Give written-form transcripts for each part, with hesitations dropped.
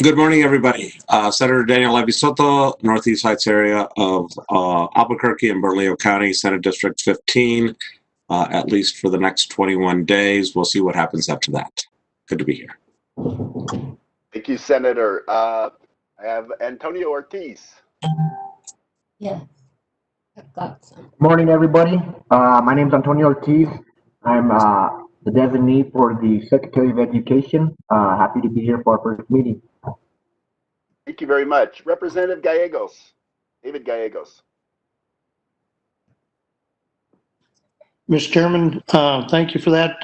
Good morning, everybody. Senator Daniel Levy Soto, Northeast Heights area of Albuquerque and Bernalillo County, Senate District 15, at least for the next 21 days. We'll see what happens after that. Good to be here. Thank you, Senator. I have Antonio Ortiz. Yeah, I've got some. Morning, everybody. My name is Antonio Ortiz. I'm the designee for the Secretary of Education. Happy to be here for our first meeting. Thank you very much. Representative Gallegos, David Gallegos. Mr. Chairman, thank you for that.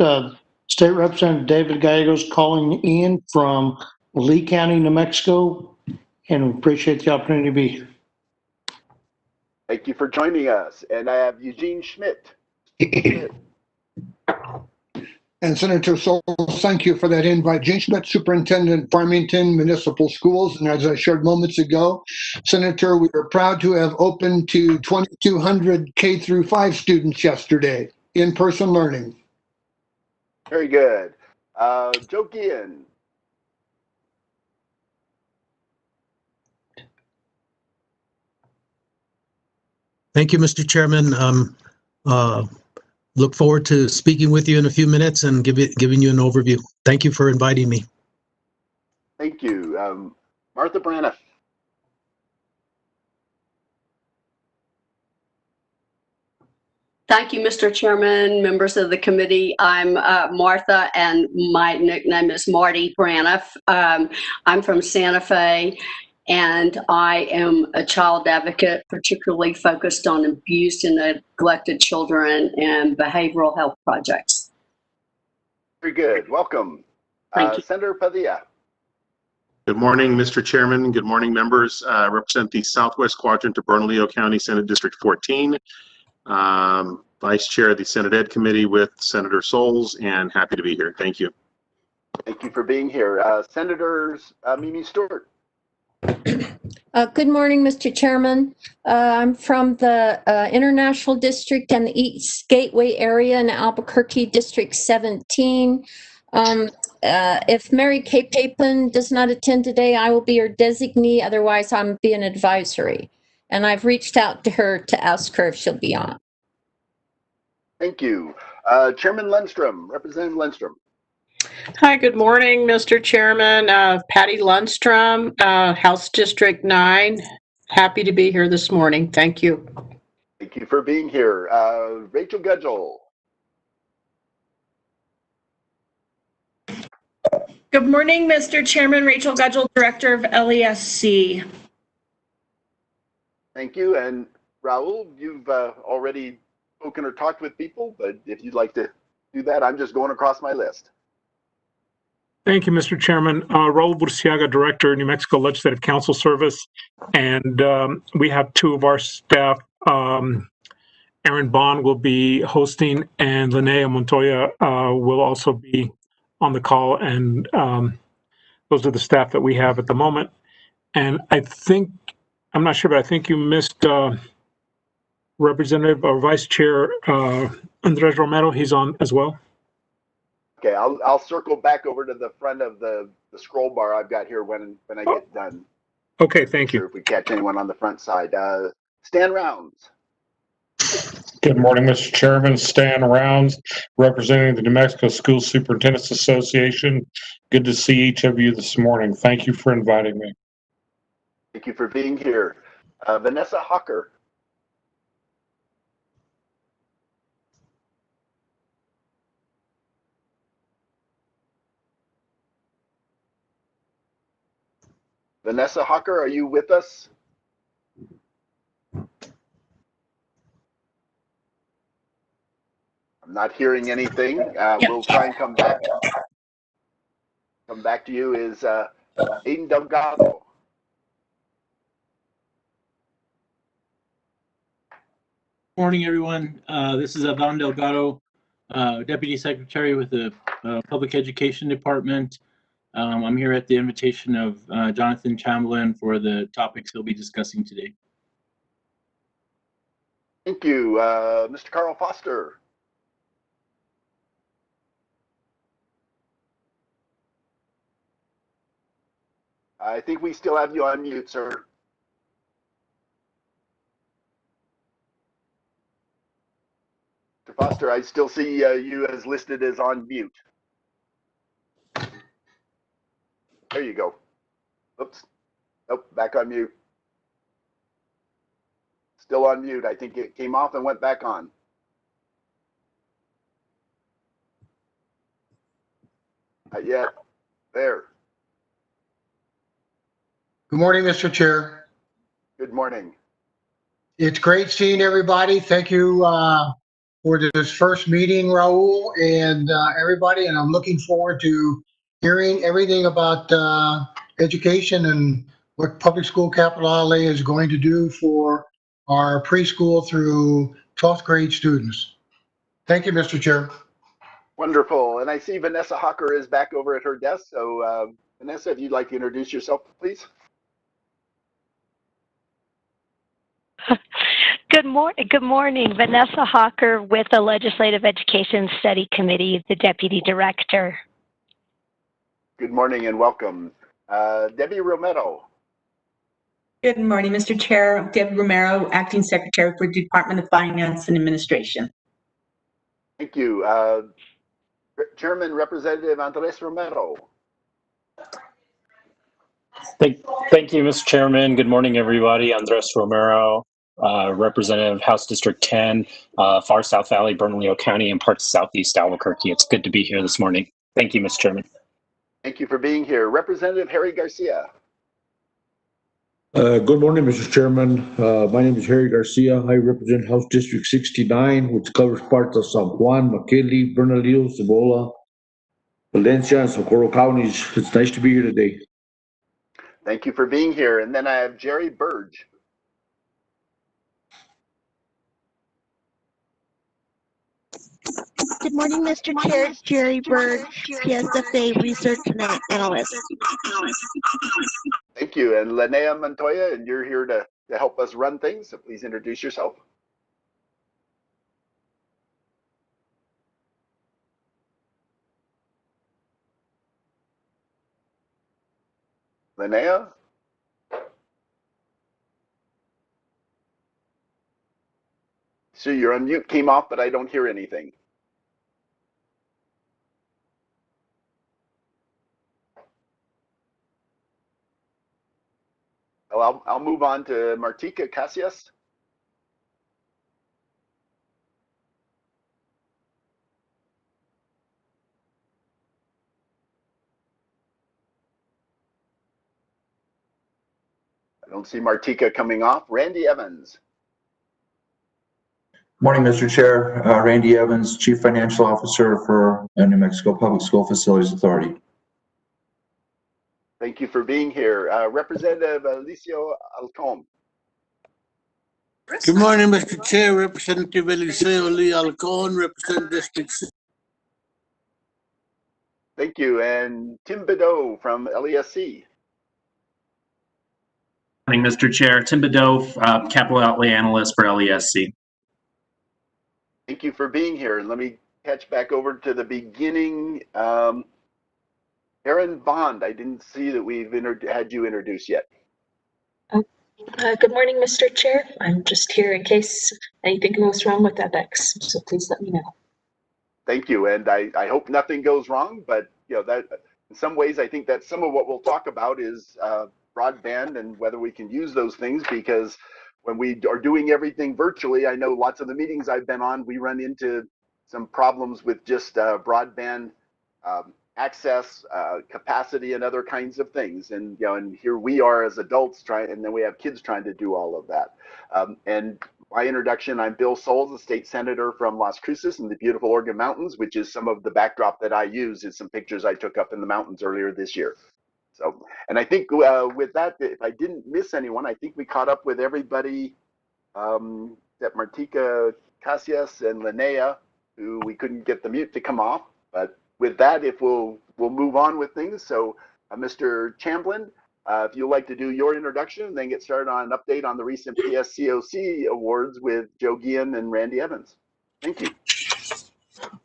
State Representative David Gallegos calling in from Lee County, New Mexico, and appreciate the opportunity to be here. Thank you for joining us. And I have Eugene Schmidt. And Senator Sol, thank you for that invite. Gene Schmidt, Superintendent, Farmington Municipal Schools. And as I shared moments ago, Senator, we are proud to have opened to 2,200 K through 5 students yesterday, in-person learning. Very good. Joe Guillen. Thank you, Mr. Chairman. Look forward to speaking with you in a few minutes and giving you an overview. Thank you for inviting me. Thank you. Martha Braniff. Thank you, Mr. Chairman, members of the committee. I'm Martha, and my nickname is Marty Braniff. I'm from Santa Fe, and I am a child advocate, particularly focused on abused and neglected children and behavioral health projects. Very good. Welcome. Thank you. Senator Padilla. Good morning, Mr. Chairman. Good morning, members. I represent the Southwest Quadrant of Bernalillo County, Senate District 14. Vice Chair of the Senate Ed Committee with Senator Souls, and happy to be here. Thank you. Thank you for being here. Senators Mimi Stewart. Good morning, Mr. Chairman. I'm from the International District and the East Gateway area in Albuquerque, District 17. If Mary Kay Papin does not attend today, I will be her designee. Otherwise, I'm be an advisory. And I've reached out to her to ask her if she'll be on. Thank you. Chairman Lundstrom, Representative Lundstrom. Hi, good morning, Mr. Chairman. Patty Lundstrom, House District 9. Happy to be here this morning. Thank you. Thank you for being here. Rachel Gudgel. Good morning, Mr. Chairman. Rachel Gudgel, Director of LESC. Thank you. And Raul, you've already spoken or talked with people, but if you'd like to do that, I'm just going across my list. Thank you, Mr. Chairman. Raul Burciaga, Director, New Mexico Legislative Council Service. And we have two of our staff. Aaron Bond will be hosting, and Linnea Montoya will also be on the call. And those are the staff that we have at the moment. And I think, I'm not sure, but I think you missed Representative or Vice Chair Andres Romero. He's on as well. Okay, I'll circle back over to the front of the scroll bar I've got here when I get done. Okay, thank you. If we catch anyone on the front side. Stan Rounds. Good morning, Mr. Chairman. Stan Rounds, representing the New Mexico School Superintendents Association. Good to see each of you this morning. Thank you for inviting me. Thank you for being here. Vanessa Hawker. Vanessa Hawker, are you with us? I'm not hearing anything. We'll try and come back. Come back to you is Aiden Delgado. Morning, everyone. This is Adan Delgado, Deputy Secretary with the Public Education Department. I'm here at the invitation of Jonathan Chamberlain for the topics he'll be discussing today. Thank you. Mr. Carl Foster. I think we still have you on mute, sir. Mr. Foster, I still see you as listed as on mute. There you go. Oops. Nope, back on mute. Still on mute. I think it came off and went back on. Not yet. There. Good morning, Mr. Chair. Good morning. It's great seeing everybody. Thank you for this first meeting, Raul, and everybody. And I'm looking forward to hearing everything about education and what public school capital outlay is going to do for our preschool through 12th grade students. Thank you, Mr. Chair. Wonderful. And I see Vanessa Hawker is back over at her desk. So Vanessa, if you'd like to introduce yourself, please. Good morning. Vanessa Hawker with the Legislative Education Study Committee, the Deputy Director. Good morning and welcome. Debbie Romero. Good morning, Mr. Chair. Debbie Romero, Acting Secretary for Department of Finance and Administration. Thank you. Chairman Representative Andres Romero. Thank you, Mr. Chairman. Good morning, everybody. Andres Romero, Representative House District 10, Far South Valley, Bernalillo County, and parts of Southeast Albuquerque. It's good to be here this morning. Thank you, Mr. Chairman. Thank you for being here. Representative Harry Garcia. Good morning, Mr. Chairman. My name is Harry Garcia. I represent House District 69, which covers parts of San Juan, McKinley, Bernalillo, Cibola, Valencia, and Socorro counties. It's nice to be here today. Thank you for being here. And then I have Jerry Burge. Good morning, Mr. Chair. Jerry Bird, PSFA Research Analyst. Thank you. And Linnea Montoya, and you're here to help us run things, so please introduce yourself. Linnea? So your unmute came off, but I don't hear anything. Well, I'll move on to Martika Casillas. I don't see Martika coming off. Randy Evans. Morning, Mr. Chair. Randy Evans, Chief Financial Officer for New Mexico Public School Facilities Authority. Thank you for being here. Representative Eliseo Alcon. Good morning, Mr. Chair. Representative Eliseo Lee Alcon, represent District 6. Thank you. And Tim Bideau from LESC. Morning, Mr. Chair. Tim Bideau, Capital Outlay Analyst for LESC. Thank you for being here. And let me catch back over to the beginning. Erin Bond, I didn't see that we've had you introduced yet. Good morning, Mr. Chair. I'm just here in case anything goes wrong with WebEx, so please let me know. Thank you, and I hope nothing goes wrong, but you know that in some ways I think that some of what we'll talk about is broadband and whether we can use those things, because when we are doing everything virtually, I know lots of the meetings I've been on, we run into some problems with just broadband access, capacity, and other kinds of things. And you know, and here we are as adults trying, and then we have kids trying to do all of that. And my introduction: I'm Bill Souls, a state senator from Las Cruces in the beautiful Oregon Mountains, which is some of the backdrop that I use. Is some pictures I took up in the mountains earlier this year. So, and I think with that, if I didn't miss anyone, I think we caught up with everybody. That Martika Casillas and Linnea, who we couldn't get the mute to come off, but with that, if we'll move on with things. So, Mr. Chamblin, if you'd like to do your introduction, and then get started on an update on the recent PSCOC awards with Joe Guillen and Randy Evans. Thank you.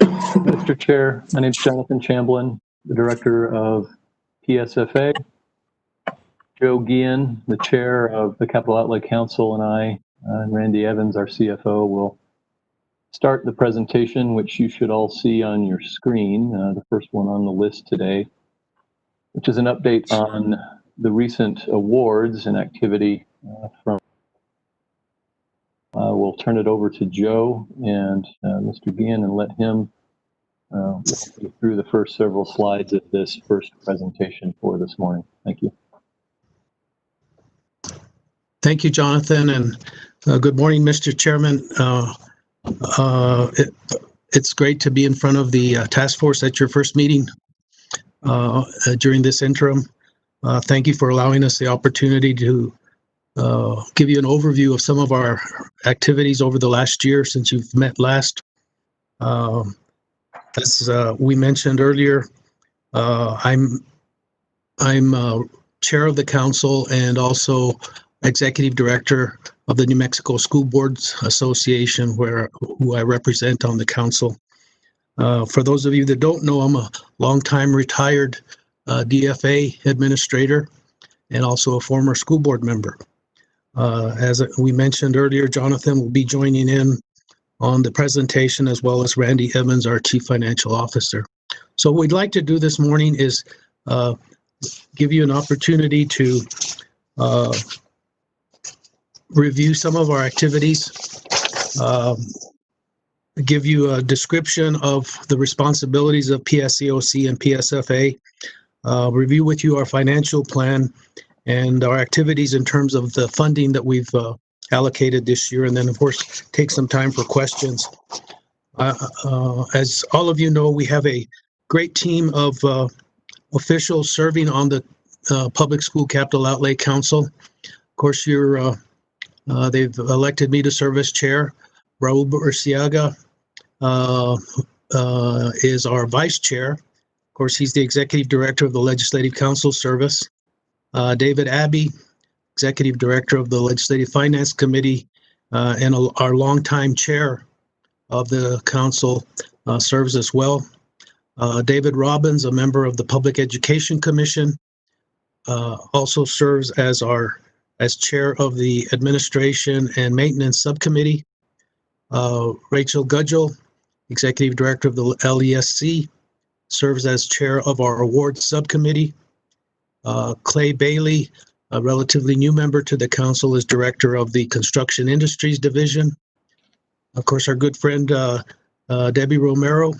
Mr. Chair, my name is Jonathan Chamblin, the Director of PSFA. Joe Guillen, the chair of the Capital Outlay Council, and I, and Randy Evans, our CFO, will start the presentation, which you should all see on your screen, the first one on the list today, which is an update on the recent awards and activity from. We'll turn it over to Joe and Mr. Guillen and let him walk you through the first several slides of this first presentation for this morning. Thank you. Thank you, Jonathan, and good morning, Mr. Chairman. It's great to be in front of the task force at your first meeting during this interim. Thank you for allowing us the opportunity to give you an overview of some of our activities over the last year since you've met last. As we mentioned earlier, I'm chair of the council and also executive director of the New Mexico School Boards Association, who I represent on the council. For those of you that don't know, I'm a longtime retired DFA administrator and also a former school board member. As we mentioned earlier, Jonathan will be joining in on the presentation, as well as Randy Evans, our Chief Financial Officer. So what we'd like to do this morning is give you an opportunity to review some of our activities, give you a description of the responsibilities of PSCOC and PSFA, review with you our financial plan and our activities in terms of the funding that we've allocated this year, and then of course take some time for questions. As all of you know, we have a great team of officials serving on the Public School Capital Outlay Council. Of course, they've elected me to serve as chair. Raul Burciaga is our vice chair. Of course, he's the executive director of the Legislative Council Service. David Abbey, executive director of the Legislative Finance Committee, and our longtime chair of the council, serves as well. David Robbins, a member of the Public Education Commission, also serves as chair of the Administration and Maintenance Subcommittee. Rachel Gudgel, executive director of the LESC, serves as chair of our Awards Subcommittee. Clay Bailey, a relatively new member to the council, is director of the Construction Industries Division. Of course, our good friend Debbie Romero,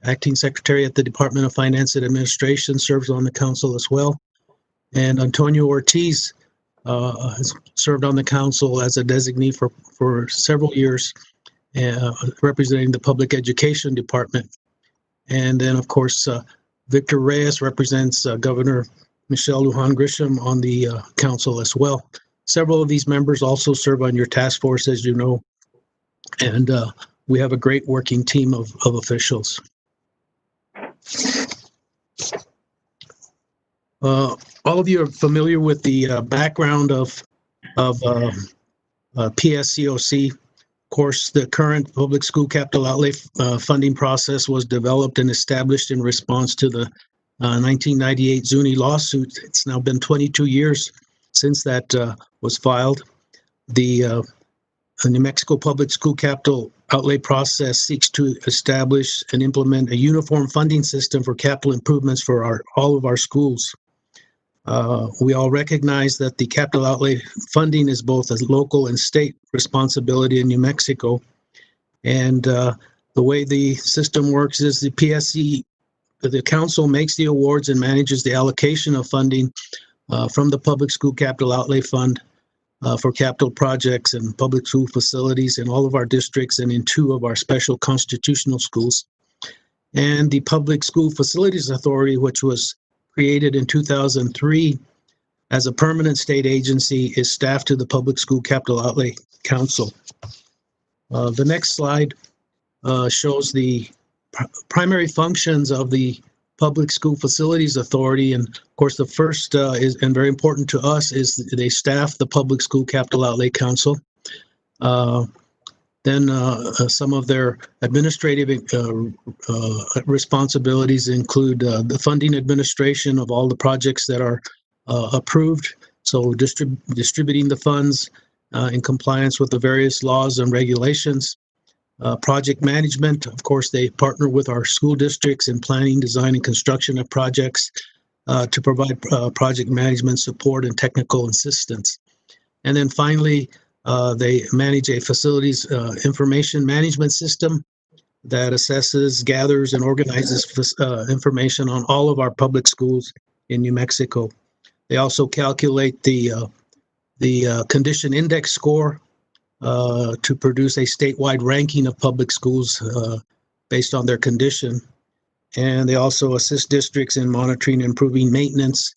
acting secretary at the Department of Finance and Administration, serves on the council as well. And Antonio Ortiz has served on the council as a designee for several years, representing the Public Education Department. And then, of course, Victor Reyes represents Governor Michelle Lujan Grisham on the council as well. Several of these members also serve on your task force, as you know, and we have a great working team of officials. All of you are familiar with the background of PSCOC. Of course, the current Public School Capital Outlay funding process was developed and established in response to the 1998 Zuni lawsuit. It's now been 22 years since that was filed. The New Mexico Public School Capital Outlay process seeks to establish and implement a uniform funding system for capital improvements for all of our schools. We all recognize that the capital outlay funding is both a local and state responsibility in New Mexico. And the way the system works is the PSC, the council makes the awards and manages the allocation of funding from the Public School Capital Outlay Fund for capital projects and public school facilities in all of our districts and in 2 of our special constitutional schools. And the Public School Facilities Authority, which was created in 2003 as a permanent state agency, is staffed to the Public School Capital Outlay Council. The next slide shows the primary functions of the Public School Facilities Authority, and of course the first is, and very important to us, is they staff the Public School Capital Outlay Council. Then some of their administrative responsibilities include the funding administration of all the projects that are approved, So distributing the funds in compliance with the various laws and regulations. Project management, of course, they partner with our school districts in planning, design, and construction of projects to provide project management support and technical assistance. And then finally, they manage a facilities information management system that assesses, gathers, and organizes information on all of our public schools in New Mexico. They also calculate the condition index score to produce a statewide ranking of public schools based on their condition. And they also assist districts in monitoring and improving maintenance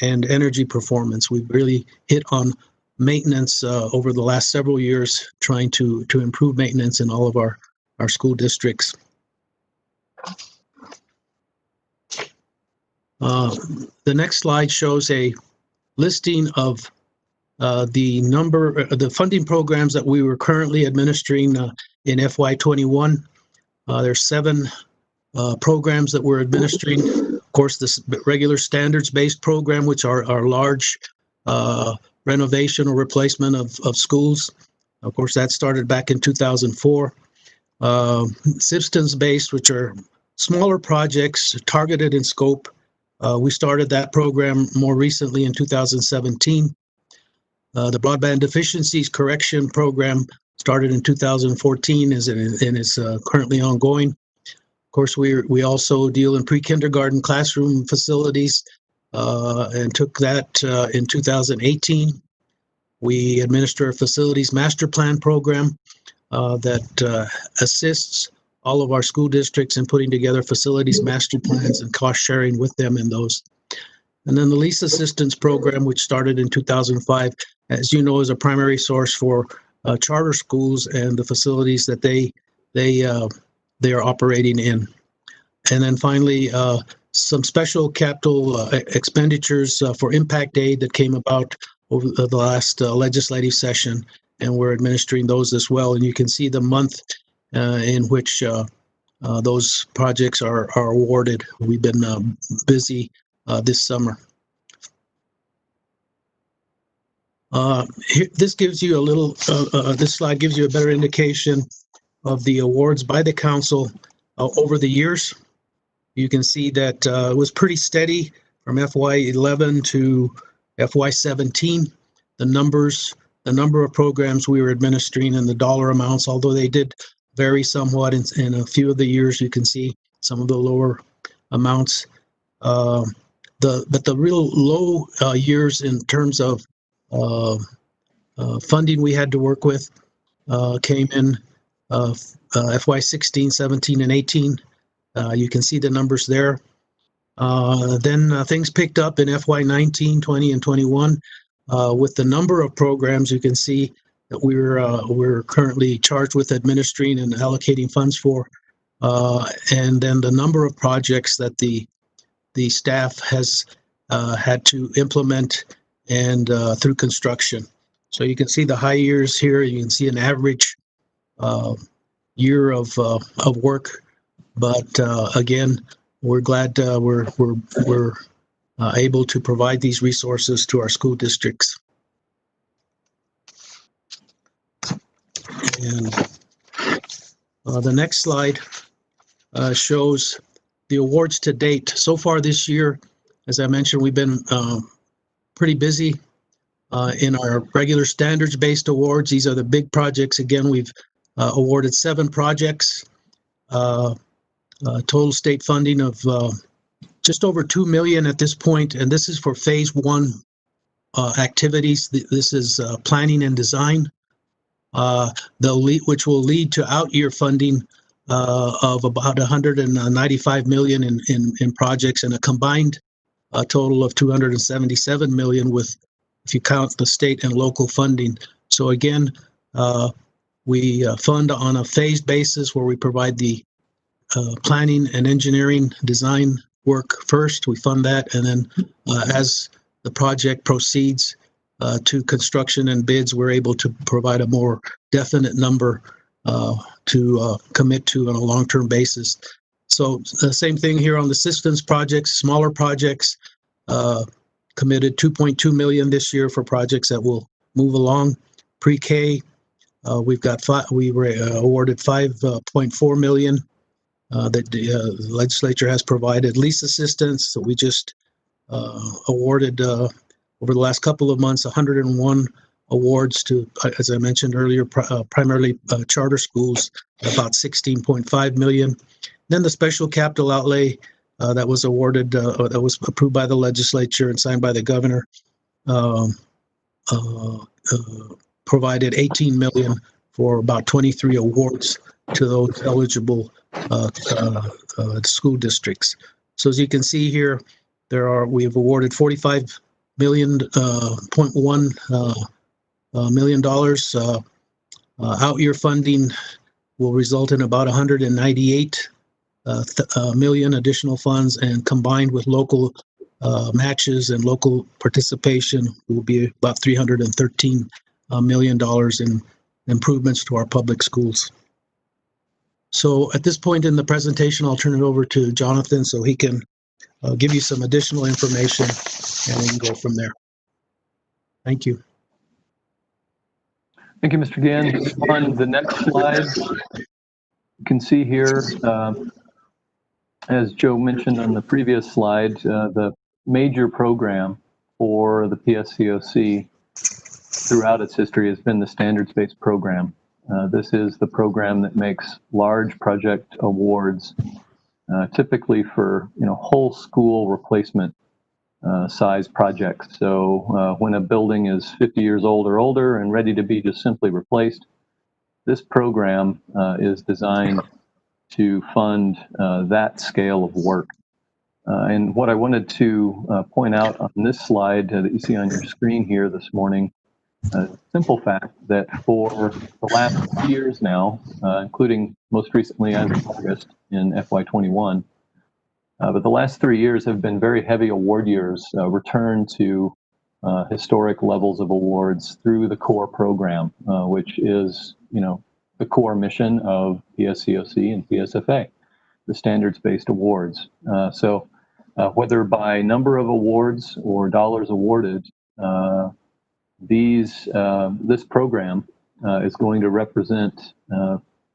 and energy performance. We've really hit on maintenance over the last several years, trying to improve maintenance in all of our school districts. The next slide shows a listing of the funding programs that we were currently administering in FY21. There's 7 programs that we're administering. Of course, this regular standards-based program, which are our large renovation or replacement of schools. Of course, that started back in 2004. Systems-based, which are smaller projects targeted in scope. We started that program more recently in 2017. The Broadband Deficiencies Correction Program started in 2014 and is currently ongoing. Of course, we also deal in pre-kindergarten classroom facilities and took that in 2018. We administer a facilities master plan program that assists all of our school districts in putting together facilities master plans and cost sharing with them in those. And then the lease assistance program, which started in 2005, as you know, is a primary source for charter schools and the facilities that they are operating in. And then finally, some special capital expenditures for impact aid that came about over the last legislative session, and we're administering those as well. And you can see the month in which those projects are awarded. We've been busy this summer. This gives you a little, this slide gives you a better indication of the awards by the council over the years. You can see that it was pretty steady from FY11 to FY17. The number of programs we were administering and the dollar amounts, although they did vary somewhat in a few of the years, you can see some of the lower amounts. But the real low years in terms of funding we had to work with came in FY16, 17, and 18. You can see the numbers there. Then things picked up in FY19, 20, and 21. With the number of programs, you can see that we're currently charged with administering and allocating funds for, and then the number of projects that the staff has had to implement and through construction. So you can see the high years here. You can see an average year of work, but again, we're glad we're able to provide these resources to our school districts. And the next slide shows the awards to date. So far this year, as I mentioned, we've been pretty busy in our regular standards-based awards. These are the big projects. Again, we've awarded 7 projects, total state funding of just over $2 million at this point, and this is for phase 1 activities. This is planning and design, which will lead to out-year funding of about $195 million in projects, and a combined total of $277 million with, if you count the state and local funding. So again, we fund on a phased basis where we provide the planning and engineering design work first. We fund that, and then as the project proceeds to construction and bids, we're able to provide a more definite number to commit to on a long-term basis. So the same thing here on the systems projects, smaller projects, committed $2.2 million this year for projects that will move along. Pre-K, we were awarded $5.4 million that the legislature has provided. Lease assistance, so we just awarded over the last couple of months 101 awards to, as I mentioned earlier, primarily charter schools, about $16.5 million. Then the special capital outlay that was awarded, that was approved by the legislature and signed by the governor, provided $18 million for about 23 awards to those eligible school districts. So as you can see here, we have awarded $45 million, $0.1 million. Out year funding will result in about 198 million additional funds, and combined with local matches and local participation will be about $313 million in improvements to our public schools. So at this point in the presentation, I'll turn it over to Jonathan so he can give you some additional information, and we can go from there. Thank you. Thank you, Mr. Gann. On the next slide, you can see here, as Joe mentioned on the previous slide, the major program for the PSCOC throughout its history has been the standards-based program. This is the program that makes large project awards, typically for whole school replacement size projects. So when a building is 50 years old or older and ready to be just simply replaced, this program is designed to fund that scale of work. And what I wanted to point out on this slide that you see on your screen here this morning, simple fact that for the last 3 years now, including most recently as of August in FY21, but the last 3 years have been very heavy award years, return to historic levels of awards through the core program, which is, the core mission of PSCOC and PSFA, the standards-based awards. So whether by number of awards or dollars awarded, this program is going to represent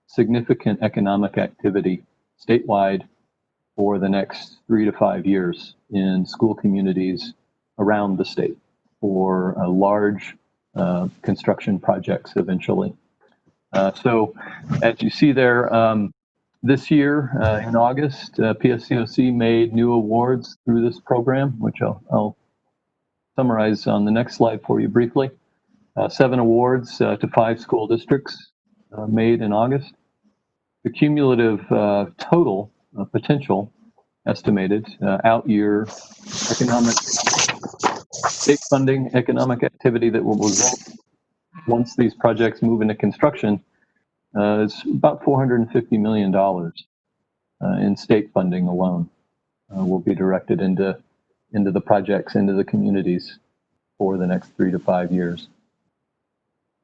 significant economic activity statewide for the next 3 to 5 years in school communities around the state for large construction projects eventually. So as you see there, this year in August, PSCOC made new awards through this program, which I'll summarize on the next slide for you briefly. 7 awards to 5 school districts made in August. The cumulative total potential estimated out year economic state funding economic activity that will result once these projects move into construction is about $450 million in state funding alone will be directed into the projects, into the communities for the next 3 to 5 years.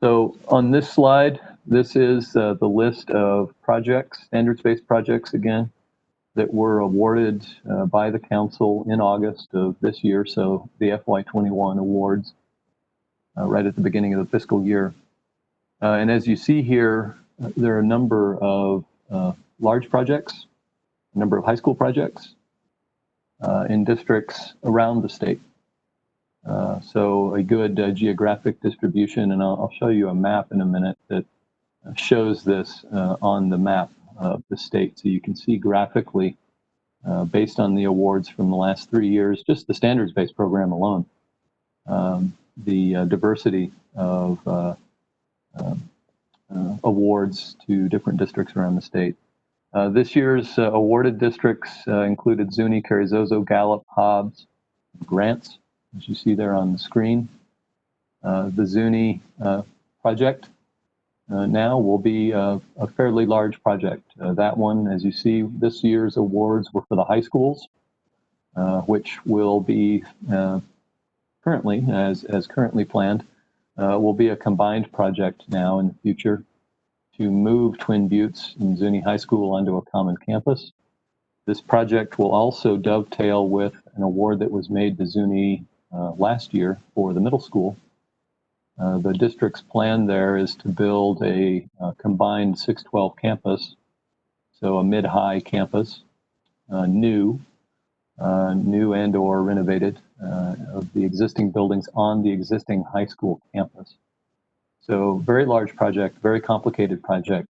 So on this slide, this is the list of projects, standards-based projects again, that were awarded by the council in August of this year, so the FY21 awards right at the beginning of the fiscal year. And as you see here, there are a number of large projects, a number of high school projects in districts around the state. So a good geographic distribution, and I'll show you a map in a minute that shows this on the map of the state. So you can see graphically, based on the awards from the last 3 years, just the standards-based program alone, the diversity of awards to different districts around the state. This year's awarded districts included Zuni, Carrizozo, Gallup, Hobbs, Grants, as you see there on the screen. The Zuni project now will be a fairly large project. That one, as you see, this year's awards were for the high schools, which will be currently, as currently planned, will be a combined project now in the future to move Twin Buttes and Zuni High School onto a common campus. This project will also dovetail with an award that was made to Zuni last year for the middle school. The district's plan there is to build a combined 612 campus, so a mid-high campus, new and or renovated of the existing buildings on the existing high school campus. So very large project, very complicated project.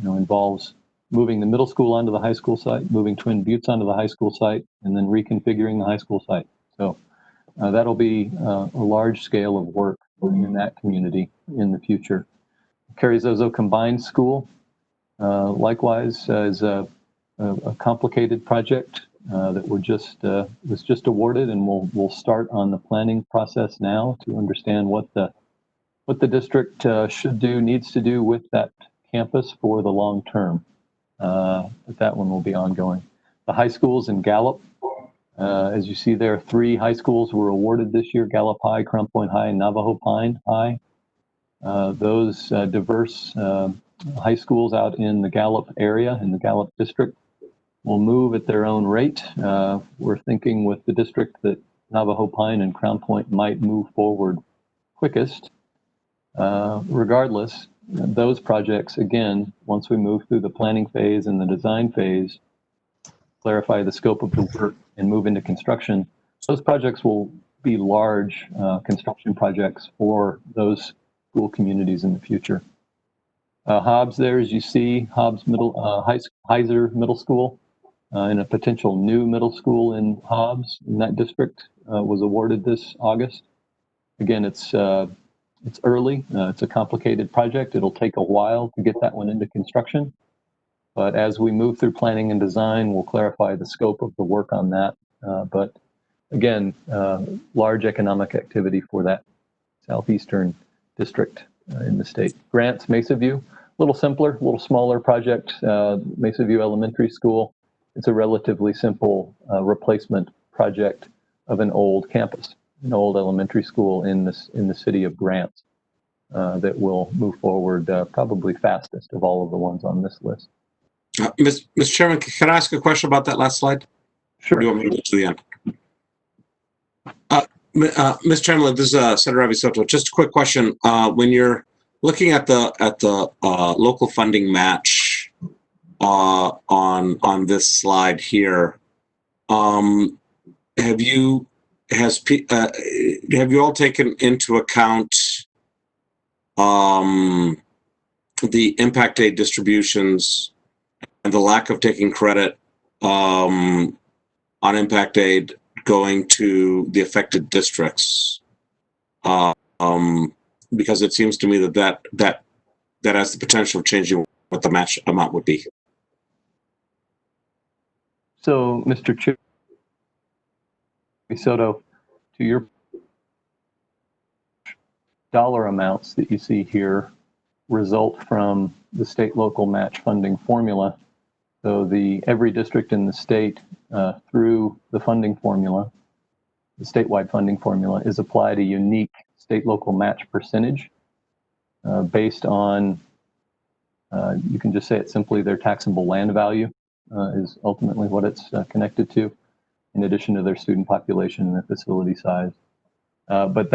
Involves moving the middle school onto the high school site, moving Twin Buttes onto the high school site, and then reconfiguring the high school site. So that'll be a large scale of work in that community in the future. Carrizo Zozo Combined School, likewise, is a complicated project that was just awarded, and we'll start on the planning process now to understand what the district should do, needs to do with that campus for the long term. But that one will be ongoing. The high schools in Gallup, as you see there, 3 high schools were awarded this year: Gallup High, Crown Point High, and Navajo Pine High. Those diverse high schools out in the Gallup area, in the Gallup district, will move at their own rate. We're thinking with the district that Navajo Pine and Crown Point might move forward quickest. Regardless, those projects, again, once we move through the planning phase and the design phase, clarify the scope of the work and move into construction, those projects will be large construction projects for those school communities in the future. Hobbs there, as you see, Hobbs Heiser Middle School, and a potential new middle school in Hobbs in that district was awarded this August. Again, it's early. It's a complicated project. It'll take a while to get that one into construction. But as we move through planning and design, we'll clarify the scope of the work on that. But again, large economic activity for that southeastern district in the state. Grants, Mesa View, a little simpler, a little smaller project. Mesa View Elementary School. It's a relatively simple replacement project of an old campus, an old elementary school in the city of Grants that will move forward probably fastest of all of the ones on this list. Mr. Chairman, can I ask a question about that last slide? Sure. Or do you want me to get to the end? Mr. Chairman, this is Senator Ravi Soto. Just a quick question. When you're looking at the local funding match on this slide here, have you all taken into account the impact aid distributions and the lack of taking credit on impact aid going to the affected districts? Because it seems to me that has the potential of changing what the match amount would be. So, Mr. Chair, Soto, to your dollar amounts that you see here result from the state local match funding formula. So every district in the state through the funding formula, the statewide funding formula, is applied a unique state local match percentage based on, you can just say it simply, their taxable land value is ultimately what it's connected to, in addition to their student population and their facility size. But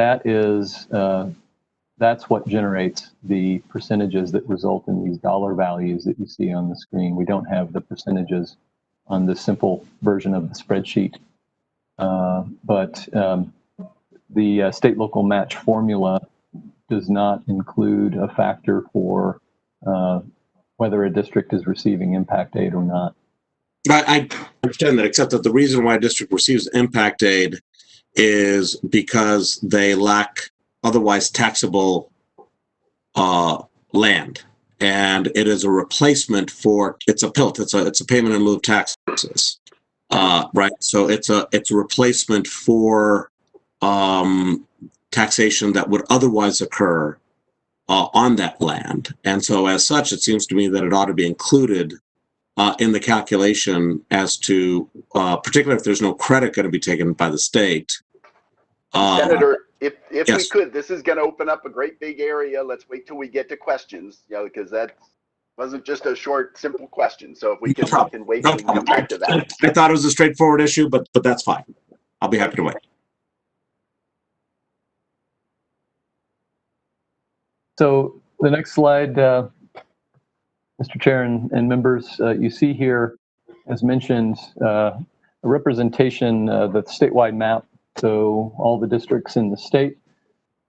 that's what generates the percentages that result in these dollar values that you see on the screen. We don't have the percentages on the simple version of the spreadsheet. But the state local match formula does not include a factor for whether a district is receiving impact aid or not. I understand that, except that the reason why a district receives impact aid is because they lack otherwise taxable land, and it is a replacement for, it's a PILT, it's a payment in lieu of taxes, right? So it's a replacement for taxation that would otherwise occur on that land, and so as such, it seems to me that it ought to be included in the calculation as to, particularly if there's no credit going to be taken by the state. Senator, if yes. we could, this is going to open up a great big area. Let's wait till we get to questions, because that wasn't just a short, simple question. So if we can, wait and come back to that. I thought it was a straightforward issue, but that's fine. I'll be happy to wait. So the next slide, Mr. Chair and members, you see here, as mentioned, a representation of the statewide map. So all the districts in the state.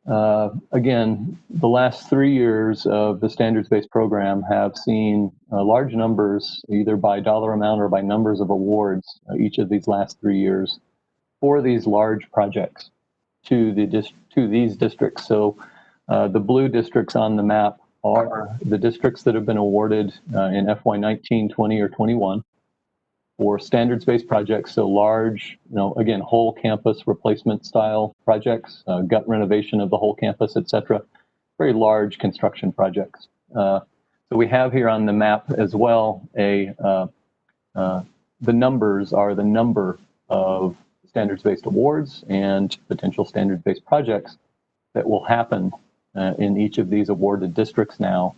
Again, the last 3 years of the standards-based program have seen large numbers, either by dollar amount or by numbers of awards, each of these last 3 years for these large projects to these districts. So the blue districts on the map are the districts that have been awarded in FY19, 20, or 21 for standards-based projects. So large, again, whole campus replacement style projects, gut renovation of the whole campus, et cetera. Very large construction projects. So we have here on the map as well the numbers are the number of standards-based awards and potential standards-based projects that will happen in each of these awarded districts now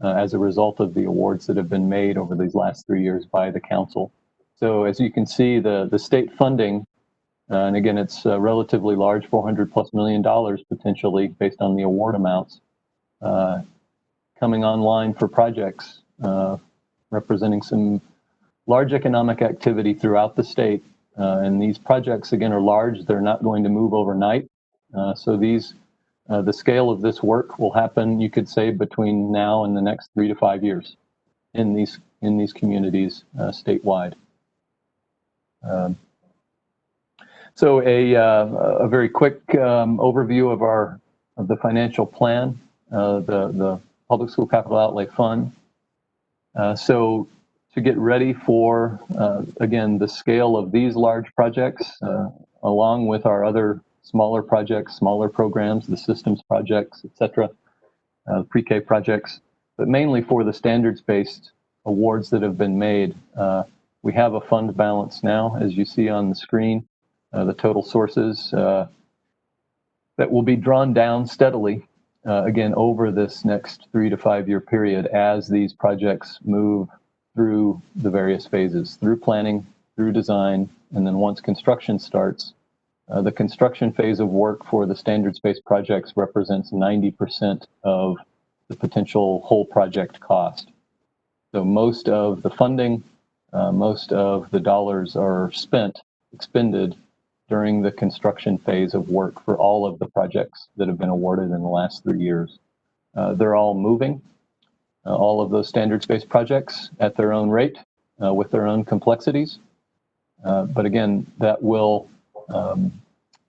as a result of the awards that have been made over these last 3 years by the council. So as you can see, the state funding, and again, it's relatively large, $400+ million potentially based on the award amounts, coming online for projects representing some large economic activity throughout the state. And these projects, again, are large. They're not going to move overnight. So the scale of this work will happen, you could say, between now and the next 3 to 5 years in these communities statewide. So a very quick overview of the financial plan, the Public School Capital Outlay Fund. So to get ready for, again, the scale of these large projects, along with our other smaller projects, smaller programs, the systems projects, et cetera, pre-K projects, but mainly for the standards-based awards that have been made. We have a fund balance now, as you see on the screen, the total sources that will be drawn down steadily, again, over this next 3 to 5 year period as these projects move through the various phases, through planning, through design, and then once construction starts, the construction phase of work for the standards-based projects represents 90% of the potential whole project cost. So most of the funding, most of the dollars are expended during the construction phase of work for all of the projects that have been awarded in the last 3 years. They're all moving, all of those standards-based projects at their own rate, with their own complexities. But again, that will,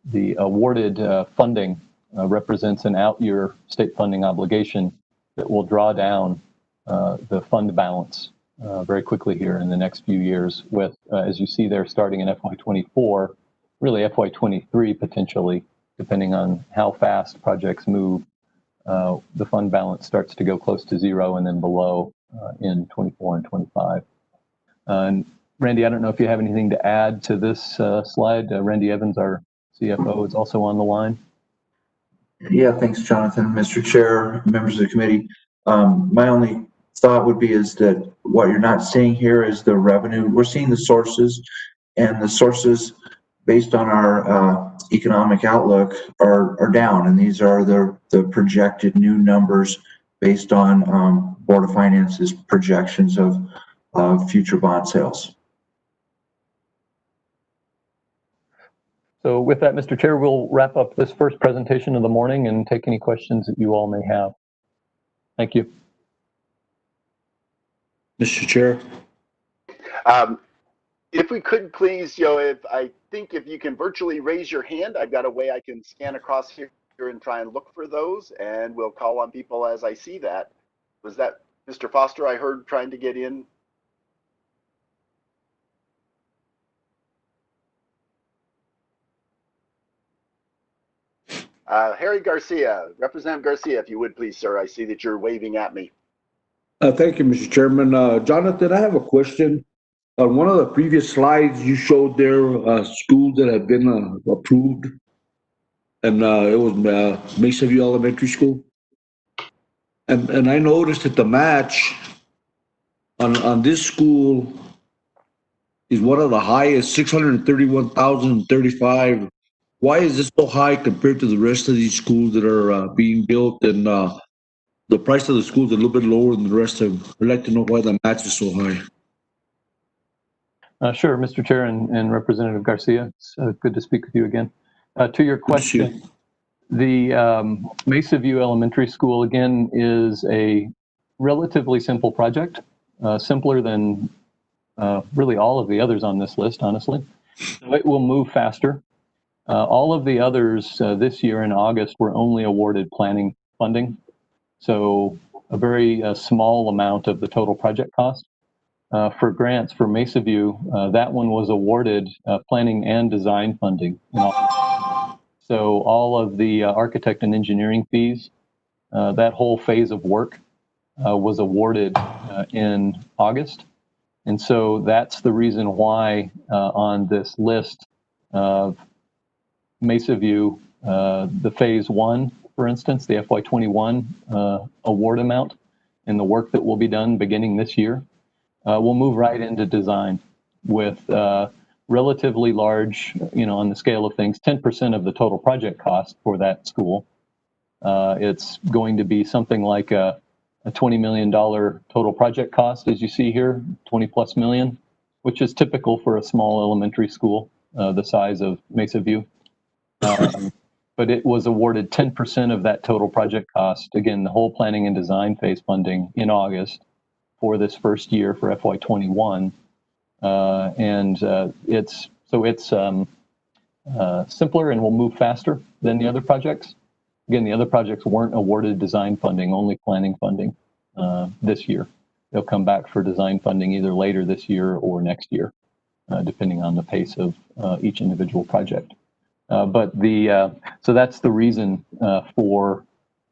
the awarded funding represents an out-year state funding obligation that will draw down the fund balance very quickly here in the next few years with, as you see there, starting in FY24, really FY23 potentially, depending on how fast projects move, the fund balance starts to go close to zero and then below in 24 and 25. And Randy, I don't know if you have anything to add to this slide. Randy Evans, our CFO, is also on the line. Yeah, thanks, Jonathan. Mr. Chair, members of the committee. My only thought would be is that what you're not seeing here is the revenue. We're seeing the sources, and the sources based on our economic outlook are down, and these are the projected new numbers based on Board of Finance's projections of future bond sales. So with that, Mr. Chair, we'll wrap up this first presentation of the morning and take any questions that you all may have. Thank you. Mr. Chair. If we could please, I think if you can virtually raise your hand, I've got a way I can scan across here and try and look for those, and we'll call on people as I see that. Was that Mr. Foster I heard trying to get in? Harry Garcia, Representative Garcia, if you would please, sir. I see that you're waving at me. Thank you, Mr. Chairman. Jonathan, I have a question. On one of the previous slides, you showed there schools that have been approved, and it was Mesa View Elementary School. And I noticed that the match on this school is one of the highest, $631,035. Why is this so high compared to the rest of these schools that are being built? And the price of the school is a little bit lower than the rest of them. I'd like to know why the match is so high. Sure, Mr. Chair and Representative Garcia. It's good to speak with you again. To your question, the Mesa View Elementary School, again, is a relatively simple project, simpler than really all of the others on this list, honestly. So it will move faster. All of the others this year in August were only awarded planning funding. So a very small amount of the total project cost. For grants for Mesa View, that one was awarded planning and design funding. So all of the architect and engineering fees, that whole phase of work was awarded in August. And so that's the reason why on this list of Mesa View, the phase one, for instance, the FY21 award amount and the work that will be done beginning this year, we'll move right into design with relatively large, on the scale of things, 10% of the total project cost for that school. It's going to be something like a $20 million total project cost, as you see here, 20 plus million, which is typical for a small elementary school the size of Mesa View. But it was awarded 10% of that total project cost, again, the whole planning and design phase funding in August for this first year for FY21. It's simpler and will move faster than the other projects. Again, the other projects weren't awarded design funding, only planning funding this year. They'll come back for design funding either later this year or next year, depending on the pace of each individual project. So that's the reason for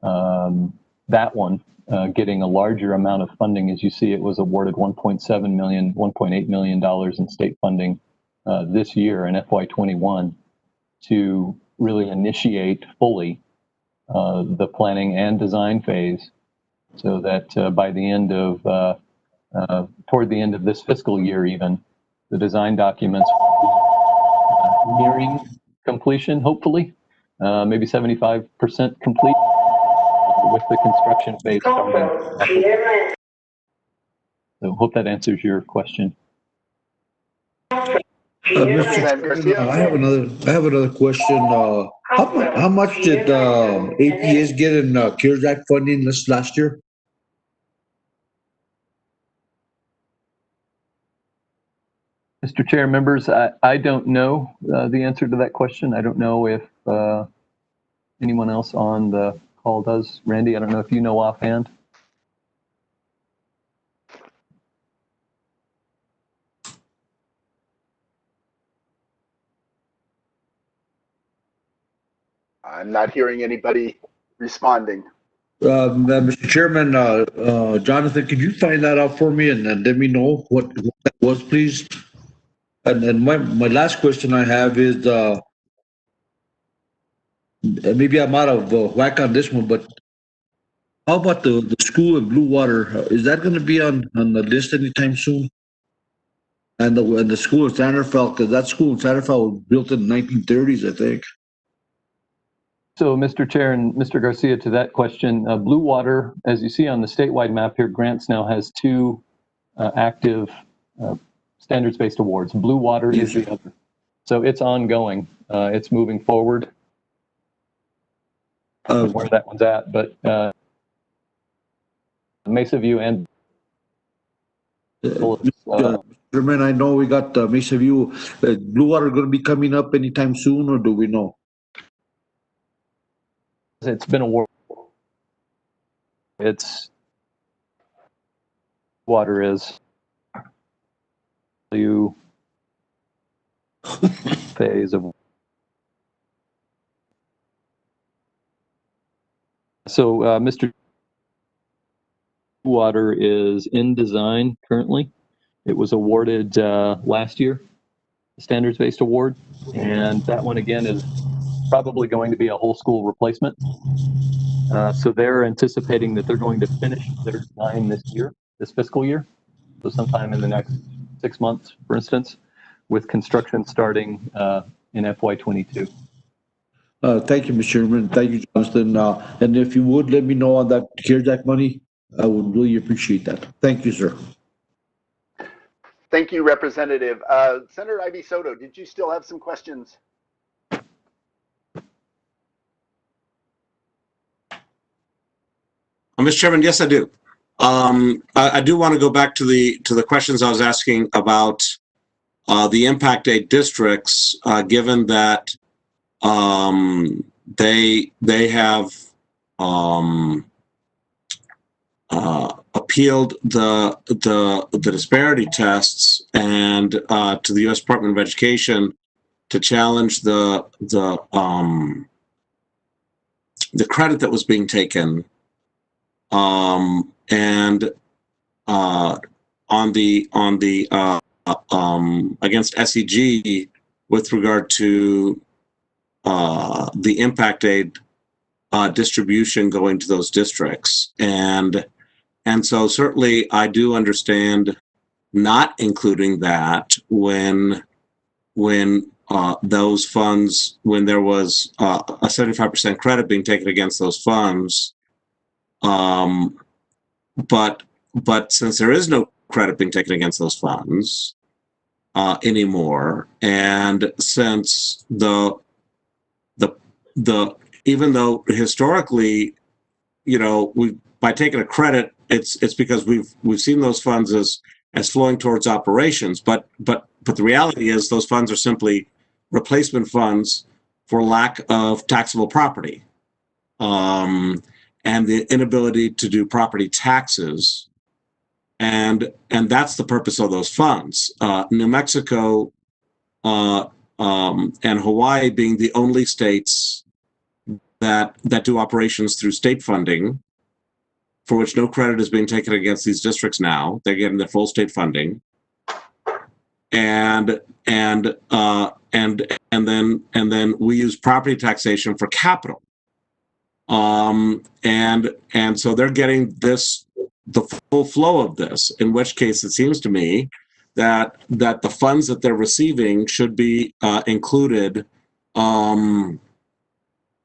that one getting a larger amount of funding. As you see, it was awarded $1.7 million, $1.8 million in state funding this year in FY21 to really initiate fully the planning and design phase, so that by the end of, toward the end of this fiscal year even, the design documents nearing completion, hopefully, maybe 75% complete with the construction phase starting. So hope that answers your question. Mr. Chairman, I have another question. How much did APS get in CARES Act funding this last year? Mr. Chair, members, I don't know the answer to that question. I don't know if anyone else on the call does. Randy, I don't know if you know offhand. I'm not hearing anybody responding. Mr. Chairman, Jonathan, could you find that out for me and let me know what that was, please? And then my last question I have is, maybe I'm out of whack on this one, but how about the school in Blue Water? Is that going to be on the list anytime soon? And the school in Santa Fe, because that school in Santa Fe was built in the 1930s, I think. So, Mr. Chair and Mr. Garcia, to that question, Blue Water, as you see on the statewide map here, Grants now has two active standards-based awards. Blue Water is the other. So it's ongoing. It's moving forward. Where that one's at, but Mesa View and Chairman, I know we got Mesa View. Blue Water going to be coming up anytime soon, or do we know? It's been awarded. It's water is you phase of. So, Mr. Water is in design currently. It was awarded last year, the standards-based award, and that one again is probably going to be a whole school replacement. So they're anticipating that they're going to finish their design this year, this fiscal year, so sometime in the next 6 months, for instance, with construction starting in FY22. Thank you, Mr. Chairman. Thank you, Jonathan. And if you would let me know on that CARES Act money, I would really appreciate that. Thank you, sir. Thank you, Representative. Senator Ivy Soto, did you still have some questions? Mr. Chairman, yes, I do. I do want to go back to the questions I was asking about the impact aid districts, given that they have appealed the disparity tests and to the U.S. Department of Education to challenge the credit that was being taken, and on the against SEG with regard to the impact aid distribution going to those districts, and so certainly I do understand not including that when those funds, when there was a 75% credit being taken against those funds, but since there is no credit being taken against those funds anymore, and since the even though historically, you know, by taking a credit, it's because we've seen those funds as flowing towards operations, but the reality is those funds are simply replacement funds for lack of taxable property, and the inability to do property taxes, and that's the purpose of those funds. New Mexico and Hawaii being the only states that do operations through state funding, for which no credit is being taken against these districts now. They're getting their full state funding, and then we use property taxation for capital, and so they're getting the full flow of this. In which case, it seems to me that the funds that they're receiving should be included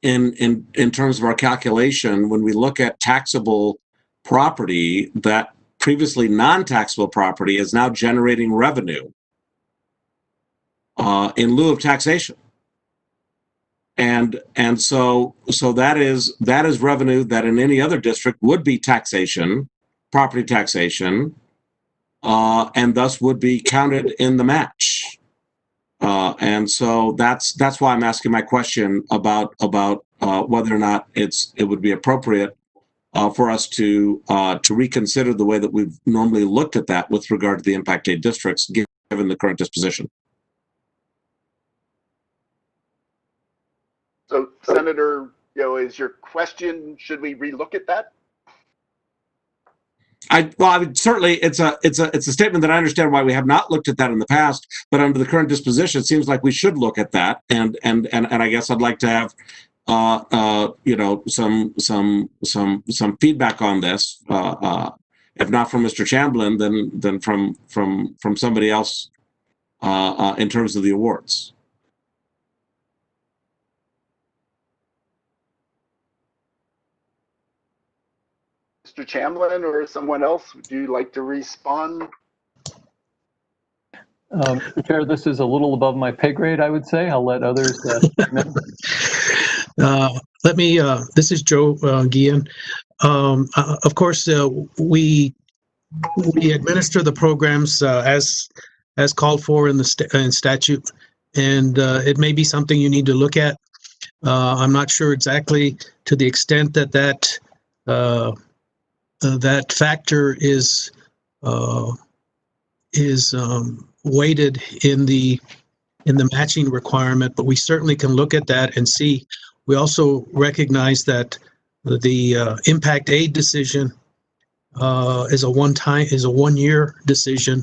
in terms of our calculation when we look at taxable property. That previously non-taxable property is now generating revenue in lieu of taxation, and so that is revenue that in any other district would be taxation, property taxation, and thus would be counted in the match. And so that's why I'm asking my question about whether or not it would be appropriate for us to reconsider the way that we've normally looked at that with regard to the impact aid districts, given the current disposition. So, Senator, is your question, should we relook at that? I mean, certainly it's a statement that I understand why we have not looked at that in the past, but under the current disposition, it seems like we should look at that, and I guess I'd like to have some feedback on this, if not from Mr. Chamblin, then from somebody else in terms of the awards. Mr. Chamblin or someone else, would you like to respond? Mr. Chair, this is a little above my pay grade, I would say. I'll let others this is Joe Guillen. Of course, we administer the programs as called for in in statute, and it may be something you need to look at. I'm not sure exactly to the extent that factor is weighted in the matching requirement, but we certainly can look at that and see. We also recognize that the impact aid decision is a one-year decision,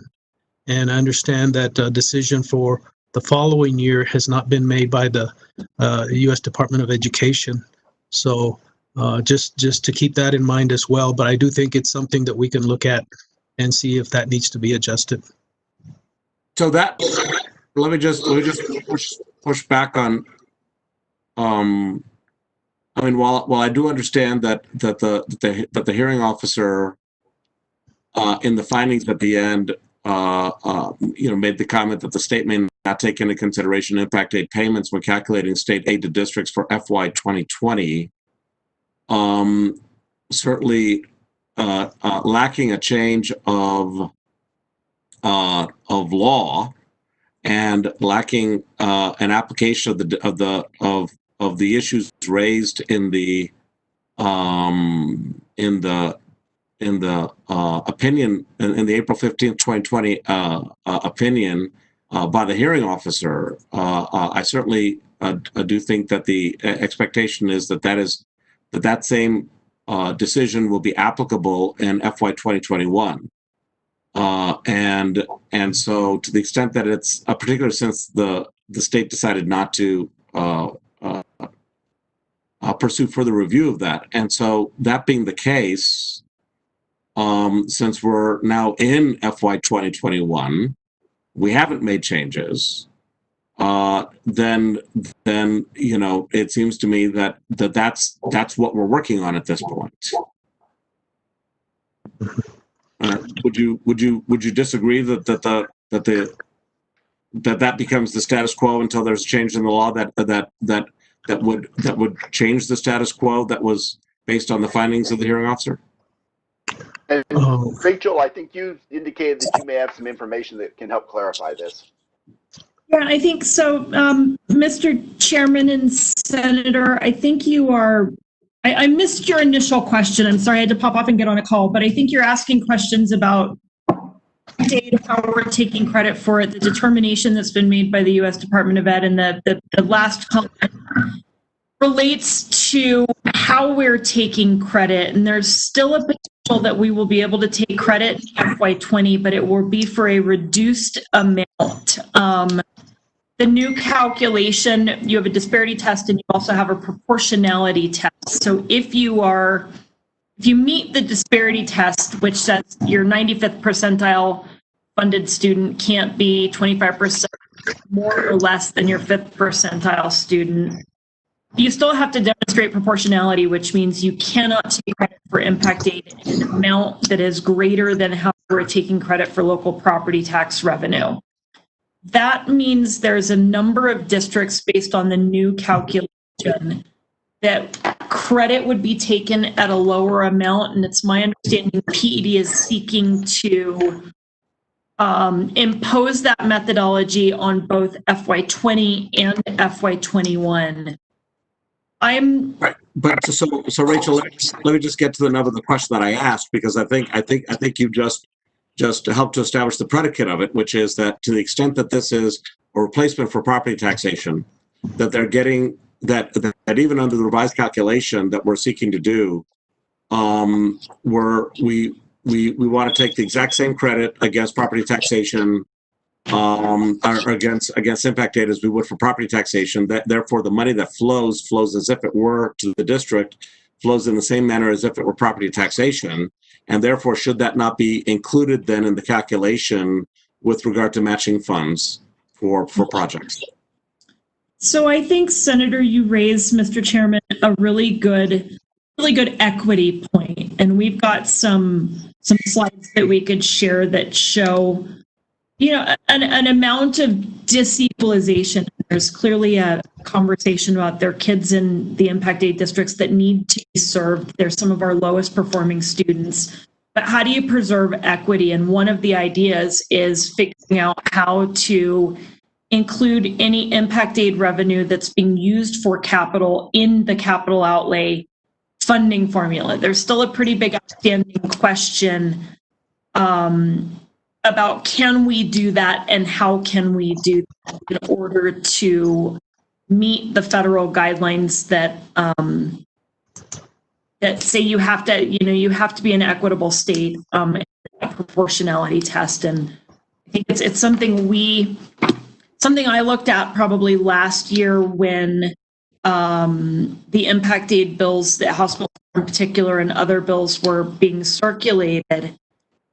and I understand that decision for the following year has not been made by the U.S. Department of Education. So just to keep that in mind as well. But I do think it's something that we can look at and see if that needs to be adjusted. So that let me just push back on I mean, while I do understand that the hearing officer in the findings at the end, made the comment that the state may not take into consideration impact aid payments when calculating state aid to districts for FY 2020. Certainly, lacking a change of law and lacking an application of the issues raised in the opinion in the April 15th, 2020 opinion by the hearing officer, I certainly do think that the expectation is that same decision will be applicable in FY 2021. And so to the extent that it's particularly since the state decided not to pursue further review of that. And so that being the case, since we're now in FY 2021, we haven't made changes, then it seems to me that's what we're working on at this point. Would you disagree that becomes the status quo until there's a change in the law that would change the status quo that was based on the findings of the hearing officer? And Rachel, I think you indicated that you may have some information that can help clarify this. Yeah, I think so. Mr. Chairman and Senator, I think you are, I missed your initial question. I'm sorry, I had to pop off and get on a call, but I think you're asking questions about data, how we're taking credit for it, the determination that's been made by the U.S. Department of Ed, and the last comment relates to how we're taking credit. And there's still a potential that we will be able to take credit in FY20, but it will be for a reduced amount. The new calculation, you have a disparity test and you also have a proportionality test. So if you meet the disparity test, which says your 95th percentile funded student can't be 25% more or less than your 5th percentile student, you still have to demonstrate proportionality, which means you cannot take credit for impact aid in an amount that is greater than how we're taking credit for local property tax revenue. That means there's a number of districts based on the new calculation that credit would be taken at a lower amount. And it's my understanding PED is seeking to impose that methodology on both FY20 and FY21. Right. But so Rachel, let me just get to the nub of the question that I asked, because I think you just helped to establish the predicate of it, which is that to the extent that this is a replacement for property taxation, that they're getting that even under the revised calculation that we're seeking to do, we want to take the exact same credit against property taxation or against impact aid as we would for property taxation. That therefore the money that flows as if it were to the district, flows in the same manner as if it were property taxation, and therefore should that not be included then in the calculation with regard to matching funds for projects? So I think, Senator, you raised, Mr. Chairman, a really good equity point, and we've got some slides that we could share that show, an amount of disequalization. There's clearly a conversation about their kids in the impact aid districts that need to be served. They're some of our lowest performing students. But how do you preserve equity? And one of the ideas is figuring out how to include any impact aid revenue that's being used for capital in the capital outlay funding formula. There's still a pretty big outstanding question about can we do that and how can we do that in order to meet the federal guidelines that that say you have to be an equitable state, a proportionality test. And I think it's something I looked at probably last year when the impact aid bills, the House bill in particular, and other bills were being circulated.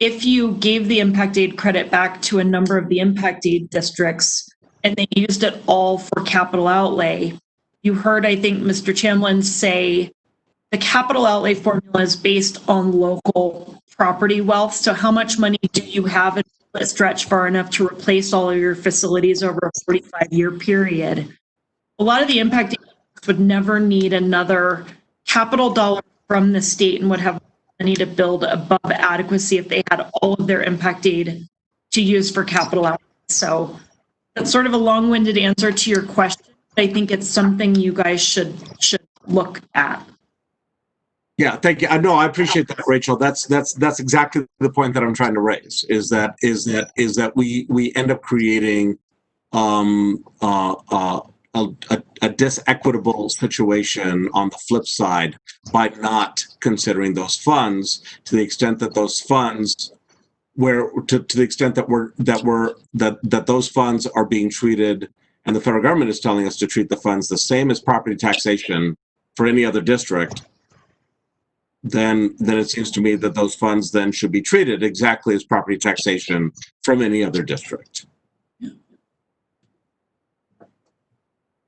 If you gave the impact aid credit back to a number of the impact aid districts and they used it all for capital outlay, You heard, I think, Mr. Chamlin say the capital outlay formula is based on local property wealth. So how much money do you have and will it stretch far enough to replace all of your facilities over a 45-year period? A lot of the impact would never need another capital dollar from the state and would have money to build above adequacy if they had all of their impact aid to use for capital outlay. So that's sort of a long-winded answer to your question. I think it's something you guys should look at. Yeah, thank you. No, I appreciate that, Rachel. That's exactly the point that I'm trying to raise. Is that we end up creating a disequitable situation on the flip side by not considering those funds, to the extent that those funds to the extent that those funds are being treated, and the federal government is telling us to treat the funds the same as property taxation for any other district, then it seems to me that those funds then should be treated exactly as property taxation from any other district.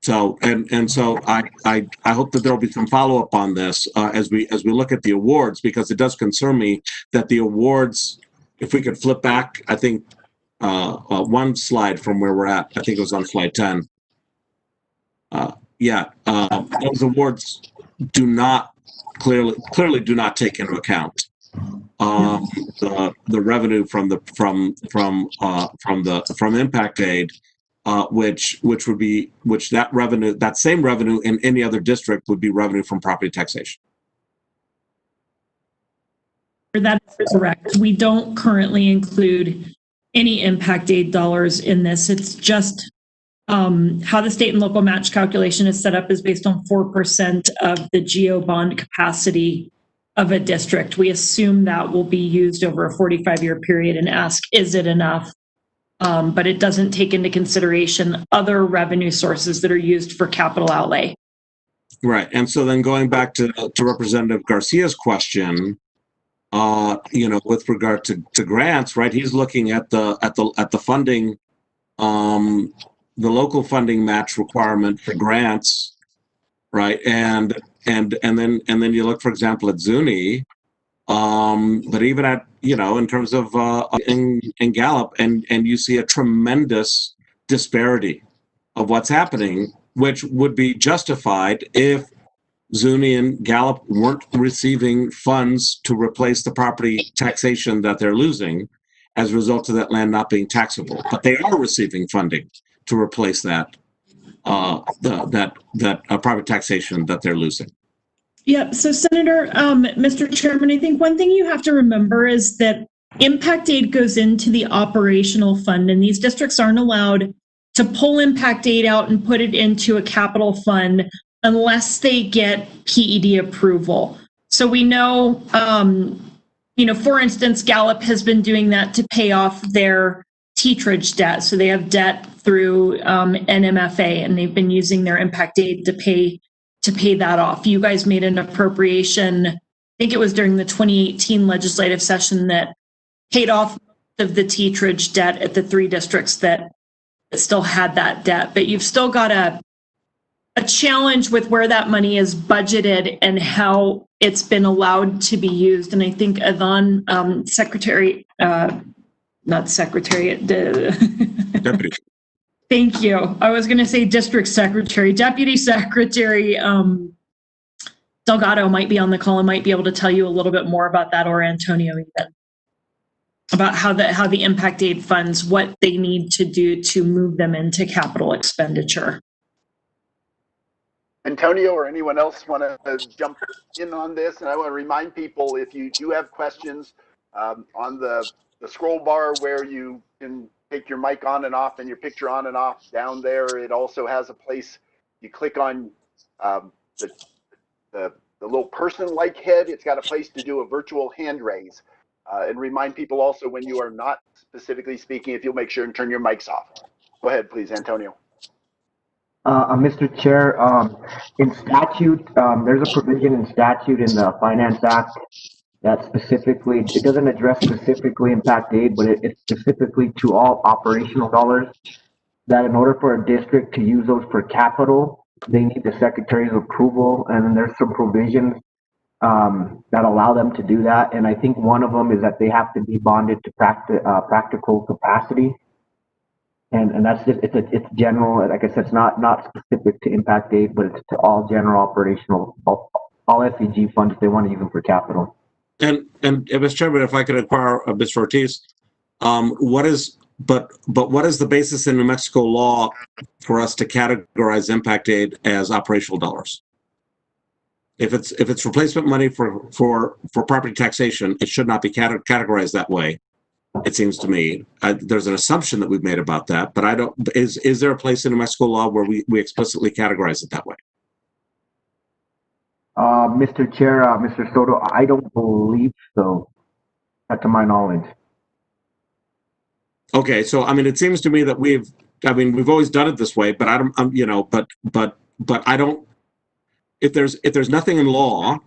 So so I hope that there will be some follow up on this as we look at the awards, because it does concern me that the awards, if we could flip back, I think one slide from where we're at, I think it was on slide 10. Those awards do not clearly do not take into account the revenue from impact aid, that same revenue in any other district would be revenue from property taxation. That is correct. We don't currently include any impact aid dollars in this. It's just how the state and local match calculation is set up is based on 4% of the GO bond capacity of a district. We assume that will be used over a 45-year period and ask, is it enough? But it doesn't take into consideration other revenue sources that are used for capital outlay. Right. And so then going back to Representative Garcia's question, with regard to grants, right? He's looking at the funding, the local funding match requirement for grants, right? And then you look, for example, at Zuni, but even at in terms of in Gallup, and you see a tremendous disparity of what's happening, which would be justified if Zuni and Gallup weren't receiving funds to replace the property taxation that they're losing as a result of that land not being taxable. But they are receiving funding to replace that private taxation that they're losing. Yeah, so Senator, Mr. Chairman, I think one thing you have to remember is that impact aid goes into the operational fund, and these districts aren't allowed to pull impact aid out and put it into a capital fund unless they get PED approval. So we know, for instance, Gallup has been doing that to pay off their teacherage debt. So they have debt through NMFA, and they've been using their impact aid to pay that off. You guys made an appropriation, I think it was during the 2018 legislative session, that paid off most of the teacherage debt at the 3 districts that still had that debt. But you've still got a challenge with where that money is budgeted and how it's been allowed to be used. And I think Yvonne, Deputy. Thank you. I was going to say District Secretary. Deputy Secretary Delgado might be on the call and might be able to tell you a little bit more about that, or Antonio even, about how the impact aid funds, what they need to do to move them into capital expenditure. Antonio or anyone else want to jump in on this? And I want to remind people, if you do have questions, on the scroll bar where you can take your mic on and off and your picture on and off, down there it also has a place you click on the little person-like head. It's got a place to do a virtual hand raise, and remind people also, when you are not specifically speaking, if you'll make sure and turn your mics off. Go ahead, please, Antonio. Mr. Chair, in statute, there's a provision in statute in the Finance Act that specifically, it doesn't address specifically impact aid, but it's specifically to all operational dollars, that in order for a district to use those for capital, they need the secretary's approval, and then there's some provisions that allow them to do that. And I think one of them is that they have to be bonded to practical capacity. And that's just, it's general, like I said, it's not specific to impact aid, but it's to all general operational, all SEG funds if they want to use them for capital. And Mr. Chairman, if I could inquire of Mr. Ortiz, what is the basis in New Mexico law for us to categorize impact aid as operational dollars? If it's replacement money for property taxation, it should not be categorized that way. It seems to me there's an assumption that we've made about that, but I don't. Is there a place in New Mexico law where we explicitly categorize it that way? Mr. Chair, Mr. Soto, I don't believe so, to my knowledge. Okay, so I mean, it seems to me that we've always done it this way, but I don't, but I don't. If there's nothing in law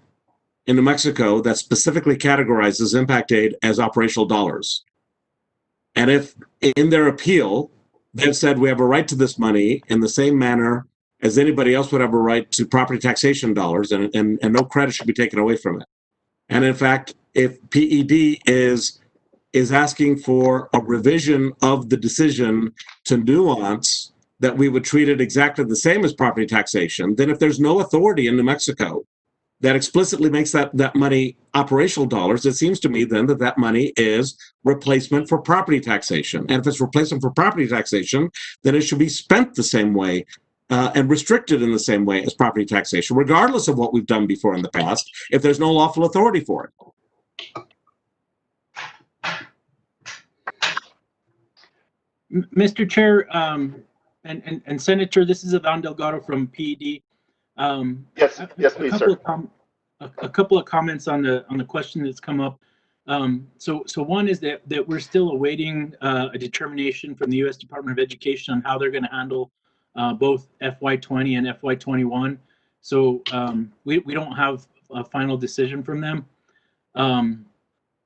in New Mexico that specifically categorizes impact aid as operational dollars, and if in their appeal they've said we have a right to this money in the same manner as anybody else would have a right to property taxation dollars, and no credit should be taken away from it. And in fact, if PED is asking for a revision of the decision to nuance that we would treat it exactly the same as property taxation, then if there's no authority in New Mexico that explicitly makes that money operational dollars, it seems to me then that money is replacement for property taxation. And if it's replacement for property taxation, then it should be spent the same way and restricted in the same way as property taxation, regardless of what we've done before in the past, if there's no lawful authority for it. Mr. Chair, and Senator, this is Ivan Delgado from PED. Yes, please, sir. A couple of comments on the question that's come up. So one is that we're still awaiting a determination from the U.S. Department of Education on how they're going to handle both FY20 and FY21. So we don't have a final decision from them.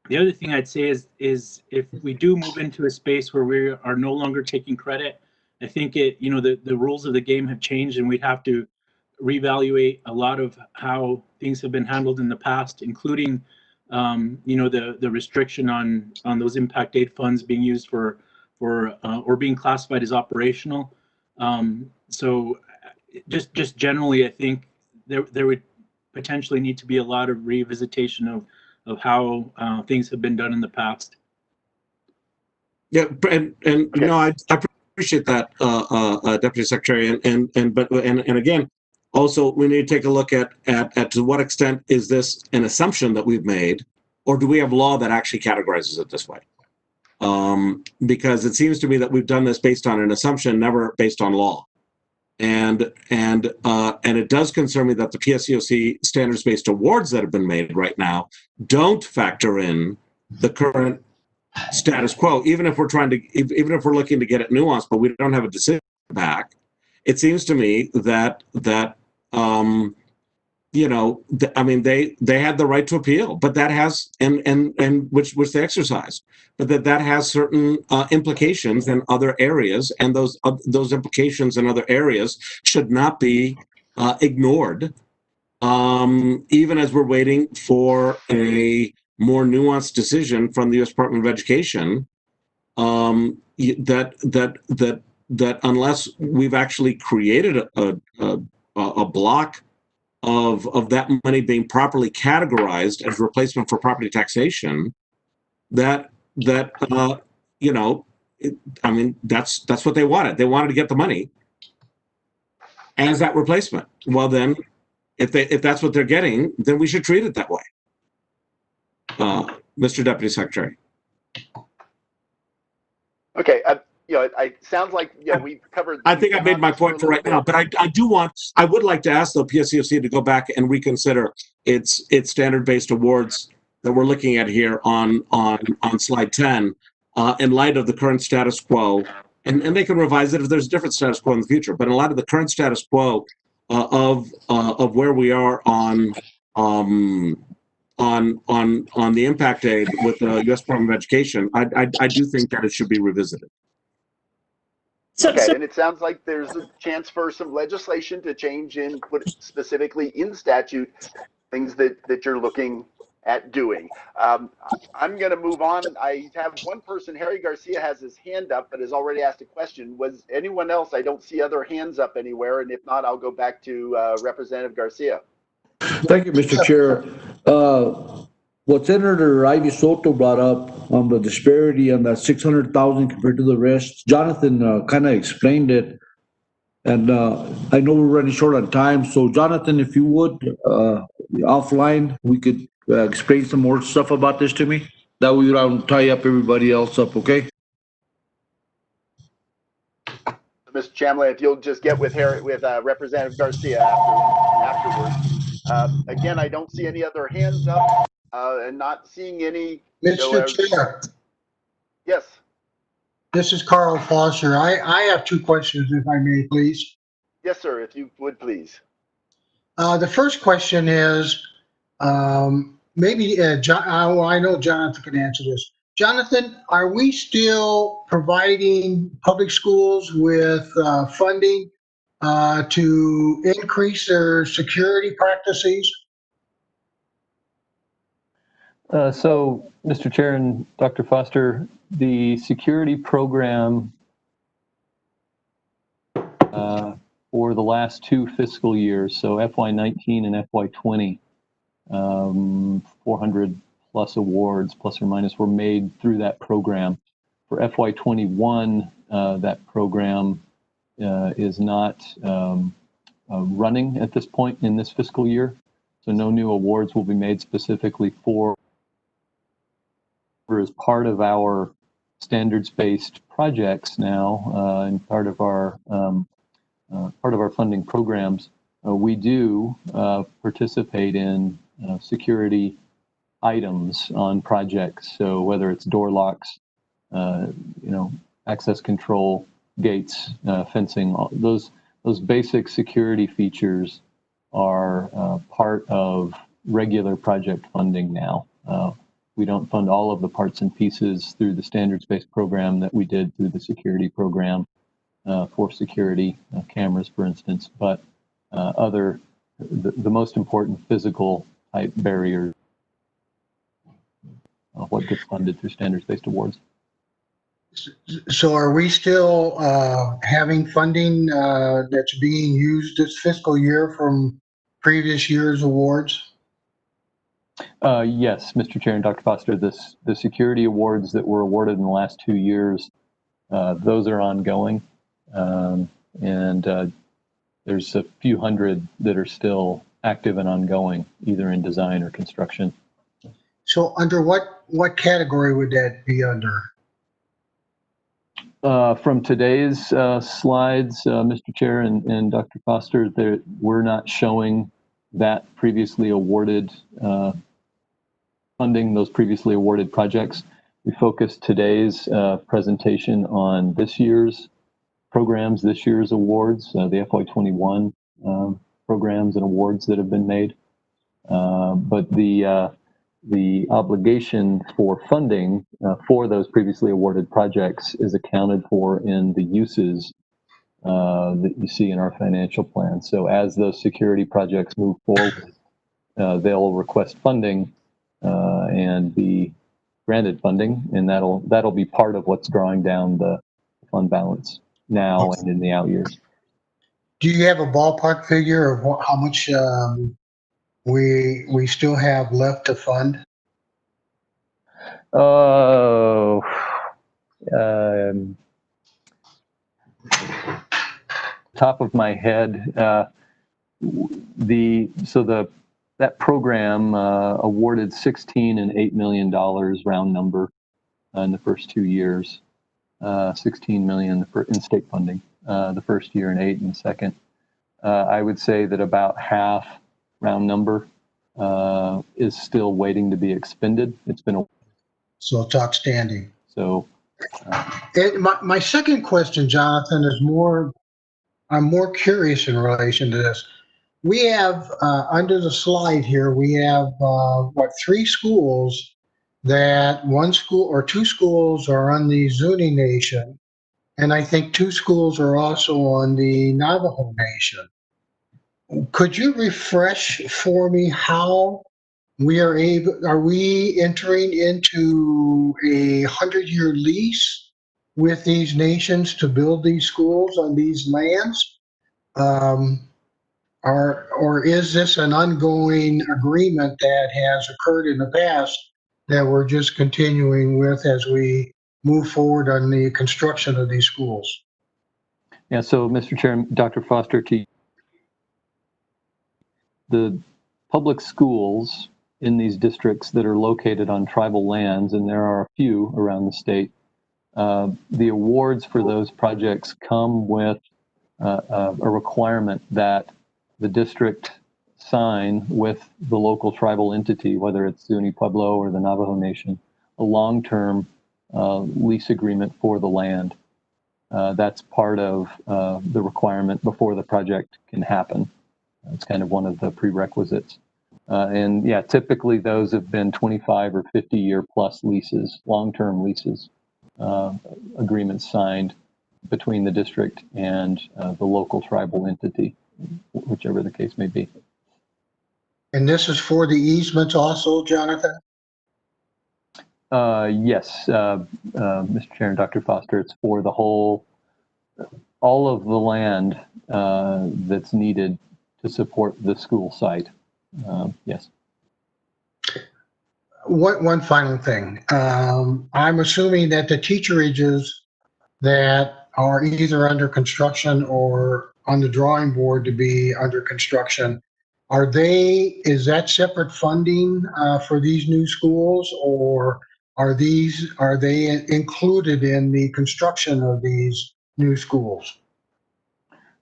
The other thing I'd say is if we do move into a space where we are no longer taking credit, I think the rules of the game have changed, and we'd have to reevaluate a lot of how things have been handled in the past, including the restriction on those impact aid funds being used for or being classified as operational. So just generally, I think there would potentially need to be a lot of revisitation of how things have been done in the past. Yeah, and I appreciate that, Deputy Secretary, and again, also we need to take a look at to what extent is this an assumption that we've made, or do we have law that actually categorizes it this way? Because it seems to me that we've done this based on an assumption, never based on law. And it does concern me that the PSCOC standards-based awards that have been made right now don't factor in the current status quo. Even if we're looking to get it nuanced, but we don't have a decision back, it seems to me that they had the right to appeal, but that has and which they exercised, but that has certain implications in other areas, and those implications in other areas should not be ignored, even as we're waiting for a more nuanced decision from the U.S. Department of Education. That unless we've actually created a block of that money being properly categorized as replacement for property taxation, that's what they wanted. They wanted to get the money as that replacement. Well, then, if that's what they're getting, then we should treat it that way. Mr. Deputy Secretary. Okay. It sounds like we've covered. I think I made my point for right now, but I would like to ask the PSCOC to go back and reconsider its standard-based awards that we're looking at here on slide 10, in light of the current status quo, and they can revise it if there's a different status quo in the future. But in light of the current status quo of where we are on the impact aid with the U.S. Department of Education, I do think that it should be revisited. Okay, and it sounds like there's a chance for some legislation to change and put specifically in statute things that you're looking at doing. I'm going to move on. I have one person, Harry Garcia, has his hand up, but has already asked a question. Was anyone else? I don't see other hands up anywhere, and if not, I'll go back to Representative Garcia. Thank you, Mr. Chair. What Senator Ivy Soto brought up on the disparity on that 600,000 compared to the rest, Jonathan kind of explained it. And I know we're running short on time, so Jonathan, if you would, offline, we could explain some more stuff about this to me. That way we don't tie up everybody else up, okay? Mr. Chamlin, if you'll just get with Representative Garcia afterwards. Again, I don't see any other hands up and not seeing any. Mr. Chair. Yes. This is Carl Foster. I have two questions, if I may, please. Yes, sir, if you would, please. The first question is, maybe, I know Jonathan can answer this. Jonathan, are we still providing public schools with funding to increase their security practices? So, Mr. Chair and Dr. Foster, the security program for the last 2 fiscal years, so FY19 and FY20, 400 plus awards, plus or minus, were made through that program. For FY21, that program is not running at this point in this fiscal year, so no new awards will be made specifically for as part of our standards-based projects now, and part of our funding programs. We do participate in security items on projects. So whether it's door locks, access control, gates, fencing, those basic security features are part of regular project funding now. We don't fund all of the parts and pieces through the standards-based program that we did through the security program for security cameras, for instance, but the most important physical type barriers, what gets funded through standards-based awards. So are we still having funding that's being used this fiscal year from previous year's awards? Yes, Mr. Chair and Dr. Foster, the security awards that were awarded in the last 2 years, those are ongoing. And there's a few hundred that are still active and ongoing, either in design or construction. So under what category would that be under? From today's slides, Mr. Chair and Dr. Foster, we're not showing that previously awarded funding, those previously awarded projects. We focused today's presentation on this year's programs, this year's awards, the FY21 programs and awards that have been made. But the obligation for funding for those previously awarded projects is accounted for in the uses that you see in our financial plan. So as those security projects move forward, they'll request funding and be granted funding, and that'll be part of what's drawing down the fund balance now and in the out years. Do you have a ballpark figure of how much we still have left to fund? Oh, top of my head, that program awarded $16 and $8 million round number in the first 2 years. 16 million in state funding the first year and 8 in the second. I would say that about half, round number, is still waiting to be expended. It's been so it's outstanding. So my second question, Jonathan, is I'm more curious in relation to this. We have under the slide here, we have 3 schools that 1 school or 2 schools are on the Zuni Nation, and I think 2 schools are also on the Navajo Nation. Could you refresh for me how are we entering into a 100-year lease with these nations to build these schools on these lands? Or is this an ongoing agreement that has occurred in the past that we're just continuing with as we move forward on the construction of these schools? Yeah, so Mr. Chair, Dr. Foster, to the public schools in these districts that are located on tribal lands, and there are a few around the state, the awards for those projects come with a requirement that the district sign with the local tribal entity, whether it's Zuni Pueblo or the Navajo Nation, a long-term lease agreement for the land. That's part of the requirement before the project can happen. It's kind of one of the prerequisites. And yeah, typically those have been 25 or 50-year plus leases, long-term leases, agreements signed between the district and the local tribal entity, whichever the case may be. And this is for the easements also, Jonathan? Yes, Mr. Chair and Dr. Foster, it's for the all of the land that's needed to support the school site. Yes. One final thing. I'm assuming that the teacherages that are either under construction or on the drawing board to be under construction, is that separate funding for these new schools, or are they included in the construction of these new schools?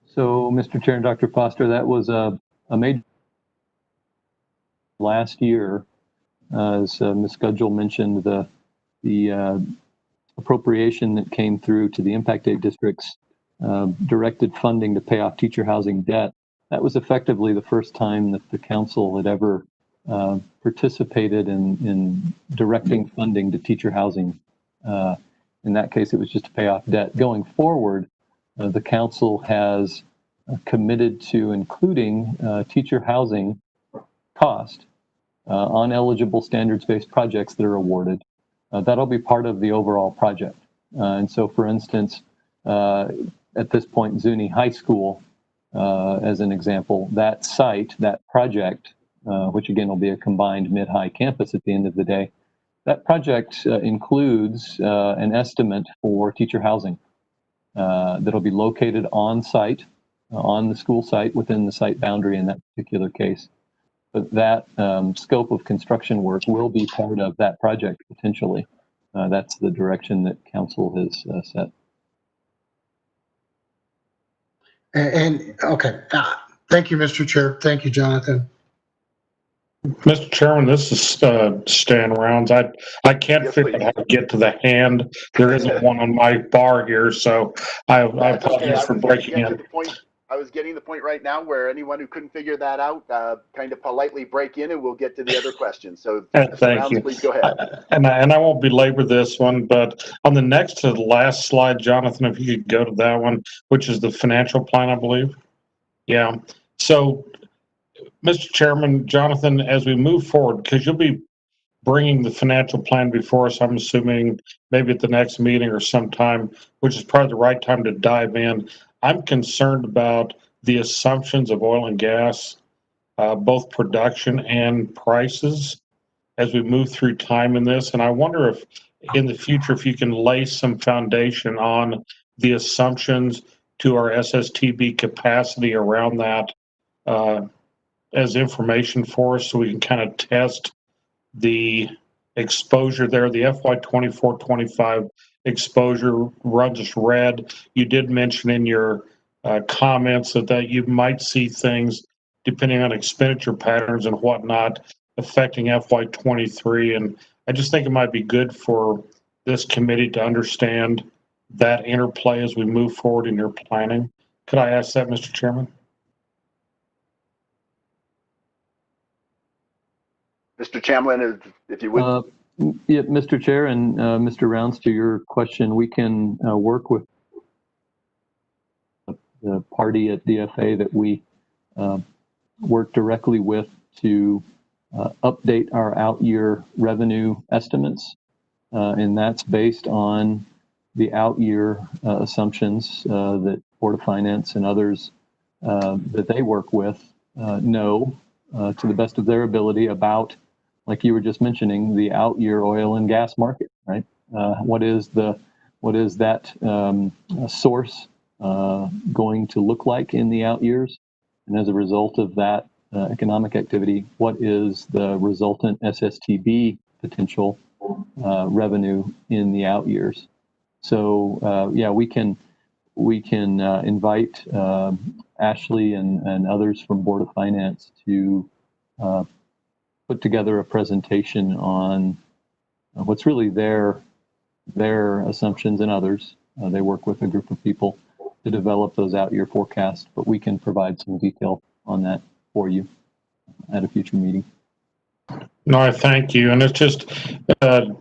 So, Mr. Chair and Dr. Foster, that was a major last year, as Ms. Gudgel mentioned, the appropriation that came through to the Impact 8 districts directed funding to pay off teacher housing debt. That was effectively the first time that the council had ever participated in directing funding to teacher housing. In that case, it was just to pay off debt. Going forward, the council has committed to including teacher housing cost on eligible standards-based projects that are awarded. That'll be part of the overall project. And so, for instance, at this point, Zuni High School, as an example, that site, that project, which again will be a combined mid-high campus at the end of the day, that project includes an estimate for teacher housing that'll be located on site, on the school site, within the site boundary in that particular case. But that scope of construction work will be part of that project potentially. That's the direction that council has set. And okay, thank you, Mr. Chair. Thank you, Jonathan. Mr. Chairman, this is Stan Rounds. I can't figure out how to get to the hand. There isn't one on my bar here, so I apologize for breaking in. I was getting the point right now where anyone who couldn't figure that out, kind of politely break in, and we'll get to the other questions. So, Mr. Rounds, please go ahead. And I won't belabor this one, but on the next to the last slide, Jonathan, if you could go to that one, which is the financial plan, I believe. Yeah. So, Mr. Chairman, Jonathan, as we move forward, because you'll be bringing the financial plan before us, I'm assuming maybe at the next meeting or sometime, which is probably the right time to dive in. I'm concerned about the assumptions of oil and gas, both production and prices, as we move through time in this. And I wonder if in the future, if you can lay some foundation on the assumptions to our SSTB capacity around that as information for us, so we can kind of test the exposure there. The FY 24-25 exposure runs us red. You did mention in your comments that you might see things depending on expenditure patterns and whatnot affecting FY 23. And I just think it might be good for this committee to understand that interplay as we move forward in your planning. Could I ask that, Mr. Chairman? Mr. Chamlin, if you would. Yeah, Mr. Chair and Mr. Rounds, to your question, we can work with the party at DFA that we work directly with to update our out-year revenue estimates, and that's based on the out-year assumptions that Board of Finance and others that they work with know to the best of their ability about, like you were just mentioning, the out-year oil and gas market, right? What is that source going to look like in the out years? And as a result of that economic activity, what is the resultant SSTB potential revenue in the out years? So yeah, we can invite Ashley and others from Board of Finance to put together a presentation on what's really their assumptions and others. They work with a group of people to develop those out-year forecasts, but we can provide some detail on that for you at a future meeting. No, I thank you. And it's just,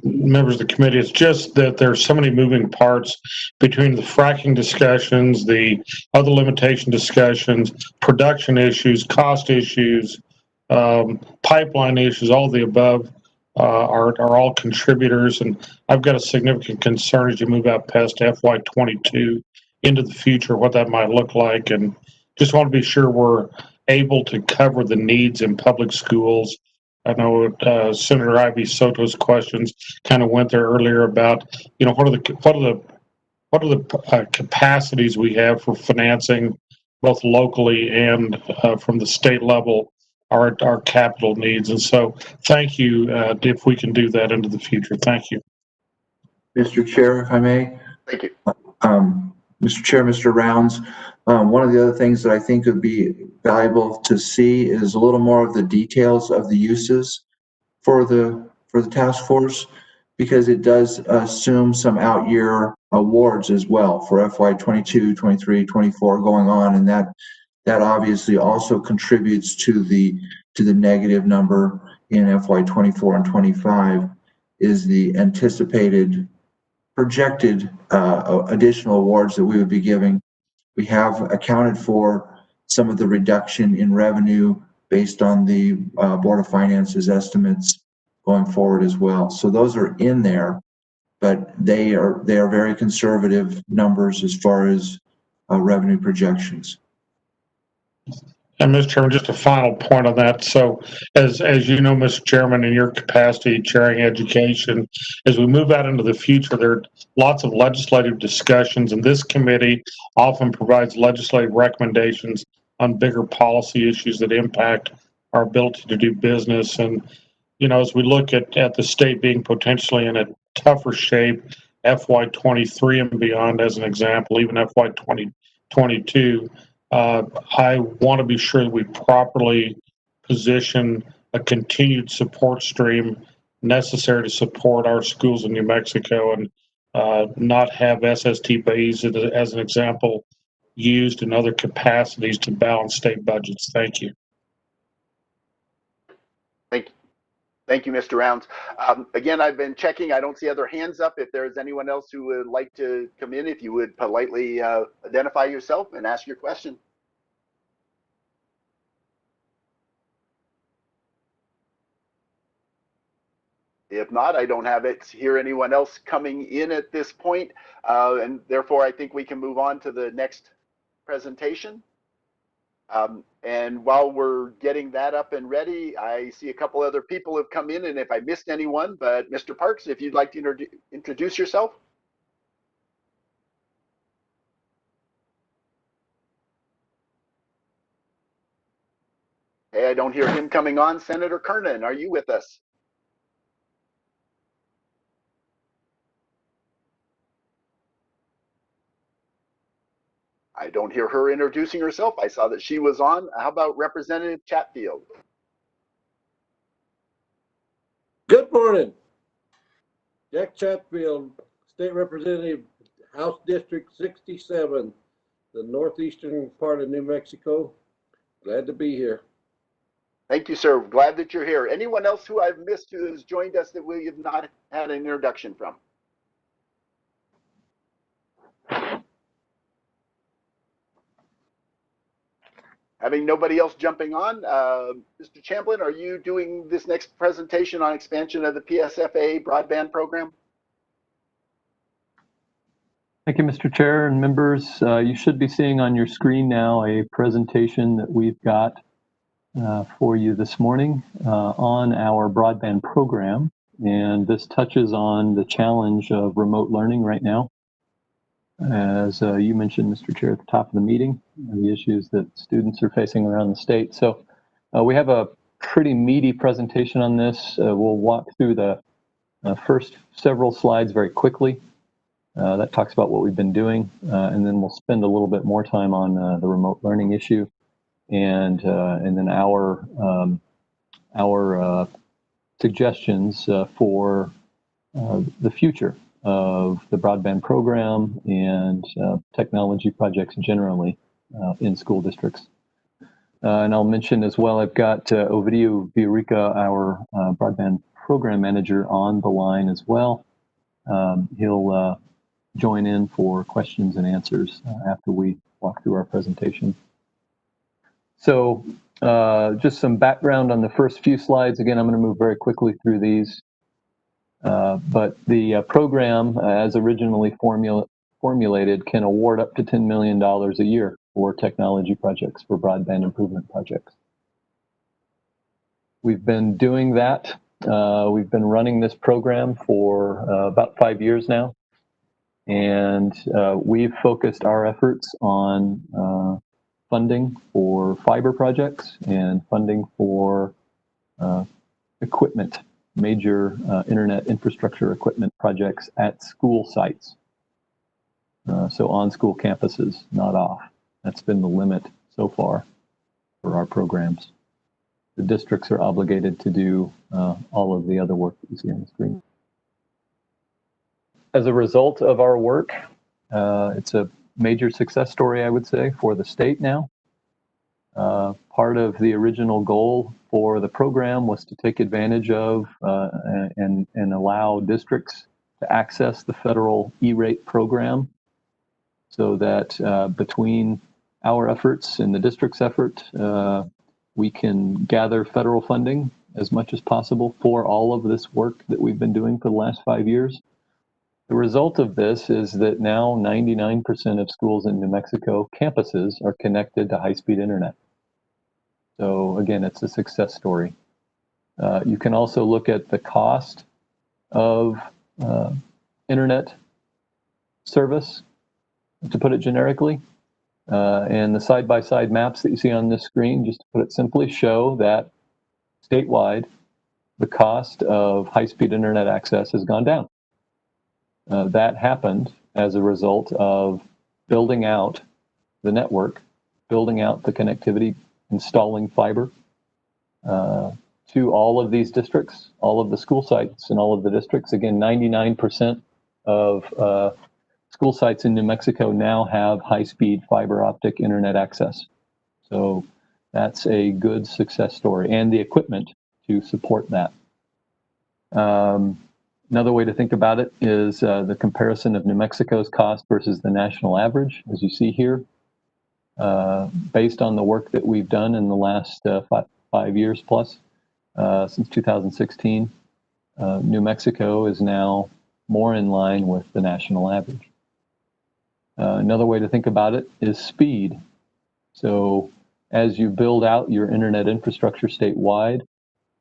members of the committee, it's just that there's so many moving parts between the fracking discussions, the other limitation discussions, production issues, cost issues, pipeline issues, all the above are all contributors. And I've got a significant concern as you move out past FY22 into the future, what that might look like. And just want to be sure we're able to cover the needs in public schools. I know Senator Ivy Soto's questions kind of went there earlier about, you know, what are the capacities we have for financing, both locally and from the state level, our capital needs. And so, thank you. If we can do that into the future, thank you. Mr. Chair, if I may. Thank you. Mr. Chair, Mr. Rounds, one of the other things that I think would be valuable to see is a little more of the details of the uses for the task force, because it does assume some out-year awards as well for FY22, 23, 24 going on, and that obviously also contributes to the negative number in FY24 and 25 is the anticipated projected additional awards that we would be giving. We have accounted for some of the reduction in revenue based on the Board of Finance's estimates going forward as well. So those are in there, but they are very conservative numbers as far as revenue projections. And Mr. Chairman, just a final point on that. So as you know, Mr. Chairman, in your capacity chairing education, as we move out into the future, there are lots of legislative discussions, and this committee often provides legislative recommendations on bigger policy issues that impact our ability to do business. And, you know, as we look at the state being potentially in a tougher shape, FY23 and beyond, as an example, even FY2022, I want to be sure that we properly position a continued support stream necessary to support our schools in New Mexico, and not have SSTBs, as an example, used in other capacities to balance state budgets. Thank you. Thank you, Mr. Rounds. Again, I've been checking. I don't see other hands up. If there's anyone else who would like to come in, if you would politely identify yourself and ask your question. If not, I don't hear anyone else coming in at this point, and therefore I think we can move on to the next presentation. And while we're getting that up and ready, I see a couple other people have come in, and if I missed anyone, but Mr. Parks, if you'd like to introduce yourself. Hey, I don't hear him coming on. Senator Kernan, are you with us? I don't hear her introducing herself. I saw that she was on. How about Representative Chatfield? Good morning. Jack Chatfield, State Representative, House District 67, the northeastern part of New Mexico. Glad to be here. Thank you, sir. Glad that you're here. Anyone else who I've missed who has joined us that we have not had an introduction from? having nobody else jumping on, Mr. Champlin, are you doing this next presentation on expansion of the PSFA broadband program? Thank you, Mr. Chair and members. You should be seeing on your screen now a presentation that we've got for you this morning on our broadband program. And this touches on the challenge of remote learning right now. As you mentioned, Mr. Chair, at the top of the meeting, the issues that students are facing around the state. So we have a pretty meaty presentation on this. We'll walk through the first several slides very quickly. That talks about what we've been doing, and then we'll spend a little bit more time on the remote learning issue, and then our suggestions for the future of the broadband program and technology projects generally in school districts. And I'll mention as well, I've got Ovidio Villarica, our broadband program manager, on the line as well. He'll join in for questions and answers after we walk through our presentation. So just some background on the first few slides. Again, I'm going to move very quickly through these. But the program, as originally formulated, can award up to $10 million a year for technology projects, for broadband improvement projects. We've been doing that. We've been running this program for about 5 years now. And we've focused our efforts on funding for fiber projects and funding for equipment, major internet infrastructure equipment projects at school sites. So on school campuses, not off. That's been the limit so far for our programs. The districts are obligated to do all of the other work that you see on the screen. As a result of our work, it's a major success story, I would say, for the state now. Part of the original goal for the program was to take advantage of and allow districts to access the federal E-rate program, so that between our efforts and the district's effort, we can gather federal funding as much as possible for all of this work that we've been doing for the last 5 years. The result of this is that now 99% of schools in New Mexico campuses are connected to high-speed internet. So again, it's a success story. You can also look at the cost of internet service, to put it generically, and the side-by-side maps that you see on this screen, just to put it simply, show that statewide, the cost of high-speed internet access has gone down. That happened as a result of building out the network, building out the connectivity, installing fiber to all of these districts, all of the school sites in all of the districts. Again, 99% of school sites in New Mexico now have high-speed fiber optic internet access. So that's a good success story, and the equipment to support that. Another way to think about it is the comparison of New Mexico's cost versus the national average, as you see here. Based on the work that we've done in the last 5 years plus, since 2016, New Mexico is now more in line with the national average. Another way to think about it is speed. So as you build out your internet infrastructure statewide,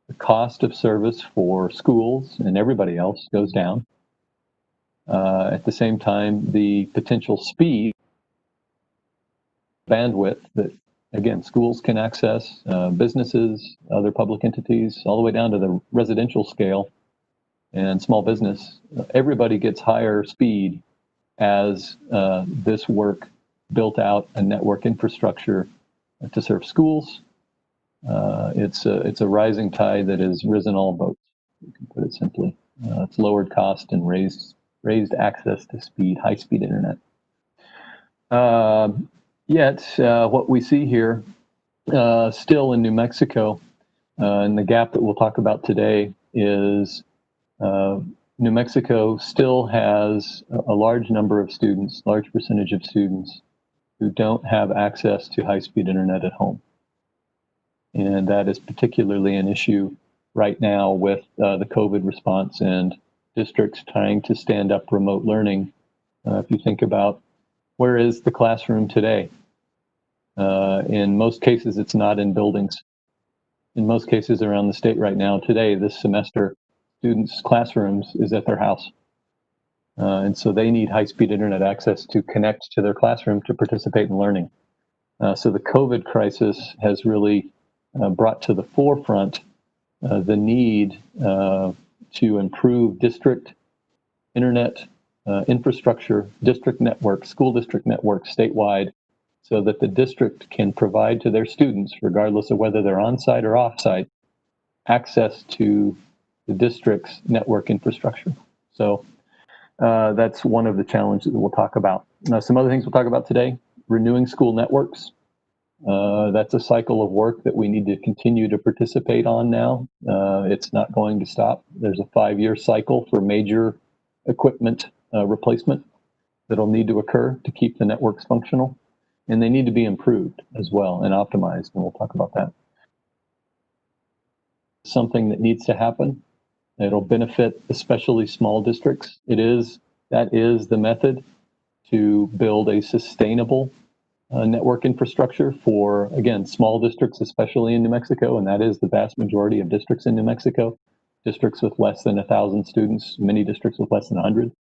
the cost of service for schools and everybody else goes down. At the same time, the potential speed, bandwidth that, again, schools can access, businesses, other public entities, all the way down to the residential scale and small business, everybody gets higher speed as this work built out a network infrastructure to serve schools. It's a rising tide that has risen all boats, you can put it simply. It's lowered cost and raised access to speed, high-speed internet. Yet, what we see here, still in New Mexico, and the gap that we'll talk about today, is New Mexico still has a large number of students, large percentage of students, who don't have access to high-speed internet at home. And that is particularly an issue right now with the COVID response and districts trying to stand up remote learning. If you think about where is the classroom today? In most cases, it's not in buildings. In most cases around the state right now, today, this semester, students' classrooms is at their house. And so they need high-speed internet access to connect to their classroom to participate in learning. So the COVID crisis has really brought to the forefront the need to improve district internet infrastructure, district network, school district network statewide, so that the district can provide to their students, regardless of whether they're on-site or off-site, access to the district's network infrastructure. So that's one of the challenges that we'll talk about. Some other things we'll talk about today: renewing school networks. That's a cycle of work that we need to continue to participate on now. It's not going to stop. There's a 5-year cycle for major equipment replacement that'll need to occur to keep the networks functional. And they need to be improved as well and optimized, and we'll talk about that. Something that needs to happen. It'll benefit especially small districts. That is the method to build a sustainable network infrastructure for, again, small districts, especially in New Mexico, and that is the vast majority of districts in New Mexico. Districts with less than 1,000 students, many districts with less than 100.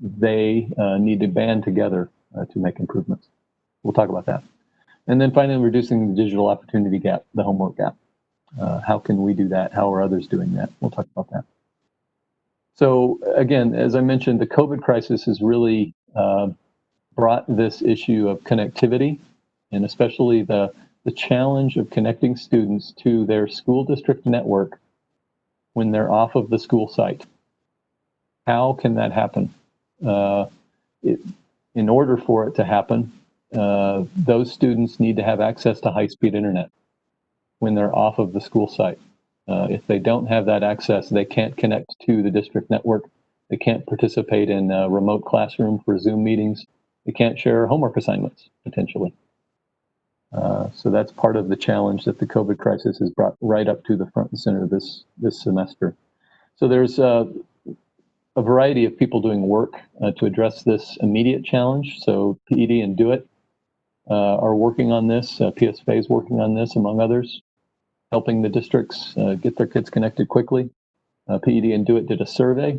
They need to band together to make improvements. We'll talk about that. And then finally, reducing the digital opportunity gap, the homework gap. How can we do that? How are others doing that? We'll talk about that. So again, as I mentioned, the COVID crisis has really brought this issue of connectivity, and especially the challenge of connecting students to their school district network when they're off of the school site. How can that happen? In order for it to happen, those students need to have access to high-speed internet when they're off of the school site. If they don't have that access, they can't connect to the district network. They can't participate in a remote classroom for Zoom meetings. They can't share homework assignments, potentially. So that's part of the challenge that the COVID crisis has brought right up to the front and center this semester. So there's a variety of people doing work to address this immediate challenge. So PED and Do It are working on this. PSFA is working on this, among others, helping the districts get their kids connected quickly. PED and Do It did a survey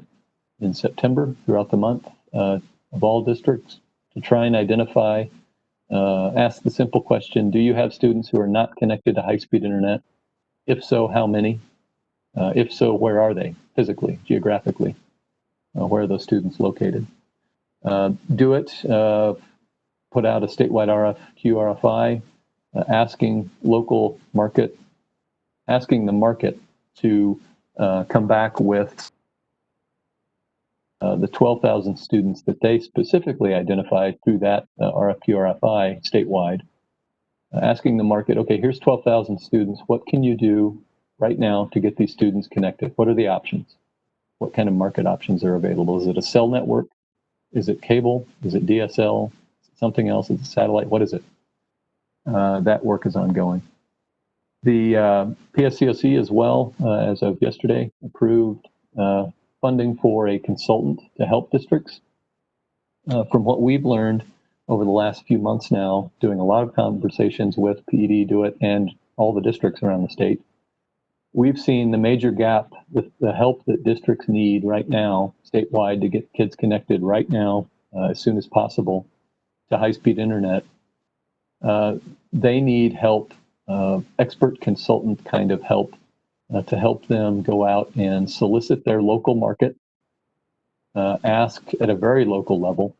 in September throughout the month of all districts to try and identify, ask the simple question: do you have students who are not connected to high-speed internet? If so, how many? If so, where are they physically, geographically? Where are those students located? Do It put out a statewide RFQ, RFI, asking the market to come back with the 12,000 students that they specifically identified through that RFQ, RFI statewide, asking the market, okay, here's 12,000 students. What can you do right now to get these students connected? What are the options? What kind of market options are available? Is it a cell network? Is it cable? Is it DSL? Is it something else? Is it satellite? What is it? That work is ongoing. The PSCOC as well, as of yesterday, approved funding for a consultant to help districts. From what we've learned over the last few months now, doing a lot of conversations with PED, Do It, and all the districts around the state, we've seen the major gap with the help that districts need right now, statewide, to get kids connected right now, as soon as possible, to high-speed internet. They need help, expert consultant kind of help, to help them go out and solicit their local market, ask at a very local level,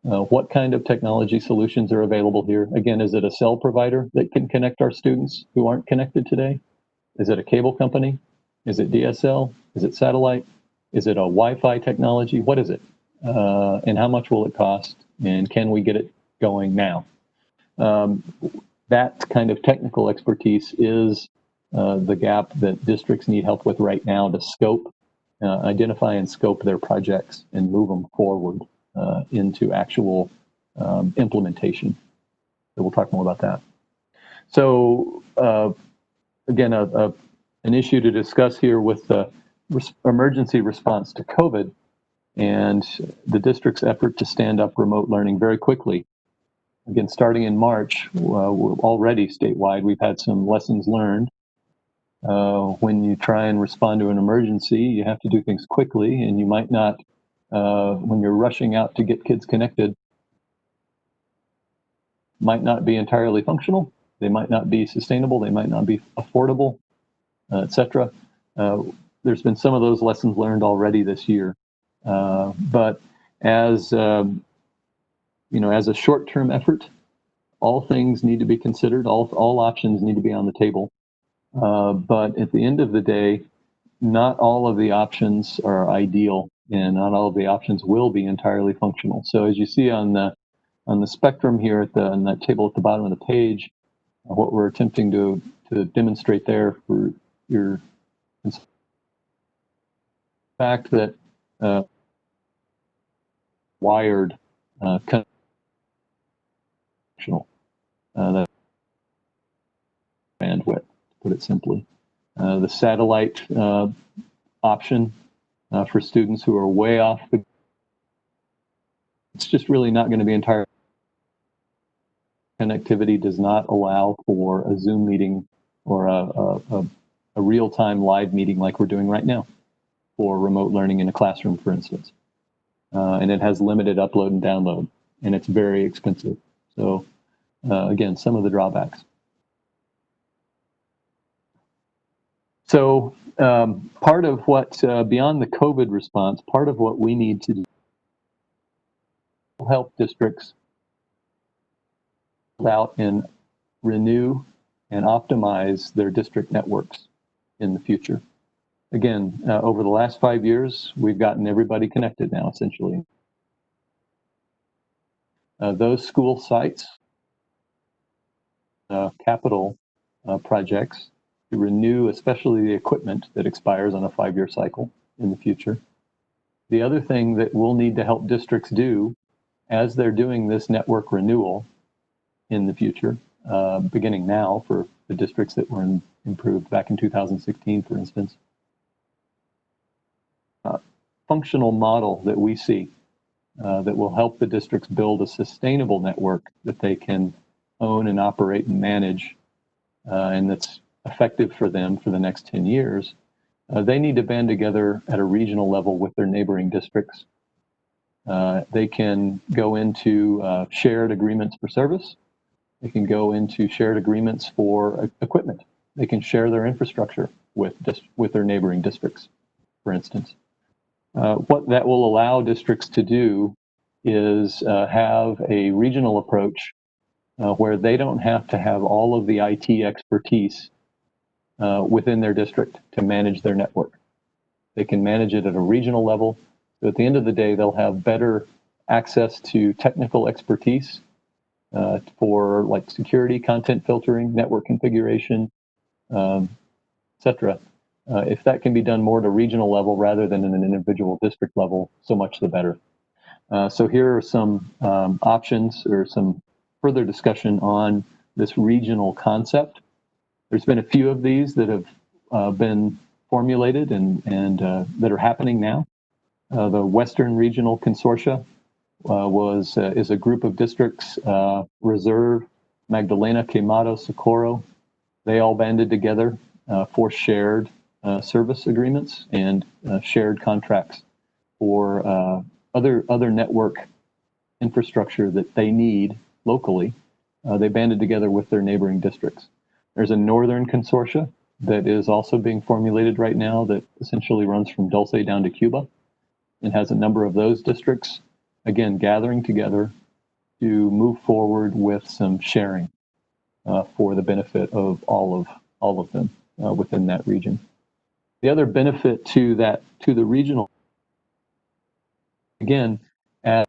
what kind of technology solutions are available here. Again, is it a cell provider that can connect our students who aren't connected today? Is it a cable company? Is it DSL? Is it satellite? Is it a Wi-Fi technology? What is it? And how much will it cost? And can we get it going now? That kind of technical expertise is the gap that districts need help with right now to scope, identify and scope their projects and move them forward into actual implementation. So we'll talk more about that. So again, an issue to discuss here with the emergency response to COVID and the district's effort to stand up remote learning very quickly. Again, starting in March, we're already statewide, we've had some lessons learned. When you try and respond to an emergency, you have to do things quickly, and you might not, when you're rushing out to get kids connected, might not be entirely functional. They might not be sustainable. They might not be affordable, etc. There's been some of those lessons learned already this year. But as as a short-term effort, all things need to be considered. All options need to be on the table. But at the end of the day, not all of the options are ideal, and not all of the options will be entirely functional. So as you see on the spectrum here on that table at the bottom of the page, what we're attempting to demonstrate there for your fact that wired functional that bandwidth, to put it simply. The satellite option for students who are way off it's just really not going to be entire. Connectivity does not allow for a Zoom meeting or a real-time live meeting like we're doing right now for remote learning in a classroom, for instance. And it has limited upload and download, and it's very expensive. So again, some of the drawbacks. So part of what, beyond the COVID response, part of what we need to do help districts out and renew and optimize their district networks in the future. Again, over the last 5 years, we've gotten everybody connected now, essentially. Those school sites, capital projects, to renew especially the equipment that expires on a 5-year cycle in the future. The other thing that we'll need to help districts do as they're doing this network renewal in the future, beginning now for the districts that were improved back in 2016, for instance. Functional model that we see that will help the districts build a sustainable network that they can own and operate and manage, and that's effective for them for the next 10 years. They need to band together at a regional level with their neighboring districts. They can go into shared agreements for service. They can go into shared agreements for equipment. They can share their infrastructure with their neighboring districts, for instance. What that will allow districts to do is have a regional approach where they don't have to have all of the IT expertise within their district to manage their network. They can manage it at a regional level. So at the end of the day, they'll have better access to technical expertise for like security, content filtering, network configuration, etc. If that can be done more at a regional level rather than in an individual district level, so much the better. So here are some options or some further discussion on this regional concept. There's been a few of these that have been formulated and that are happening now. The Western Regional Consortia is a group of districts, Reserve, Magdalena, Quemado, Socorro. They all banded together for shared service agreements and shared contracts for other network infrastructure that they need locally. They banded together with their neighboring districts. There's a Northern Consortia that is also being formulated right now that essentially runs from Dulce down to Cuba and has a number of those districts, again, gathering together to move forward with some sharing for the benefit of all of them within that region. The other benefit to the regional, again, at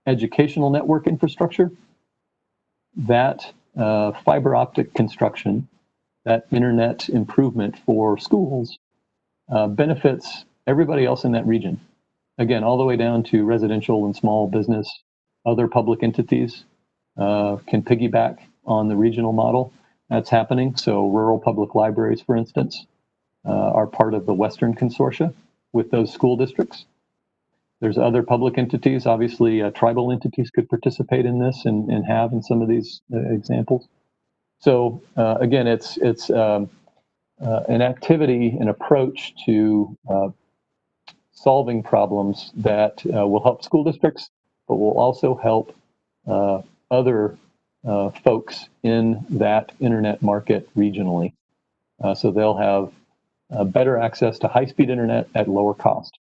educational network infrastructure, that fiber optic construction, that internet improvement for schools benefits everybody else in that region. Again, all the way down to residential and small business, other public entities, can piggyback on the regional model. That's happening. So rural public libraries, for instance, are part of the Western Consortia with those school districts. There's other public entities. Obviously, tribal entities could participate in this and have in some of these examples. So again, it's an activity, an approach to solving problems that will help school districts, but will also help other folks in that internet market regionally. So they'll have better access to high-speed internet at lower cost,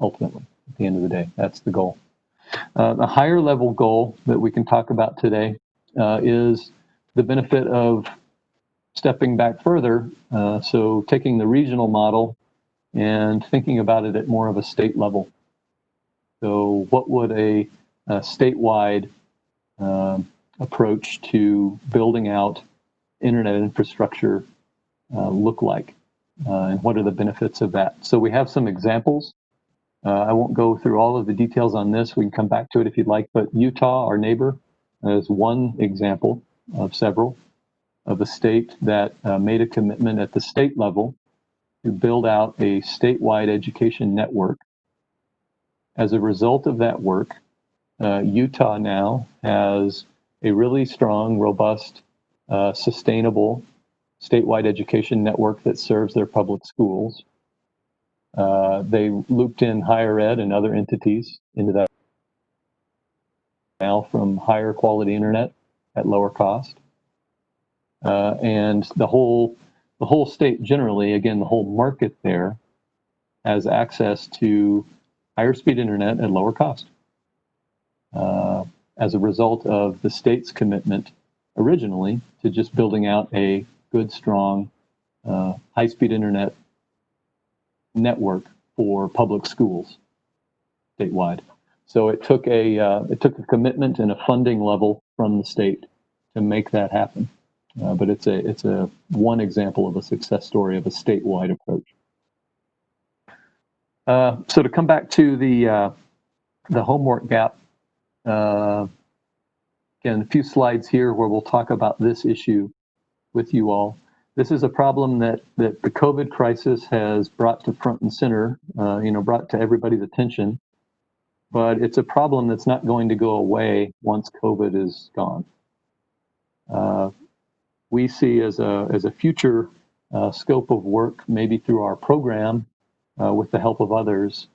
ultimately, at the end of the day. That's the goal. The higher level goal that we can talk about today is the benefit of stepping back further, so taking the regional model and thinking about it at more of a state level. So what would a statewide approach to building out internet infrastructure look like? And what are the benefits of that? So we have some examples. I won't go through all of the details on this. We can come back to it if you'd like, but Utah, our neighbor, is one example of several of a state that made a commitment at the state level to build out a statewide education network. As a result of that work, Utah now has a really strong, robust, sustainable statewide education network that serves their public schools. They looped in higher ed and other entities into that now from higher quality internet at lower cost. And the whole state generally, again, the whole market there has access to higher speed internet at lower cost as a result of the state's commitment originally to just building out a good, strong, high-speed internet network for public schools statewide. So it took a commitment and a funding level from the state to make that happen. But it's a one example of a success story of a statewide approach. So to come back to the homework gap, again, a few slides here where we'll talk about this issue with you all. This is a problem that the COVID crisis has brought to front and center, brought to everybody's attention. But it's a problem that's not going to go away once COVID is gone. We see as a future scope of work, maybe through our program, with the help of others,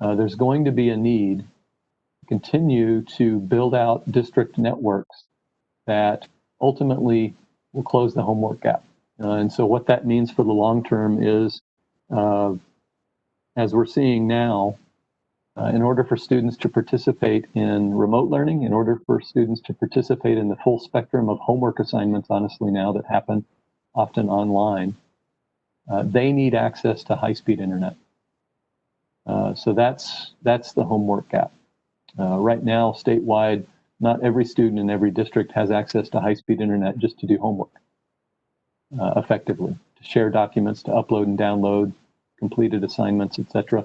there's going to be a need to continue to build out district networks that ultimately will close the homework gap. And so what that means for the long term is, as we're seeing now, in order for students to participate in remote learning, in order for students to participate in the full spectrum of homework assignments, honestly, now that happen often online, they need access to high-speed internet. So that's the homework gap. Right now, statewide, not every student in every district has access to high-speed internet just to do homework effectively, to share documents, to upload and download completed assignments, etc.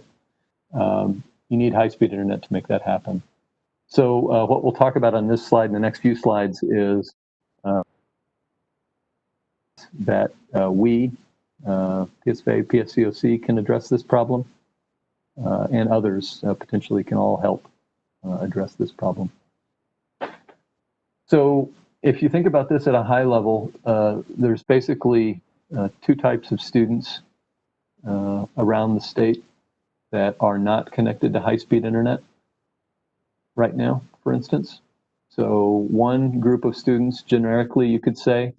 You need high-speed internet to make that happen. So what we'll talk about on this slide and the next few slides is that we, PSFA, PSCOC, can address this problem, and others potentially can all help address this problem. So if you think about this at a high level, there's basically two types of students around the state that are not connected to high-speed internet right now, for instance. So one group of students, generically, you could say,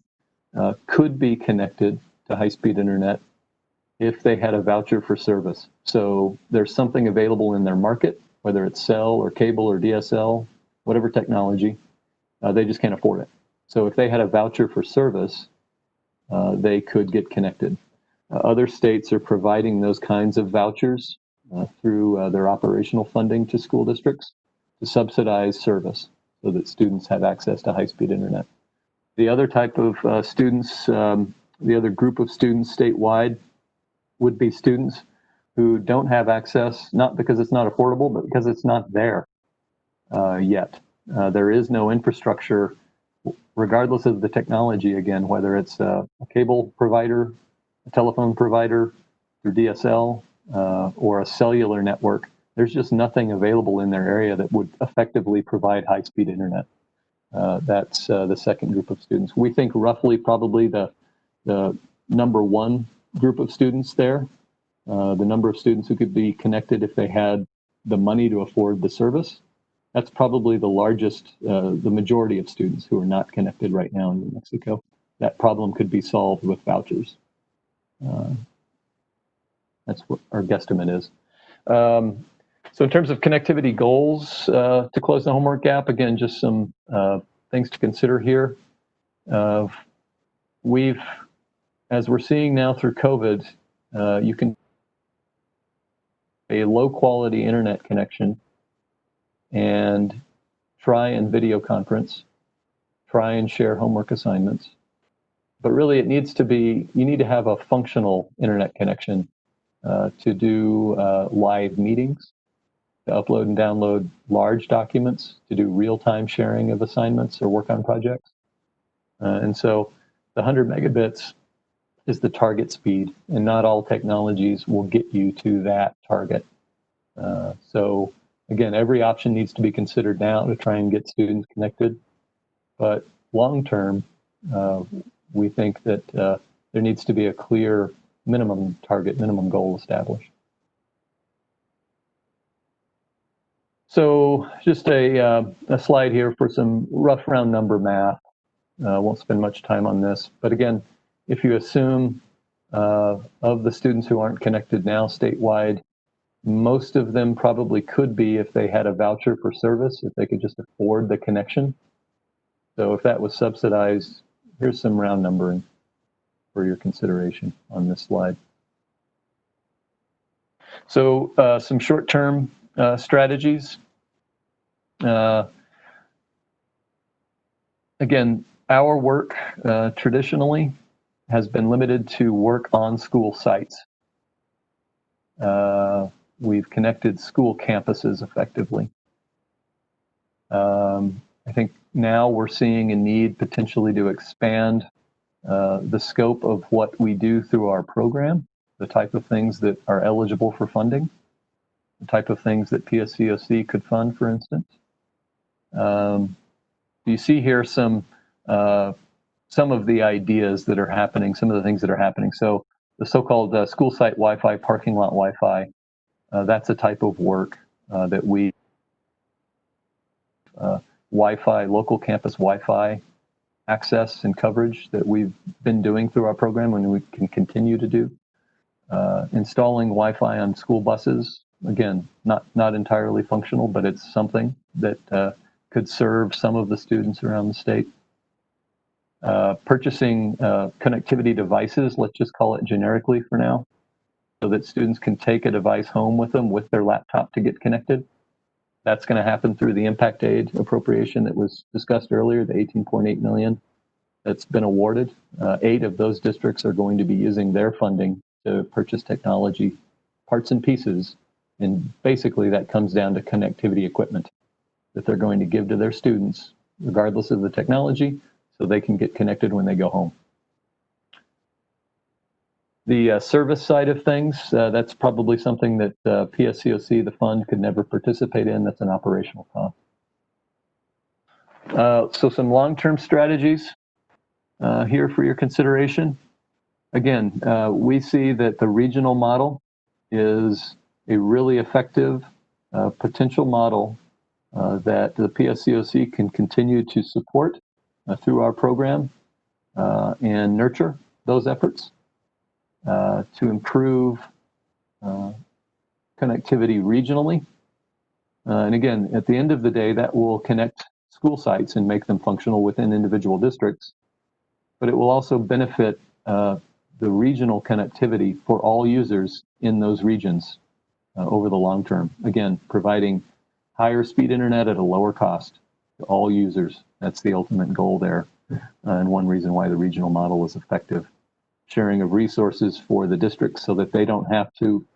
could be connected to high-speed internet if they had a voucher for service. So there's something available in their market, whether it's cell or cable or DSL, whatever technology, they just can't afford it. So if they had a voucher for service, they could get connected. Other states are providing those kinds of vouchers through their operational funding to school districts to subsidize service so that students have access to high-speed internet. The other type of students, the other group of students statewide would be students who don't have access, not because it's not affordable, but because it's not there yet. There is no infrastructure, regardless of the technology, again, whether it's a cable provider, a telephone provider through DSL, or a cellular network. There's just nothing available in their area that would effectively provide high-speed internet. That's the second group of students. We think roughly probably the number one group of students there, the number of students who could be connected if they had the money to afford the service. That's probably the largest, the majority of students who are not connected right now in New Mexico. That problem could be solved with vouchers. That's what our guesstimate is. So in terms of connectivity goals to close the homework gap, again, just some things to consider here. As we're seeing now through COVID, you can a low quality internet connection and try and video conference, try and share homework assignments. But really it needs to be, you need to have a functional internet connection to do live meetings, to upload and download large documents, to do real-time sharing of assignments or work on projects. And so the 100 megabits is the target speed, and not all technologies will get you to that target. So again, every option needs to be considered now to try and get students connected. But long-term, we think that there needs to be a clear minimum target, minimum goal established. So just a slide here for some rough round number math. Won't spend much time on this, but again, if you assume of the students who aren't connected now statewide, most of them probably could be if they had a voucher for service, if they could just afford the connection. So if that was subsidized, here's some round numbering for your consideration on this slide. So some short-term strategies. Again, our work traditionally has been limited to work on school sites. We've connected school campuses effectively. I think now we're seeing a need potentially to expand the scope of what we do through our program, the type of things that are eligible for funding, the type of things that PSCOC could fund, for instance. You see here some of the ideas that are happening, some of the things that are happening. So the so-called school site Wi-Fi, parking lot Wi-Fi, that's a type of work that we, Wi-Fi, local campus Wi-Fi access and coverage that we've been doing through our program and we can continue to do. Installing Wi-Fi on school buses, again, not entirely functional, but it's something that could serve some of the students around the state. Purchasing connectivity devices, let's just call it generically for now, so that students can take a device home with them with their laptop to get connected. That's going to happen through the impact aid appropriation that was discussed earlier, the $18.8 million that's been awarded. 8 of those districts are going to be using their funding to purchase technology parts and pieces. And basically that comes down to connectivity equipment that they're going to give to their students, regardless of the technology, so they can get connected when they go home. The service side of things, that's probably something that PSCOC, the fund, could never participate in. That's an operational cost. So some long-term strategies here for your consideration. Again, we see that the regional model is a really effective potential model that the PSCOC can continue to support through our program and nurture those efforts to improve connectivity regionally. And again, at the end of the day, that will connect school sites and make them functional within individual districts, but it will also benefit the regional connectivity for all users in those regions over the long term. Again, providing higher speed internet at a lower cost to all users. That's the ultimate goal there, and one reason why the regional model is effective. Sharing of resources for the districts so that they don't have to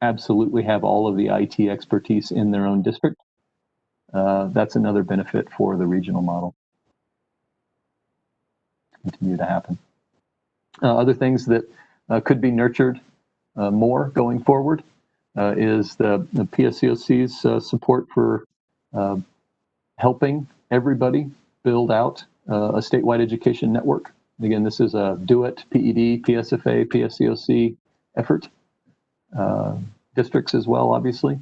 absolutely have all of the IT expertise in their own district, that's another benefit for the regional model. Continue to happen. Other things that could be nurtured more going forward is the PSCOC's support for helping everybody build out a statewide education network. Again, this is a DO-IT, PED, PSFA, PSCOC effort. Districts as well, obviously.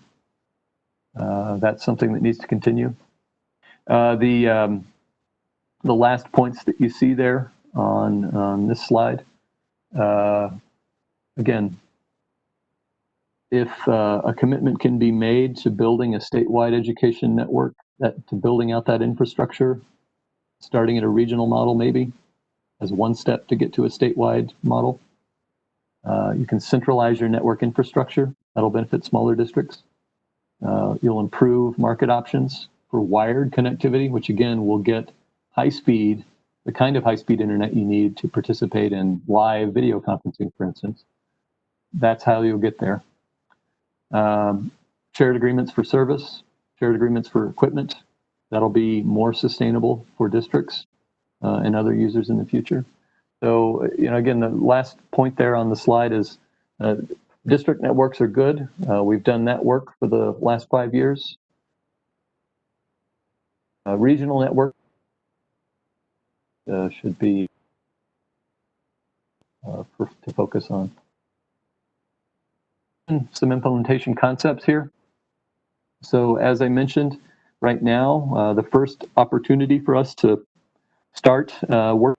That's something that needs to continue. The last points that you see there on this slide, again, if a commitment can be made to building a statewide education network, to building out that infrastructure, starting at a regional model maybe, as one step to get to a statewide model. You can centralize your network infrastructure. That'll benefit smaller districts. You'll improve market options for wired connectivity, which again will get high speed, the kind of high speed internet you need to participate in live video conferencing, for instance. That's how you'll get there. Shared agreements for service, shared agreements for equipment. That'll be more sustainable for districts and other users in the future. So, again, the last point there on the slide is district networks are good. We've done that work for the last 5 years. Regional network should be to focus on. Some implementation concepts here. So as I mentioned, right now, the first opportunity for us to start work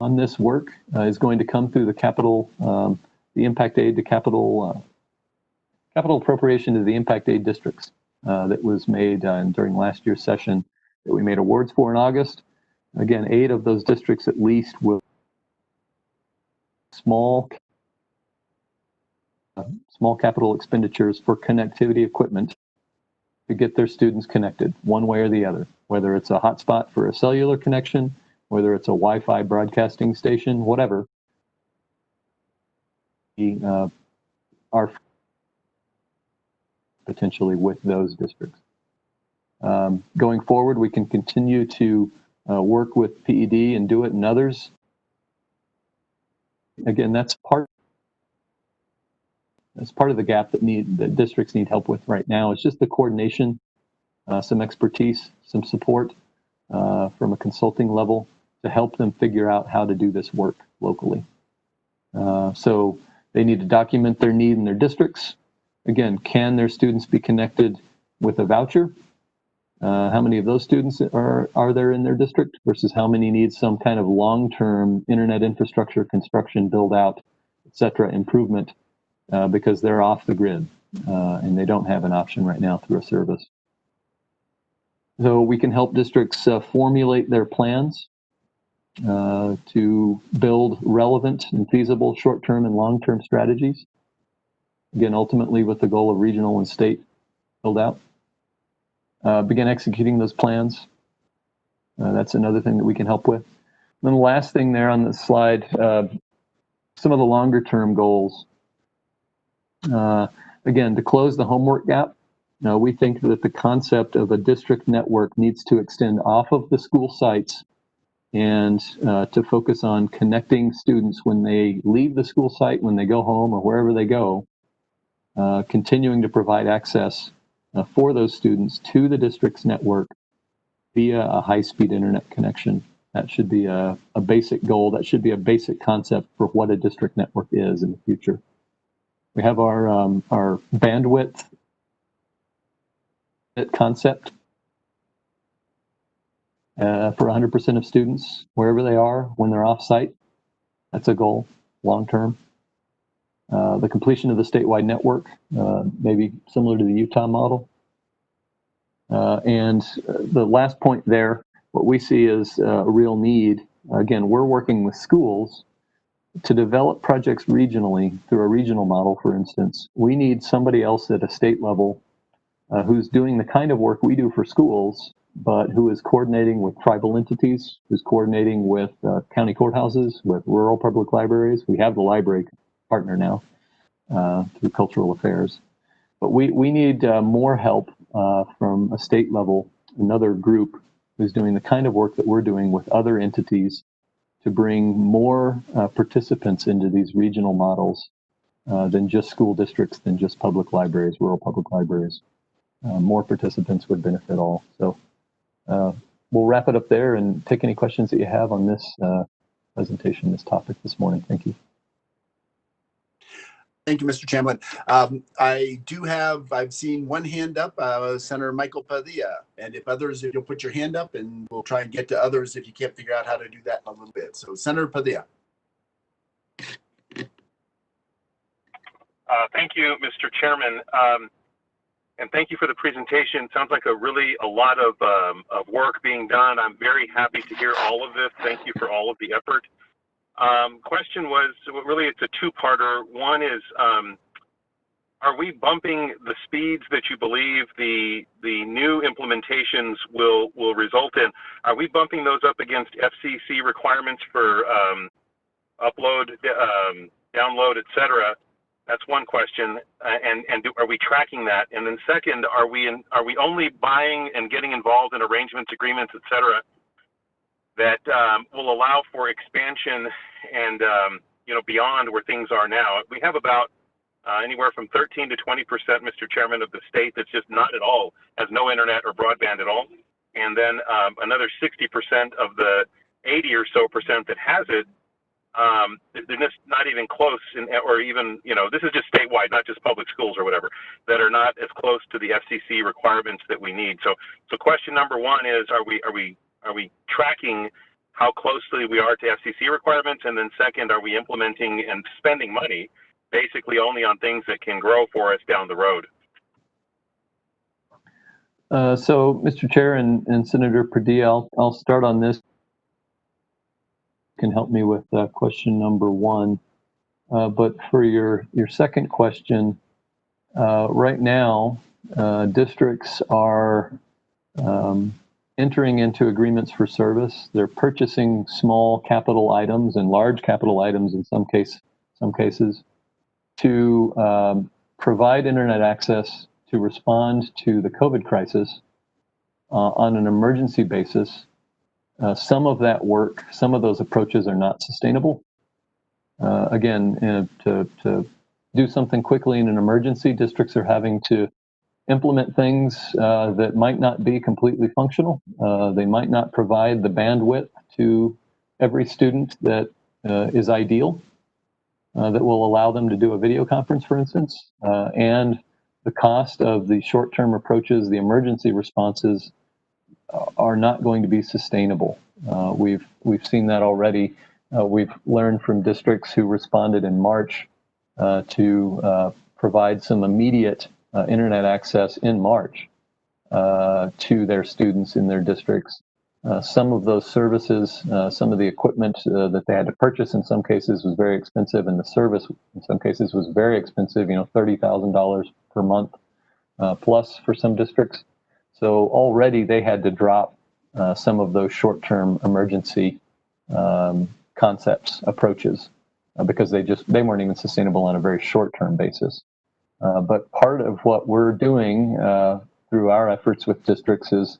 on this work is going to come through the capital, the impact aid to capital appropriation to the impact aid districts that was made during last year's session that we made awards for in August. Again, 8 of those districts at least will small capital expenditures for connectivity equipment to get their students connected one way or the other, whether it's a hotspot for a cellular connection, whether it's a Wi-Fi broadcasting station, whatever. Are potentially with those districts. Going forward, we can continue to work with PED and DO-IT and others. Again, that's part of the gap that districts need help with right now. It's just the coordination, some expertise, some support from a consulting level to help them figure out how to do this work locally. So they need to document their need in their districts. Again, can their students be connected with a voucher? How many of those students are there in their district versus how many need some kind of long-term internet infrastructure construction, build out, et cetera, improvement because they're off the grid and they don't have an option right now through a service. So we can help districts formulate their plans to build relevant and feasible short-term and long-term strategies. Again, ultimately with the goal of regional and state build out. Begin executing those plans. That's another thing that we can help with. And then the last thing there on the slide, some of the longer term goals. Again, to close the homework gap, we think that the concept of a district network needs to extend off of the school sites and to focus on connecting students when they leave the school site, when they go home or wherever they go, continuing to provide access for those students to the district's network via a high-speed internet connection. That should be a basic goal. That should be a basic concept for what a district network is in the future. We have our bandwidth concept for 100% of students, wherever they are, when they're off-site. That's a goal, long-term. The completion of the statewide network, maybe similar to the Utah model. And the last point there, what we see is a real need. Again, we're working with schools to develop projects regionally through a regional model, for instance. We need somebody else at a state level who's doing the kind of work we do for schools, but who is coordinating with tribal entities, who's coordinating with county courthouses, with rural public libraries. We have the library partner now through cultural affairs. But we need more help from a state level, another group who's doing the kind of work that we're doing with other entities to bring more participants into these regional models than just school districts, than just public libraries, rural public libraries. More participants would benefit all. So we'll wrap it up there and take any questions that you have on this presentation, this topic this morning. Thank you. Thank you, Mr. Chamblin. I've seen one hand up, Senator Michael Padilla. And if others, if you'll put your hand up, and we'll try and get to others if you can't figure out how to do that in a little bit. So Senator Padilla. Thank you, Mr. Chairman. And thank you for the presentation. Sounds like a lot of work being done. I'm very happy to hear all of this. Thank you for all of the effort. Question was, really it's a two-parter. One is, are we bumping the speeds that you believe the new implementations will result in? Are we bumping those up against FCC requirements for upload, download, et cetera? That's one question. Are we tracking that? And then second, are we only buying and getting involved in arrangements, agreements, et cetera, that will allow for expansion and beyond where things are now? We have about anywhere from 13 to 20%, Mr. Chairman, of the state that's just not at all, has no internet or broadband at all. And then another 60% of the 80 or so percent that has it, they're just not even close, or even, this is just statewide, not just public schools or whatever, that are not as close to the FCC requirements that we need. So question number one is, are we tracking how closely we are to FCC requirements? And then second, are we implementing and spending money basically only on things that can grow for us down the road? So, Mr. Chair and Senator Padilla, I'll start on this. Can help me with question number one. But for your second question, right now, districts are entering into agreements for service. They're purchasing small capital items and large capital items in some cases to provide internet access to respond to the COVID crisis on an emergency basis. Some of that work, some of those approaches are not sustainable. Again, to do something quickly in an emergency, districts are having to implement things that might not be completely functional. They might not provide the bandwidth to every student that is ideal, that will allow them to do a video conference, for instance. And the cost of the short-term approaches, the emergency responses, are not going to be sustainable. We've seen that already. We've learned from districts who responded in March to provide some immediate internet access in March to their students in their districts. Some of those services, some of the equipment that they had to purchase in some cases was very expensive, and the service in some cases was very expensive, $30,000 per month plus for some districts. So already they had to drop some of those short-term emergency concepts, approaches, because they weren't even sustainable on a very short-term basis. But part of what we're doing through our efforts with districts is,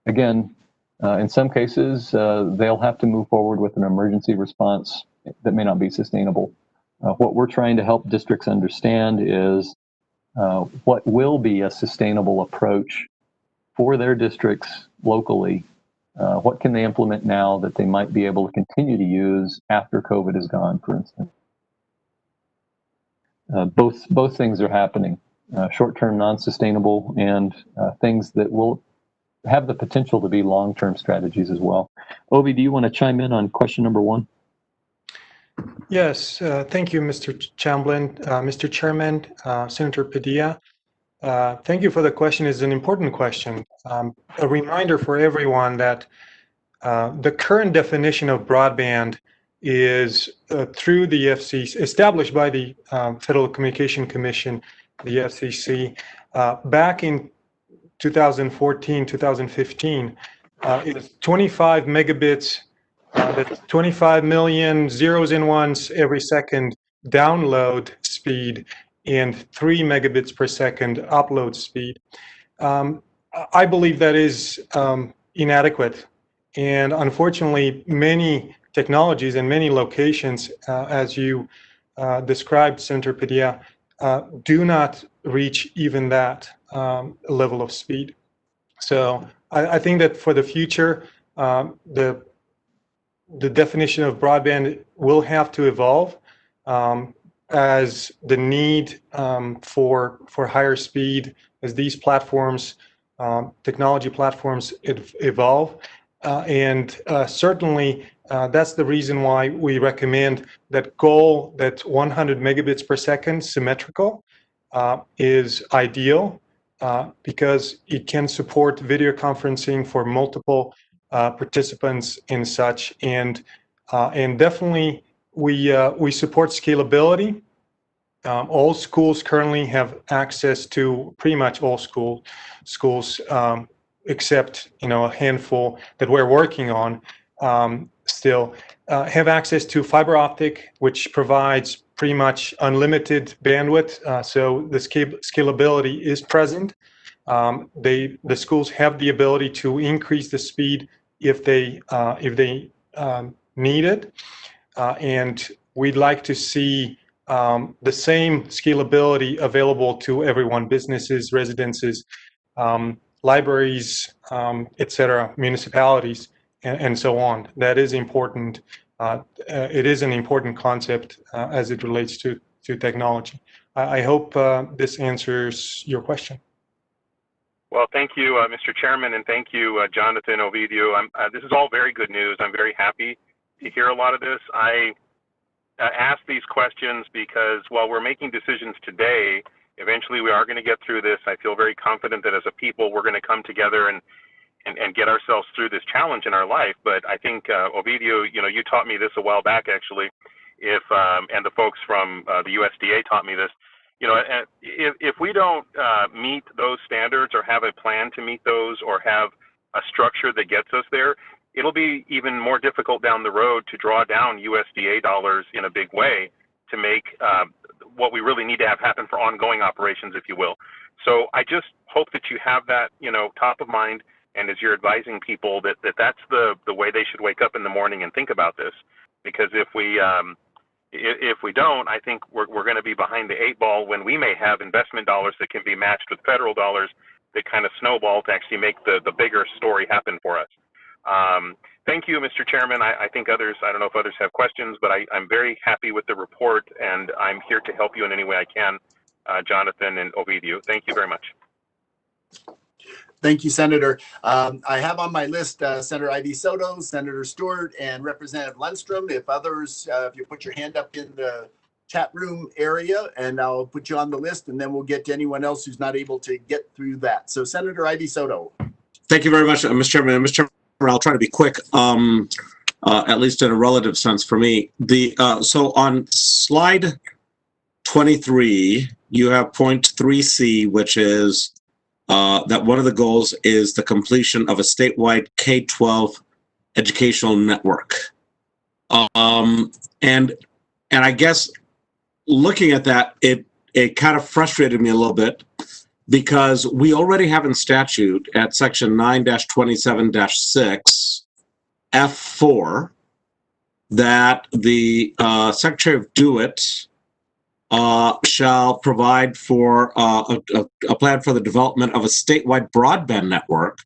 again, in some cases, they'll have to move forward with an emergency response that may not be sustainable. What we're trying to help districts understand is what will be a sustainable approach for their districts locally. What can they implement now that they might be able to continue to use after COVID is gone, for instance? Both things are happening, short-term non-sustainable and things that will have the potential to be long-term strategies as well. Obi, do you want to chime in on question number one? Yes, thank you, Mr. Chamblin. Mr. Chairman, Senator Padilla, thank you for the question. It's an important question. A reminder for everyone that the current definition of broadband is through the FCC, established by the Federal Communication Commission, the FCC, back in 2014, 2015. It's 25 megabits, that's 25 million zeros and ones every second download speed and 3 megabits per second upload speed. I believe that is inadequate. And unfortunately, many technologies and many locations, as you described, Senator Padilla, do not reach even that level of speed. So I think that for the future, the definition of broadband will have to evolve as the need for higher speed, as these platforms, technology platforms evolve. And certainly that's the reason why we recommend that goal, that 100 megabits per second symmetrical is ideal because it can support video conferencing for multiple participants and such. And definitely we support scalability. All schools currently have access to, pretty much all schools except a handful that we're working on still have access to fiber optic, which provides pretty much unlimited bandwidth. So the scalability is present. The schools have the ability to increase the speed if they need it, and we'd like to see the same scalability available to everyone: businesses, residences, libraries, etc., municipalities, and so on. That is important. It is an important concept as it relates to technology. I hope this answers your question. Well, thank you, Mr. Chairman, and thank you, Jonathan, Ovidio. This is all very good news. I'm very happy to hear a lot of this. I ask these questions because while we're making decisions today, eventually we are going to get through this. I feel very confident that as a people, we're going to come together and get ourselves through this challenge in our life. But I think, Ovidio, you taught me this a while back, actually, and the folks from the USDA taught me this. If we don't meet those standards or have a plan to meet those or have a structure that gets us there, it'll be even more difficult down the road to draw down USDA dollars in a big way to make what we really need to have happen for ongoing operations, if you will. So I just hope that you have that, top of mind, and as you're advising people that's the way they should wake up in the morning and think about this. Because if we don't, I think we're going to be behind the 8 ball when we may have investment dollars that can be matched with federal dollars that kind of snowball to actually make the bigger story happen for us. Thank you, Mr. Chairman. I think others, I don't know if others have questions, but I'm very happy with the report, and I'm here to help you in any way I can, Jonathan and Ovidio. Thank you very much. Thank you, Senator. I have on my list Senator Ivy Soto, Senator Stewart, and Representative Lundstrom. If others, if you put your hand up in the chat room area, and I'll put you on the list, and then we'll get to anyone else who's not able to get through that. So, Senator Ivy Soto. Thank you very much, Mr. Chairman. Mr. Chairman, I'll try to be quick, at least in a relative sense for me. So on slide 23, you have point 3C, which is that one of the goals is the completion of a statewide K-12 educational network. And I guess looking at that, it kind of frustrated me a little bit, because we already have in statute at section 9-27-6 F4 that the Secretary of DeWitt shall provide for a plan for the development of a statewide broadband network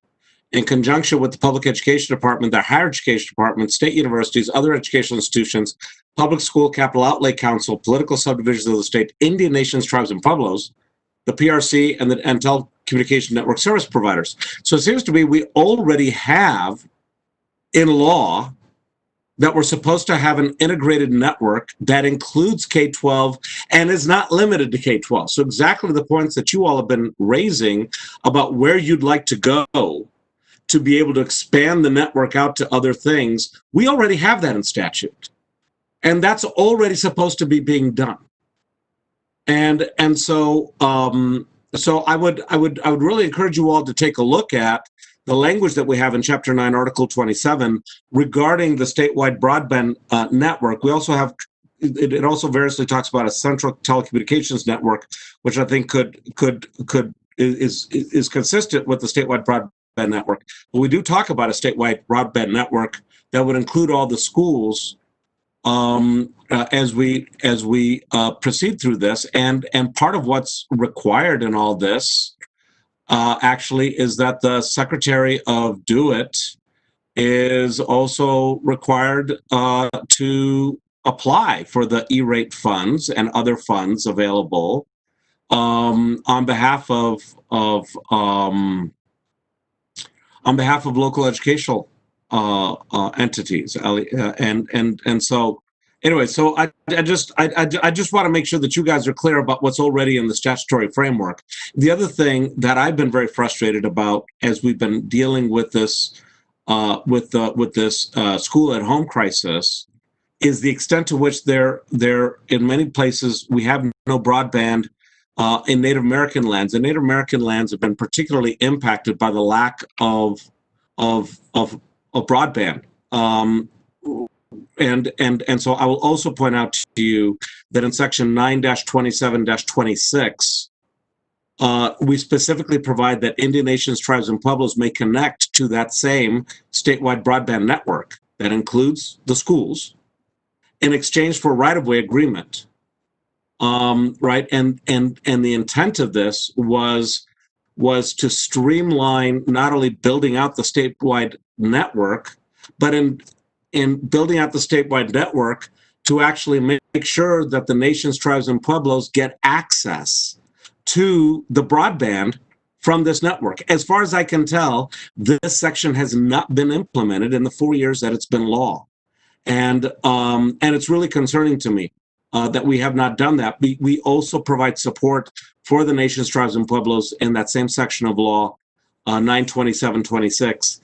in conjunction with the Public Education Department, the Higher Education Department, state universities, other educational institutions, public school, capital outlay council, political subdivisions of the state, Indian nations, tribes, and pueblos, the PRC, and telecommunication network service providers. So it seems to me we already have in law that we're supposed to have an integrated network that includes K-12 and is not limited to K-12. So exactly the points that you all have been raising about where you'd like to go to be able to expand the network out to other things, we already have that in statute. And that's already supposed to be being done. And so I would really encourage you all to take a look at the language that we have in Chapter 9, Article 27, regarding the statewide broadband network. We also have, it also variously talks about a central telecommunications network, which I think could is consistent with the statewide broadband network. But we do talk about a statewide broadband network that would include all the schools as we proceed through this. And part of what's required in all this actually is that the Secretary of DO-IT is also required to apply for the E-rate funds and other funds available on behalf of local educational entities. And so anyway, so I just want to make sure that you guys are clear about what's already in the statutory framework. The other thing that I've been very frustrated about as we've been dealing with this school at home crisis is the extent to which there in many places we have no broadband in Native American lands, and Native American lands have been particularly impacted by the lack of broadband. And so I will also point out to you that in section 9-27-26, we specifically provide that Indian nations, tribes, and pueblos may connect to that same statewide broadband network that includes the schools in exchange for right-of-way agreement. Right, and the intent of this was to streamline not only building out the statewide network, but in building out the statewide network to actually make sure that the nations, tribes, and pueblos get access to the broadband from this network. As far as I can tell, this section has not been implemented in the 4 years that it's been law, and it's really concerning to me that we have not done that. We also provide support for the nations, tribes, and pueblos in that same section of law, 9-27-26,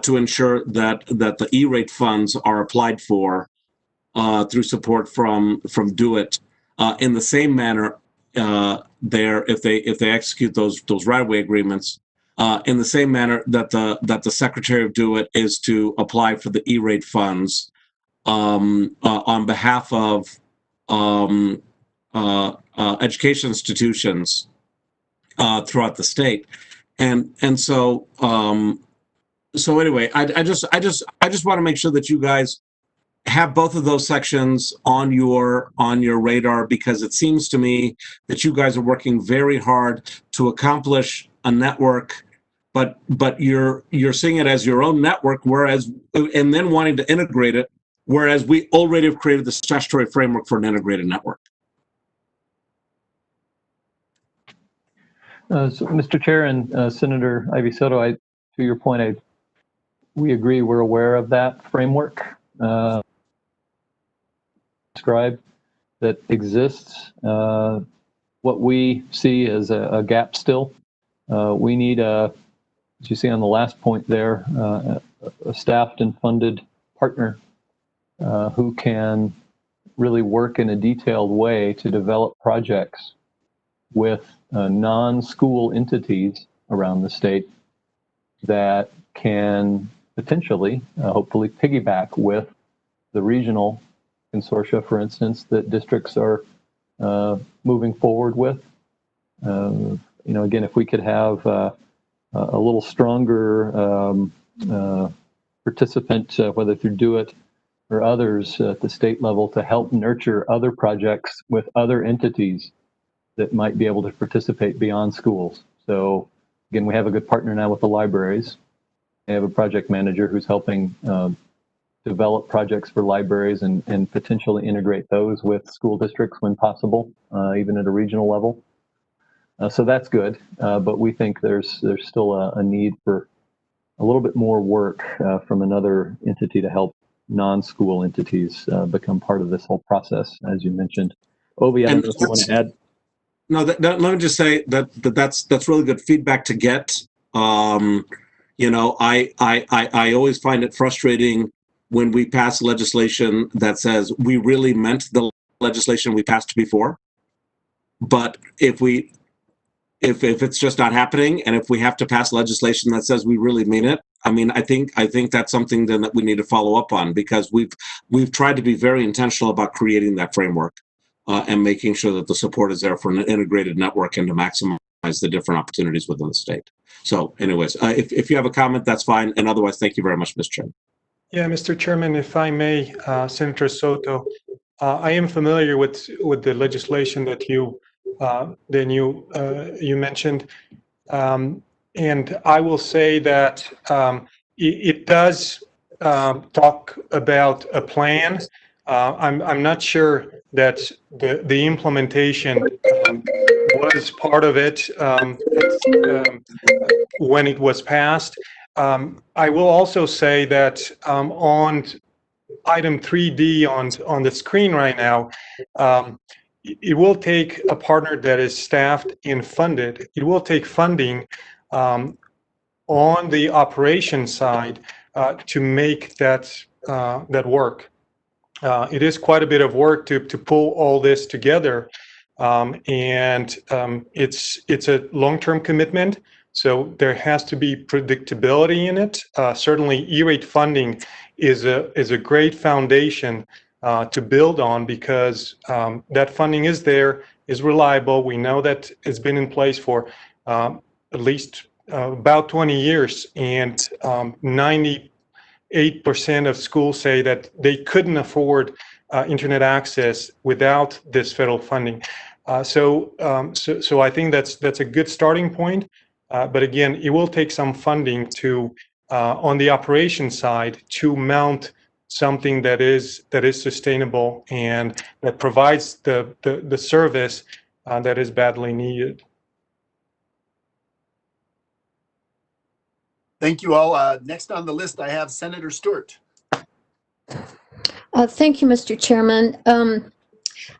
to ensure that the E-rate funds are applied for through support from DO-IT in the same manner. If they execute those right-of-way agreements in the same manner that the Secretary of DO-IT is to apply for the E-rate funds on behalf of education institutions throughout the state, and so anyway, I just want to make sure that you guys have both of those sections on your radar, because it seems to me that you guys are working very hard to accomplish a network, but you're seeing it as your own network, and then wanting to integrate it, whereas we already have created the statutory framework for an integrated network. So, Mr. Chair and Senator Ivy Soto, to your point, we agree. We're aware of that framework described that exists. What we see as a gap still. We need, as you see on the last point there, a staffed and funded partner who can really work in a detailed way to develop projects with non-school entities around the state that can potentially, hopefully, piggyback with the regional consortia, for instance, that districts are moving forward with. Again, if we could have a little stronger participant, whether through DO-IT or others at the state level, to help nurture other projects with other entities that might be able to participate beyond schools. So again, we have a good partner now with the libraries. We have a project manager who's helping develop projects for libraries and potentially integrate those with school districts when possible, even at a regional level. So that's good, but we think there's still a need for a little bit more work from another entity to help non-school entities become part of this whole process, as you mentioned. Ovi, I don't know if you want to add. No, let me just say that's really good feedback to get. I always find it frustrating when we pass legislation that says we really meant the legislation we passed before, but if it's just not happening, and if we have to pass legislation that says we really mean it, I mean, I think that's something then that we need to follow up on, because we've tried to be very intentional about creating that framework and making sure that the support is there for an integrated network and to maximize the different opportunities within the state. So anyways, if you have a comment, that's fine. And otherwise, thank you very much, Mr. Chairman. Yeah, Mr. Chairman, if I may, Senator Soto, I am familiar with the legislation that you mentioned, and I will say that it does talk about a plan. I'm not sure that the implementation was part of it when it was passed. I will also say that on item 3D on the screen right now, it will take a partner that is staffed and funded. It will take funding on the operation side to make that work. It is quite a bit of work to pull all this together, and it's a long-term commitment. So there has to be predictability in it. Certainly, E-rate funding is a great foundation to build on, because that funding is there, is reliable. We know that it's been in place for at least about 20 years, and 98% of schools say that they couldn't afford internet access without this federal funding. So I think that's a good starting point. But again, it will take some funding to, on the operation side, to mount something that is sustainable and that provides the service that is badly needed. Thank you all. Next on the list, I have Senator Stewart. Thank you, Mr. Chairman.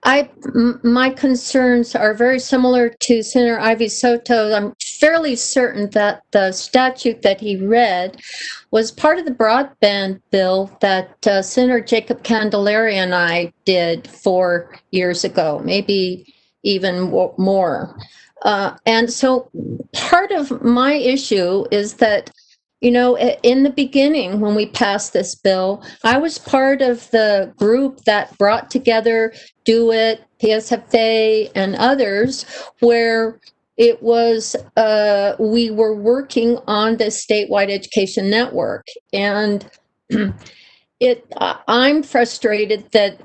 My concerns are very similar to Senator Ivy Soto. I'm fairly certain that the statute that he read was part of the broadband bill that Senator Jacob Candelaria and I did 4 years ago, maybe even more. And so part of my issue is that, you know, in the beginning, when we passed this bill, I was part of the group that brought together Do It, PSFA, and others, where it was, we were working on the statewide education network. And I'm frustrated that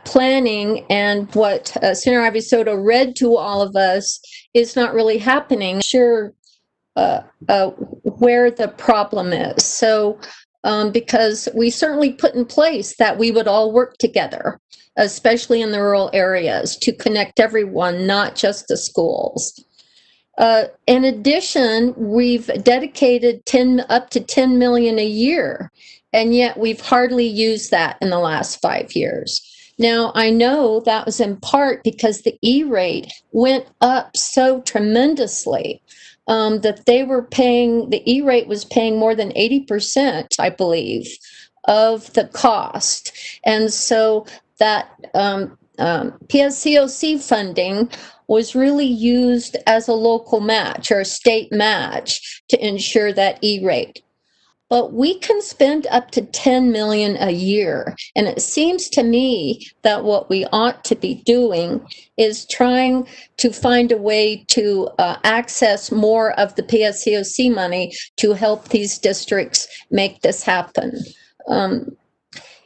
planning and what Senator Ivy Soto read to all of us is not really happening. Sure. Where the problem is. So, because we certainly put in place that we would all work together, especially in the rural areas, to connect everyone, not just the schools. In addition, we've dedicated up to $10 million a year, and yet we've hardly used that in the last 5 years. Now, I know that was in part because the E-rate went up so tremendously. That they were paying, the E-rate was paying more than 80%, I believe, of the cost. And so that PSCOC funding was really used as a local match or a state match to ensure that E-rate. But we can spend up to $10 million a year. And it seems to me that what we ought to be doing is trying to find a way to access more of the PSCOC money to help these districts make this happen.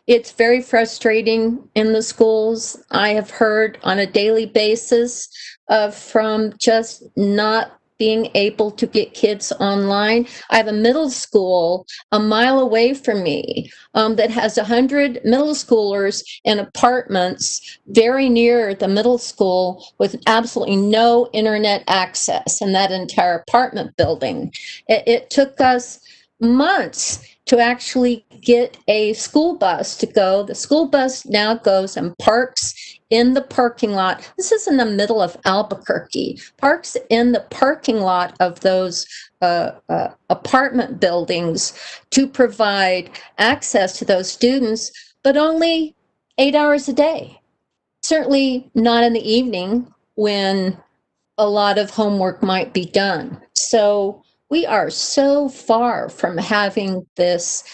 It's very frustrating in the schools. I have heard on a daily basis from just not being able to get kids online. I have a middle school a mile away from me that has 100 middle schoolers in apartments very near the middle school with absolutely no internet access in that entire apartment building. It took us months to actually get a school bus to go. The school bus now goes and parks in the parking lot. This is in the middle of Albuquerque. Parks in the parking lot of those apartment buildings to provide access to those students, but only 8 hours a day. Certainly not in the evening when a lot of homework might be done. So we are so far from having this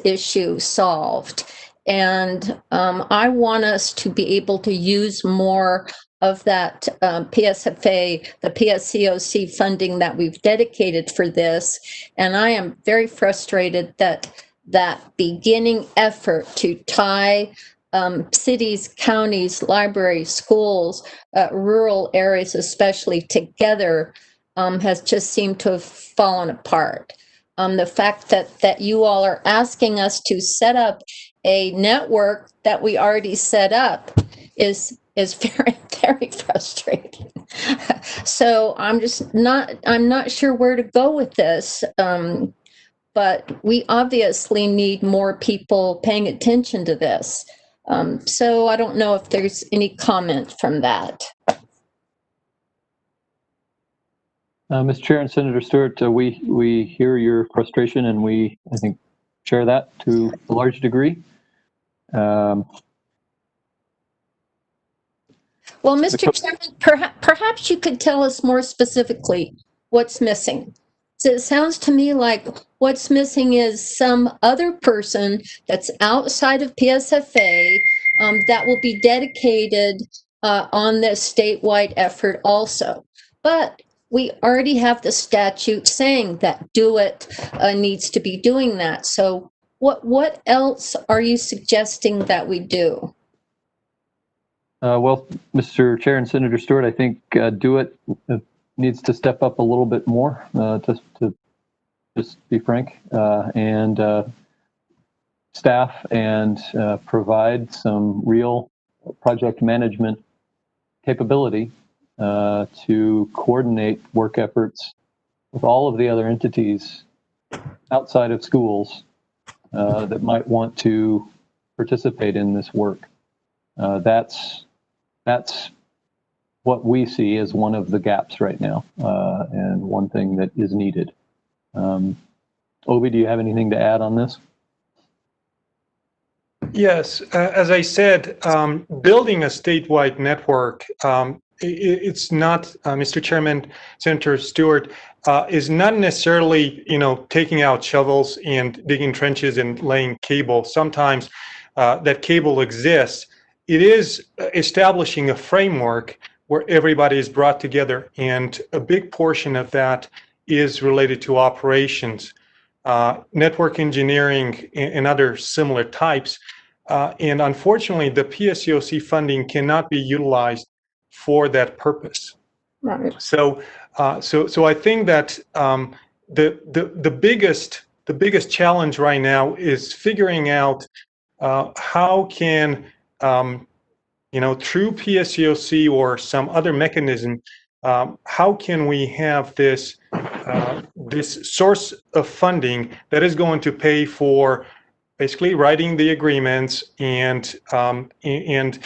issue solved. And I want us to be able to use more of that PSFA, the PSCOC funding that we've dedicated for this. And I am very frustrated that that beginning effort to tie cities, counties, libraries, schools, rural areas especially together has just seemed to have fallen apart. The fact that you all are asking us to set up a network that we already set up is very, very frustrating. So I'm not sure where to go with this. But we obviously need more people paying attention to this. So I don't know if there's any comment from that. Mr. Chair and Senator Stewart, we hear your frustration, and we, I think, share that to a large degree. Well, Mr. Chairman, perhaps you could tell us more specifically what's missing. So it sounds to me like what's missing is some other person that's outside of PSFA that will be dedicated on this statewide effort also. But we already have the statute saying that DO-IT needs to be doing that. So what else are you suggesting that we do? Well, Mr. Chair and Senator Stewart, I think DO-IT needs to step up a little bit more, to just be frank, and staff and provide some real project management capability to coordinate work efforts with all of the other entities outside of schools that might want to participate in this work. That's what we see as one of the gaps right now, and one thing that is needed. Obi, do you have anything to add on this? Yes, as I said, building a statewide network, it's not, Mr. Chairman, Senator Stewart, is not necessarily, taking out shovels and digging trenches and laying cable. Sometimes that cable exists. It is establishing a framework where everybody is brought together, and a big portion of that is related to operations, network engineering, and other similar types. And unfortunately, the PSCOC funding cannot be utilized for that purpose. Right. So I think that the biggest challenge right now is figuring out how can through PSCOC or some other mechanism, how can we have this source of funding that is going to pay for basically writing the agreements and engineer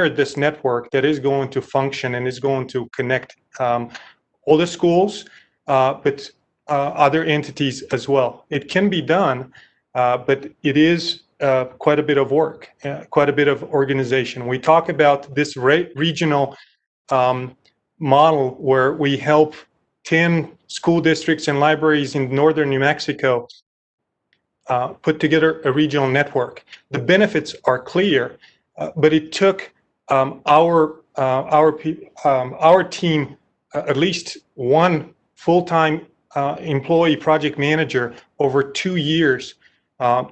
this network that is going to function and is going to connect all the schools, but other entities as well. It can be done, but it is quite a bit of work, quite a bit of organization. We talk about this regional model where we help 10 school districts and libraries in northern New Mexico put together a regional network. The benefits are clear, but it took our team, at least one full-time employee project manager over 2 years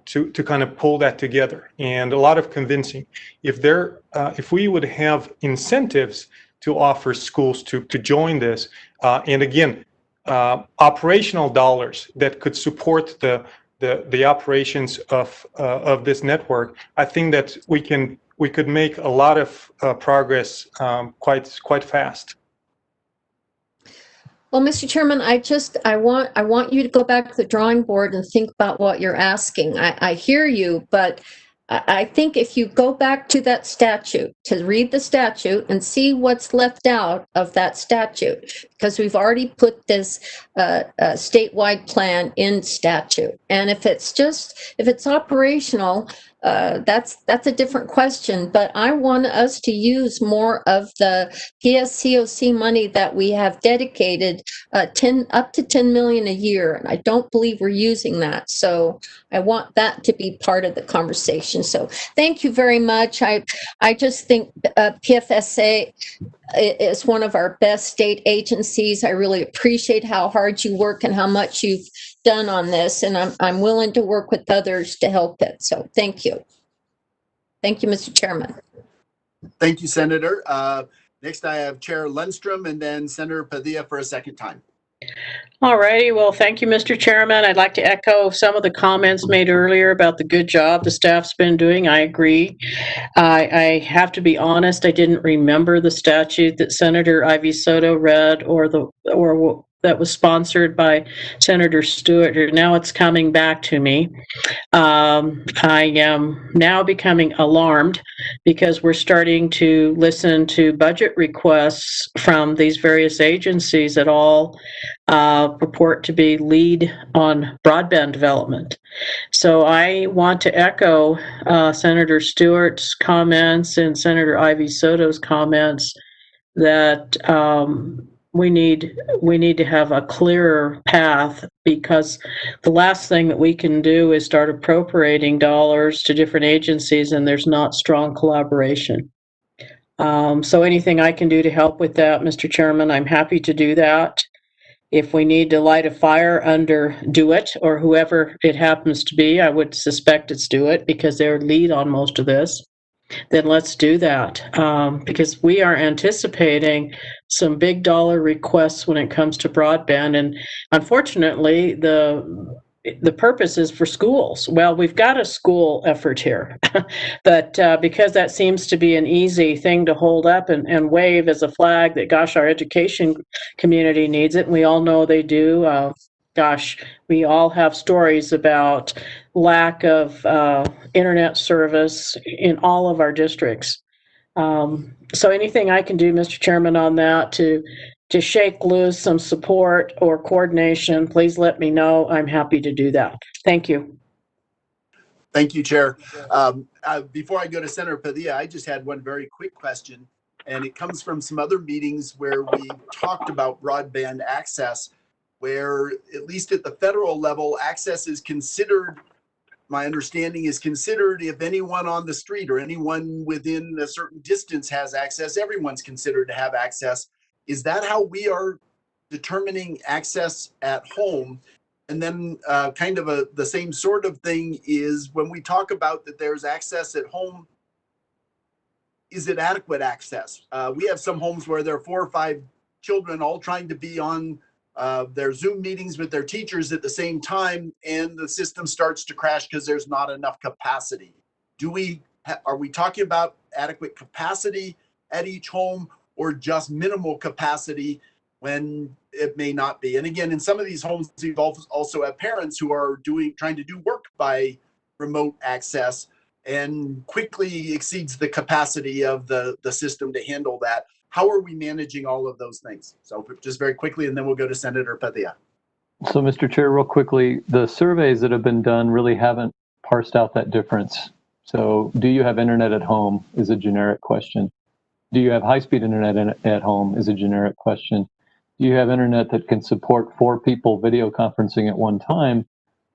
to kind of pull that together, and a lot of convincing. If we would have incentives to offer schools to join this, and again, operational dollars that could support the operations of this network, I think that we could make a lot of progress quite fast. Well, Mr. Chairman, I want you to go back to the drawing board and think about what you're asking. I hear you, but I think if you go back to that statute, to read the statute and see what's left out of that statute, because we've already put this statewide plan in statute. And if it's operational, that's a different question, but I want us to use more of the PSCOC money that we have dedicated, up to 10 million a year, and I don't believe we're using that. So I want that to be part of the conversation. So thank you very much. I just think PFSA is one of our best state agencies. I really appreciate how hard you work and how much you've done on this, and I'm willing to work with others to help it. So thank you. Thank you, Mr. Chairman. Thank you, Senator. Next, I have Chair Lundstrom and then Senator Padilla for a second time. All righty. Well, thank you, Mr. Chairman. I'd like to echo some of the comments made earlier about the good job the staff's been doing. I agree. I have to be honest, I didn't remember the statute that Senator Ivy Soto read or that was sponsored by Senator Stewart. Now it's coming back to me. I am now becoming alarmed because we're starting to listen to budget requests from these various agencies that all purport to be lead on broadband development. So I want to echo Senator Stewart's comments and Senator Ivy Soto's comments that we need to have a clearer path, because the last thing that we can do is start appropriating dollars to different agencies and there's not strong collaboration. So anything I can do to help with that, Mr. Chairman, I'm happy to do that. If we need to light a fire under DeWitt or whoever it happens to be, I would suspect it's DeWitt because they're lead on most of this, then let's do that. Because we are anticipating some big dollar requests when it comes to broadband. And unfortunately, the purpose is for schools. Well, we've got a school effort here, but because that seems to be an easy thing to hold up and wave as a flag that, gosh, our education community needs it, and we all know they do. Gosh, we all have stories about lack of internet service in all of our districts. So anything I can do, Mr. Chairman, on that to shake loose some support or coordination, please let me know. I'm happy to do that. Thank you. Thank you, Chair. Before I go to Senator Padilla, I just had one very quick question, and it comes from some other meetings where we talked about broadband access, where at least at the federal level, access is considered, my understanding is considered, if anyone on the street or anyone within a certain distance has access, everyone's considered to have access. Is that how we are determining access at home? And then kind of the same sort of thing is when we talk about that there's access at home, is it adequate access? We have some homes where there are 4 or 5 children all trying to be on their Zoom meetings with their teachers at the same time, and the system starts to crash because there's not enough capacity. Are we talking about adequate capacity at each home, or just minimal capacity when it may not be? And again, in some of these homes, we also have parents who are trying to do work by remote access and quickly exceeds the capacity of the system to handle that. How are we managing all of those things? So just very quickly, and then we'll go to Senator Padilla. So, Mr. Chair, real quickly, the surveys that have been done really haven't parsed out that difference. So do you have internet at home is a generic question. Do you have high-speed internet at home is a generic question. Do you have internet that can support 4 people video conferencing at one time?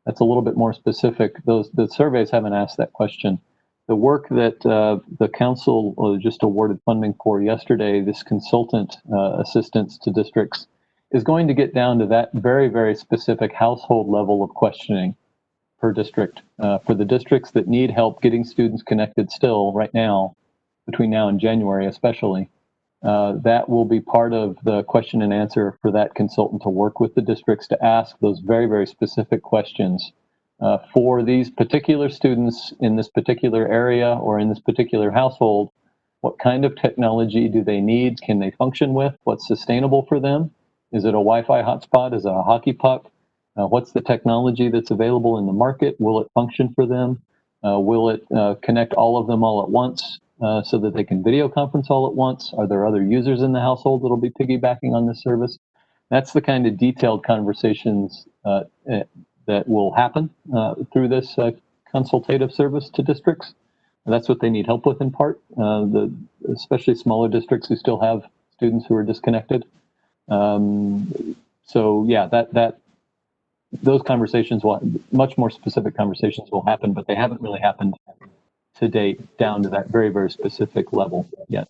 That's a little bit more specific. The surveys haven't asked that question. The work that the council just awarded funding for yesterday, this consultant assistance to districts, is going to get down to that very, very specific household level of questioning per district. For the districts that need help getting students connected still right now, between now and January especially, that will be part of the question and answer for that consultant to work with the districts to ask those very, very specific questions for these particular students in this particular area or in this particular household. What kind of technology do they need? Can they function with? What's sustainable for them? Is it a Wi-Fi hotspot? Is it a hockey puck? What's the technology that's available in the market? Will it function for them? Will it connect all of them all at once so that they can video conference all at once? Are there other users in the household that'll be piggybacking on this service? That's the kind of detailed conversations that will happen through this consultative service to districts. And that's what they need help with in part, especially smaller districts who still have students who are disconnected. So yeah, those conversations much more specific conversations will happen, but they haven't really happened to date down to that very, very specific level yet.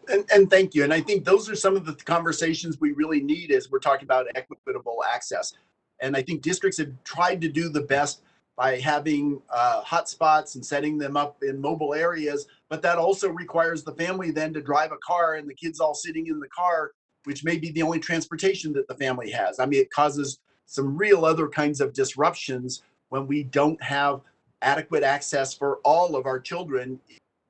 And thank you. And I think those are some of the conversations we really need as we're talking about equitable access. And I think districts have tried to do the best by having hotspots and setting them up in mobile areas, but that also requires the family then to drive a car and the kids all sitting in the car, which may be the only transportation that the family has. I mean, it causes some real other kinds of disruptions when we don't have adequate access for all of our children.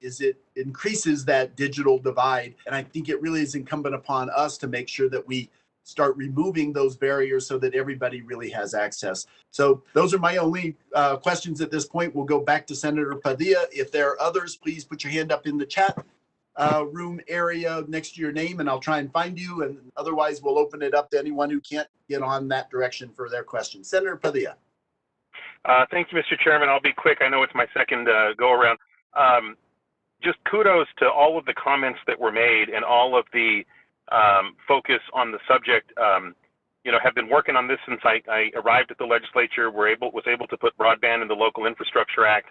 It increases that digital divide. And I think it really is incumbent upon us to make sure that we start removing those barriers so that everybody really has access. So those are my only questions at this point. We'll go back to Senator Padilla. If there are others, please put your hand up in the chat room area next to your name and I'll try and find you. And otherwise we'll open it up to anyone who can't get on that direction for their question. Senator Padilla. Thank you, Mr. Chairman. I'll be quick. I know it's my second go around. Just kudos to all of the comments that were made and all of the focus on the subject. Have been working on this since I arrived at the legislature. Was able to put broadband in the Local Infrastructure Act.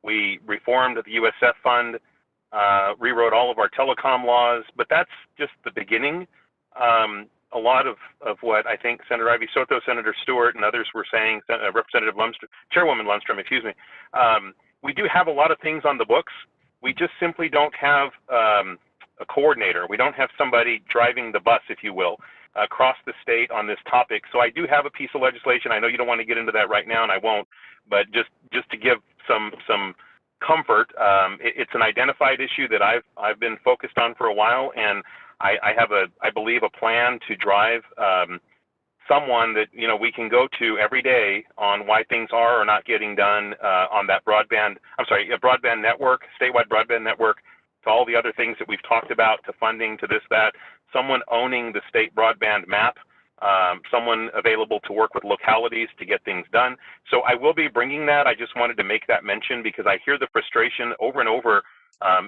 We reformed the USF fund, rewrote all of our telecom laws, but that's just the beginning. A lot of what I think Senator Ivy Soto, Senator Stewart, and others were saying, Representative Lundstrom, Chairwoman Lundstrom, excuse me. We do have a lot of things on the books. We just simply don't have a coordinator. We don't have somebody driving the bus, if you will, across the state on this topic. So I do have a piece of legislation. I know you don't want to get into that right now, and I won't. But just to give some comfort, it's an identified issue that I've been focused on for a while, and I have I believe a plan to drive someone that we can go to every day on why things are or not getting done on that broadband. I'm sorry, a broadband network, statewide broadband network, to all the other things that we've talked about, to funding, to this, that. Someone owning the state broadband map, someone available to work with localities to get things done. So I will be bringing that. I just wanted to make that mention because I hear the frustration over and over,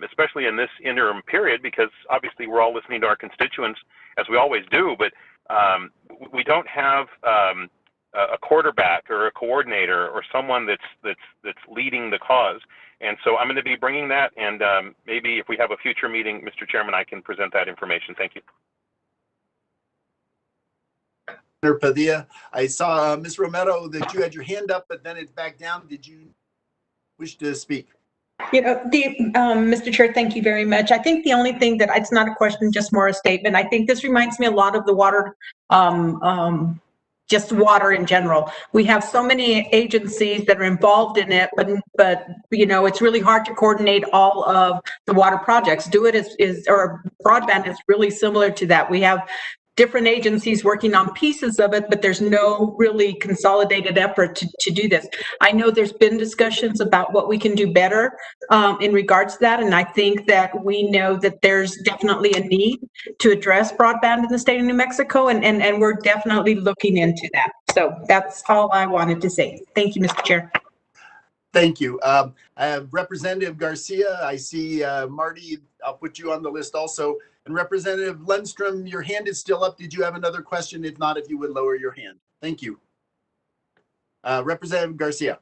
especially in this interim period, because obviously we're all listening to our constituents, as we always do, but we don't have a quarterback or a coordinator or someone that's leading the cause. And so I'm going to be bringing that, and maybe if we have a future meeting, Mr. Chairman, I can present that information. Thank you. Senator Padilla, I saw Ms. Romero that you had your hand up, but then it's back down. Did you wish to speak? Mr. Chair, thank you very much. I think the only thing that it's not a question, just more a statement. I think this reminds me a lot of the water, just water in general. We have so many agencies that are involved in it, but it's really hard to coordinate all of the water projects. Or broadband is really similar to that. We have different agencies working on pieces of it, but there's no really consolidated effort to do this. I know there's been discussions about what we can do better in regards to that, and I think that we know that there's definitely a need to address broadband in the state of New Mexico, and we're definitely looking into that. So that's all I wanted to say. Thank you, Mr. Chair. Thank you. Representative Garcia, I see Marty, I'll put you on the list also. And Representative Lundstrom, your hand is still up. Did you have another question? If not, if you would lower your hand. Thank you. Representative Garcia.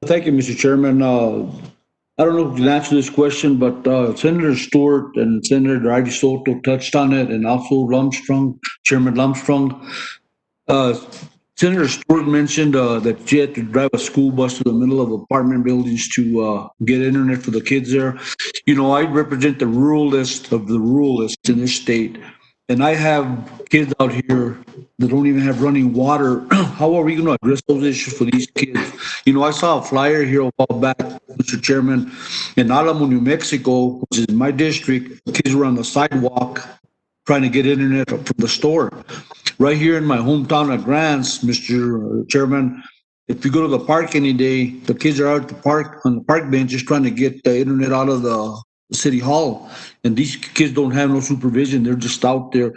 Thank you, Mr. Chairman. I don't know if you can answer this question, but Senator Stewart and Senator Ivy Soto touched on it, and also Chairman Lundstrom. Senator Stewart mentioned that you had to drive a school bus to the middle of apartment buildings to get internet for the kids there. I represent the ruralist of the ruralists in this state, and I have kids out here that don't even have running water. How are we going to address those issues for these kids? I saw a flyer here a while back, Mr. Chairman, in Alamo, New Mexico, which is my district. Kids were on the sidewalk trying to get internet from the store. Right here in my hometown of Grants, Mr. Chairman, if you go to the park any day, the kids are out at the park on the park benches trying to get the internet out of the city hall. And these kids don't have no supervision. They're just out there.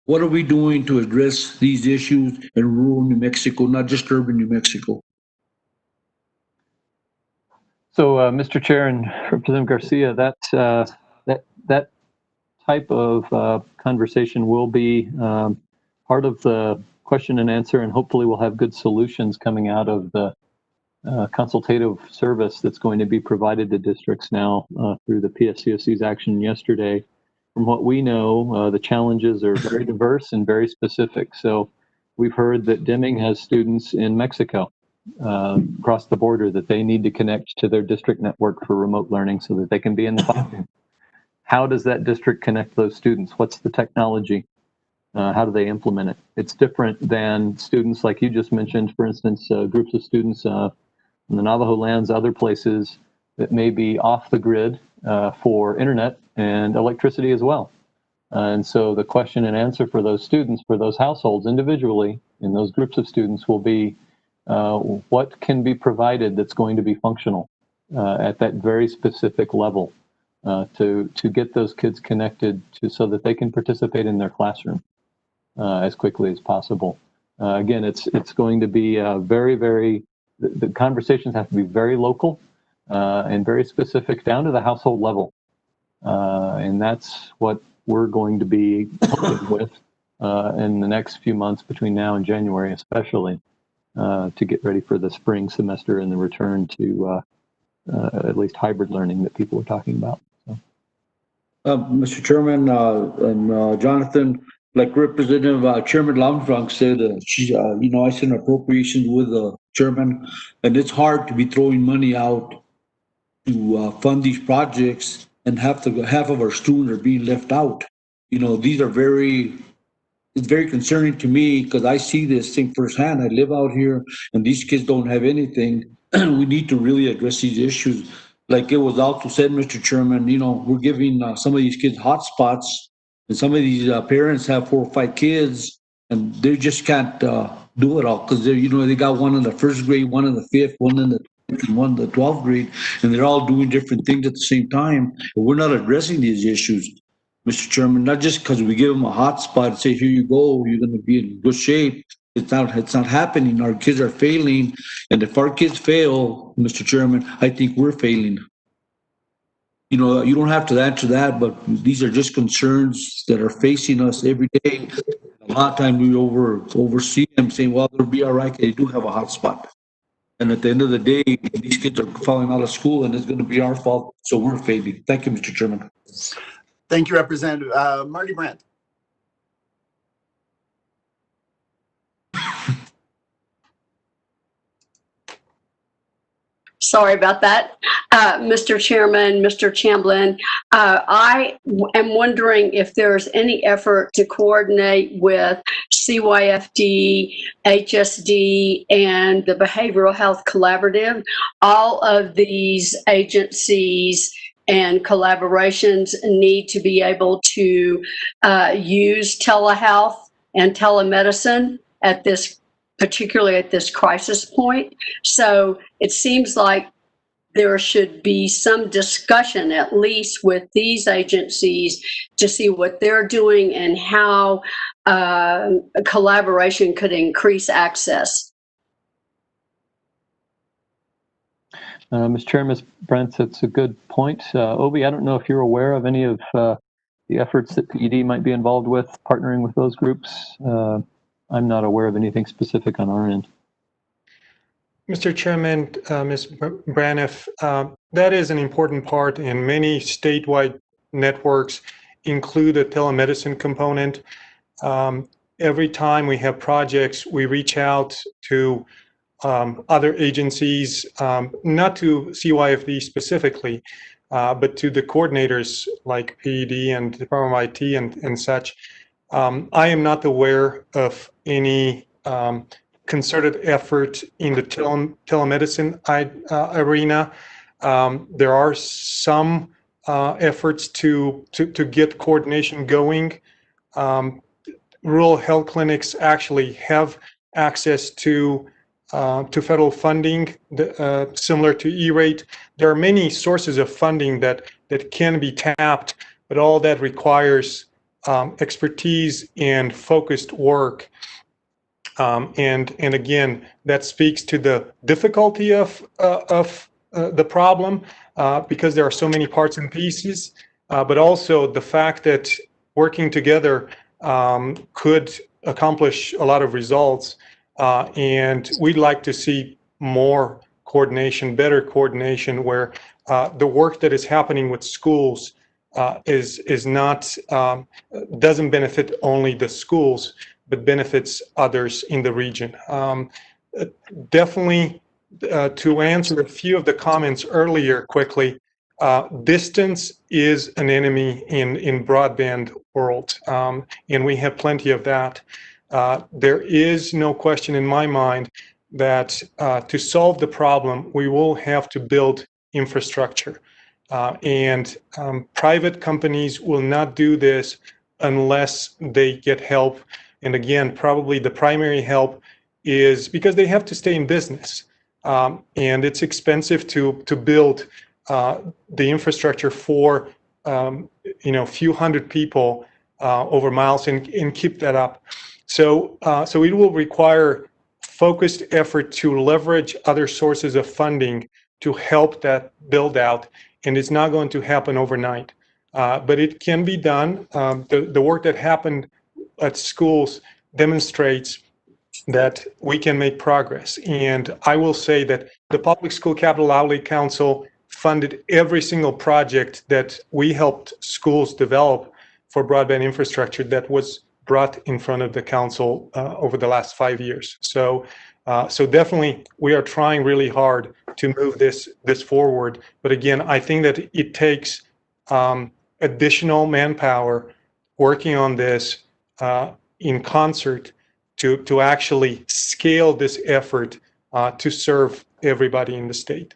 What are we doing to address these issues in rural New Mexico, not just urban New Mexico? So, Mr. Chair and Representative Garcia, that type of conversation will be part of the question and answer, and hopefully we'll have good solutions coming out of the consultative service that's going to be provided to districts now through the PSCOC's action yesterday. From what we know, the challenges are very diverse and very specific. So we've heard that Deming has students in Mexico across the border that they need to connect to their district network for remote learning so that they can be in the classroom. How does that district connect those students? What's the technology? How do they implement it? It's different than students like you just mentioned, for instance, groups of students in the Navajo lands, other places that may be off the grid for internet and electricity as well. And so the question and answer for those students, for those households individually, in those groups of students will be what can be provided that's going to be functional at that very specific level to get those kids connected to so that they can participate in their classroom as quickly as possible. Again, it's going to be the conversations have to be very local and very specific down to the household level. And that's what we're going to be working with in the next few months between now and January, especially to get ready for the spring semester and the return to at least hybrid learning that people are talking about. So. Mr. Chairman and Jonathan, like Representative Chairman Armstrong said, I sent appropriations with the chairman, and it's hard to be throwing money out to fund these projects, and half of our students are being left out. These are it's very concerning to me because I see this thing firsthand. I live out here, and these kids don't have anything. We need to really address these issues. Like it was also said, Mr. Chairman, we're giving some of these kids hotspots, and some of these parents have 4 or 5 kids, and they just can't do it all because they got one in the first grade, one in the 5th, one in the 10th, and one in the 12th grade, and they're all doing different things at the same time. And we're not addressing these issues, Mr. Chairman, not just because we give them a hotspot and say, here you go, you're going to be in good shape. It's not happening. Our kids are failing. And if our kids fail, Mr. Chairman, I think we're failing. You don't have to answer that, but these are just concerns that are facing us every day. A lot of times we oversee them saying, well, they'll be all right. They do have a hotspot. And at the end of the day, these kids are falling out of school and it's going to be our fault. So we're failing. Thank you, Mr. Chairman. Thank you, Representative. Marty Brandt. Sorry about that. Mr. Chairman, Mr. Chamblin, I am wondering if there's any effort to coordinate with CYFD, HSD, and the Behavioral Health Collaborative. All of these agencies and collaborations need to be able to use telehealth and telemedicine particularly at this crisis point. So it seems like there should be some discussion, at least with these agencies, to see what they're doing and how collaboration could increase access. Mr. Chair, Ms. Brent, that's a good point. Obi, I don't know if you're aware of any of the efforts that PED might be involved with, partnering with those groups. I'm not aware of anything specific on our end. Mr. Chairman, Ms. Braniff, that is an important part, and many statewide networks include a telemedicine component. Every time we have projects, we reach out to other agencies, not to CYFD specifically, but to the coordinators like PED and Department of IT and such. I am not aware of any concerted effort in the telemedicine arena. There are some efforts to get coordination going. Rural health clinics actually have access to federal funding similar to E-rate. There are many sources of funding that can be tapped, but all that requires expertise and focused work. And again, that speaks to the difficulty of the problem because there are so many parts and pieces, but also the fact that working together could accomplish a lot of results. And we'd like to see more coordination, better coordination, where the work that is happening with schools is not doesn't benefit only the schools, but benefits others in the region. Definitely, to answer a few of the comments earlier quickly, distance is an enemy in broadband world, and we have plenty of that. There is no question in my mind that to solve the problem, we will have to build infrastructure. And private companies will not do this unless they get help. And again, probably the primary help is because they have to stay in business. And it's expensive to build the infrastructure for few hundred people over miles and keep that up. So it will require focused effort to leverage other sources of funding to help that build out, and it's not going to happen overnight. But it can be done. The work that happened at schools demonstrates that we can make progress. And I will say that the Public School Capital Outlay Council funded every single project that we helped schools develop for broadband infrastructure that was brought in front of the council over the last 5 years. So definitely we are trying really hard to move this forward. But again, I think that it takes additional manpower working on this in concert to actually scale this effort to serve everybody in the state.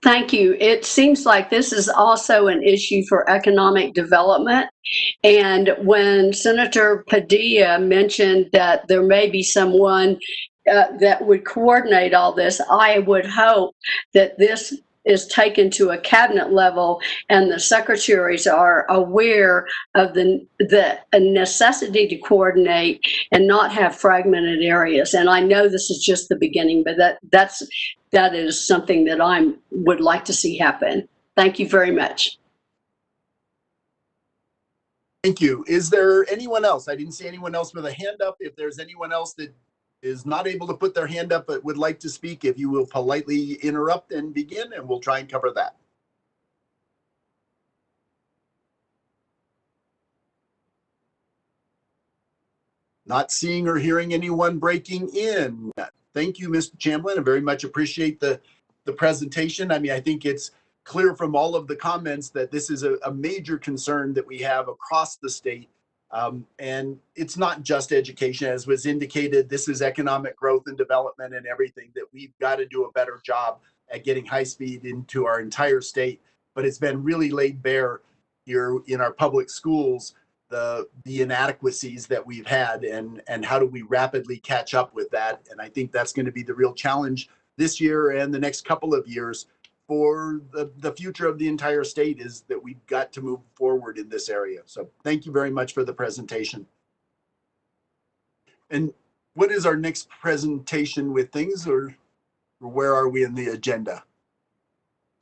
Thank you. It seems like this is also an issue for economic development. And when Senator Padilla mentioned that there may be someone that would coordinate all this, I would hope that this is taken to a cabinet level and the secretaries are aware of the necessity to coordinate and not have fragmented areas. And I know this is just the beginning, but that is something that I would like to see happen. Thank you very much. Thank you. Is there anyone else? I didn't see anyone else with a hand up. If there's anyone else that is not able to put their hand up but would like to speak, if you will politely interrupt and begin, and we'll try and cover that. Not seeing or hearing anyone breaking in. Thank you, Mr. Chamblin. I very much appreciate the presentation. I mean, I think it's clear from all of the comments that this is a major concern that we have across the state. And it's not just education, as was indicated. This is economic growth and development and everything, that we've got to do a better job at getting high speed into our entire state. But it's been really laid bare here in our public schools, the inadequacies that we've had, and how do we rapidly catch up with that. And I think that's going to be the real challenge this year and the next couple of years for the future of the entire state, is that we've got to move forward in this area. So thank you very much for the presentation. And what is our next presentation with things, or where are we in the agenda?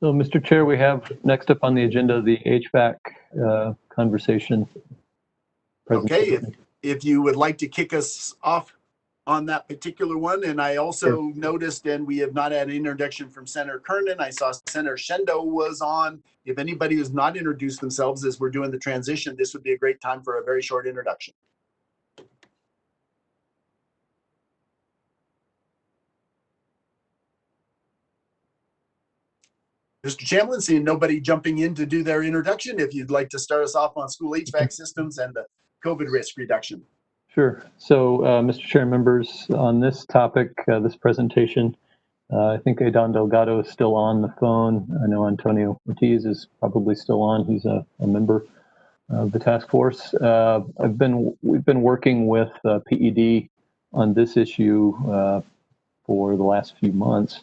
So, Mr. Chair, we have next up on the agenda the HVAC conversation. Okay, if you would like to kick us off on that particular one. And I also noticed, and we have not had an introduction from Senator Kernan. I saw Senator Shendo was on. If anybody who's not introduced themselves as we're doing the transition, this would be a great time for a very short introduction. Mr. Chamblin, seeing nobody jumping in to do their introduction, if you'd like to start us off on school HVAC systems and the COVID risk reduction. Sure. So, Mr. Chair, members, on this topic, this presentation, I think Adon Delgado is still on the phone. I know Antonio Ortiz is probably still on. He's a member of the task force. We've been working with PED on this issue for the last few months,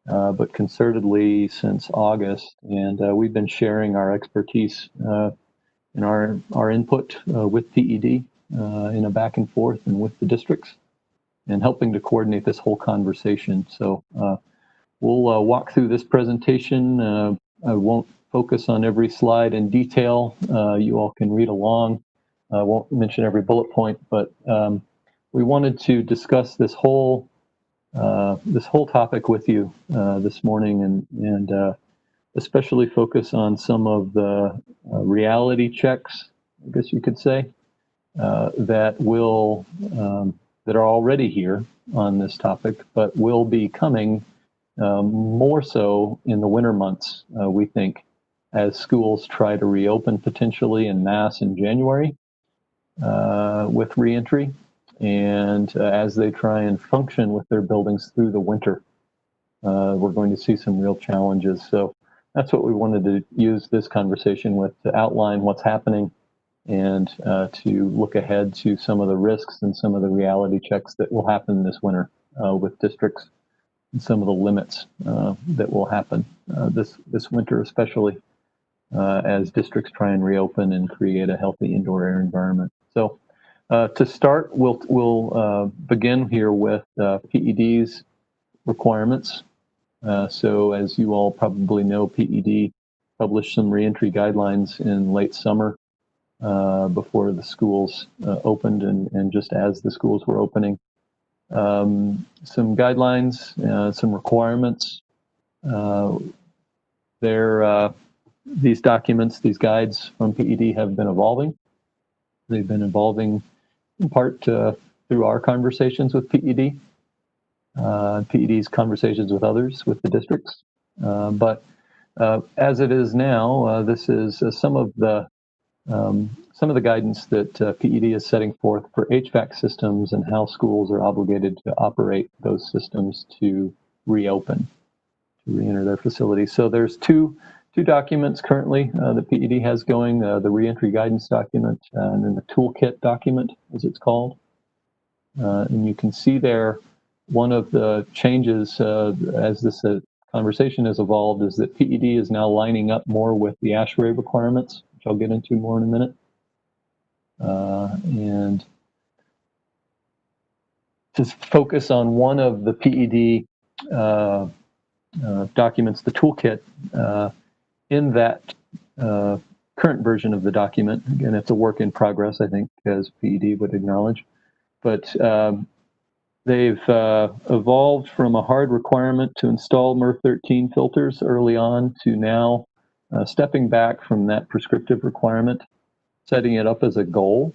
but concertedly since August, and we've been sharing our expertise and our input with PED. In a back and forth and with the districts, and helping to coordinate this whole conversation. So we'll walk through this presentation. I won't focus on every slide in detail. You all can read along. I won't mention every bullet point, but we wanted to discuss this whole topic with you this morning, and especially focus on some of the reality checks, I guess you could say, that are already here on this topic, but will be coming more so in the winter months, we think, as schools try to reopen potentially en masse in January with reentry, and as they try and function with their buildings through the winter. We're going to see some real challenges. So that's what we wanted to use this conversation with, to outline what's happening and to look ahead to some of the risks and some of the reality checks that will happen this winter with districts, and some of the limits that will happen this winter, especially as districts try and reopen and create a healthy indoor air environment. So to start, we'll begin here with PED's requirements. So as you all probably know, PED published some reentry guidelines in late summer before the schools opened, and just as the schools were opening. Some guidelines, some requirements. These documents, these guides from PED have been evolving. They've been evolving in part through our conversations with PED, PED's conversations with others, with the districts. But as it is now, this is some of the guidance that PED is setting forth for HVAC systems and how schools are obligated to operate those systems to reopen, to reenter their facilities. So there's two documents currently that PED has going, the reentry guidance document and then the toolkit document, as it's called. And you can see there, one of the changes as this conversation has evolved is that PED is now lining up more with the ASHRAE requirements, which I'll get into more in a minute. And to focus on one of the PED documents, the toolkit, in that current version of the document, again, it's a work in progress, I think, as PED would acknowledge, but they've evolved from a hard requirement to install MERV 13 filters early on to now stepping back from that prescriptive requirement, setting it up as a goal.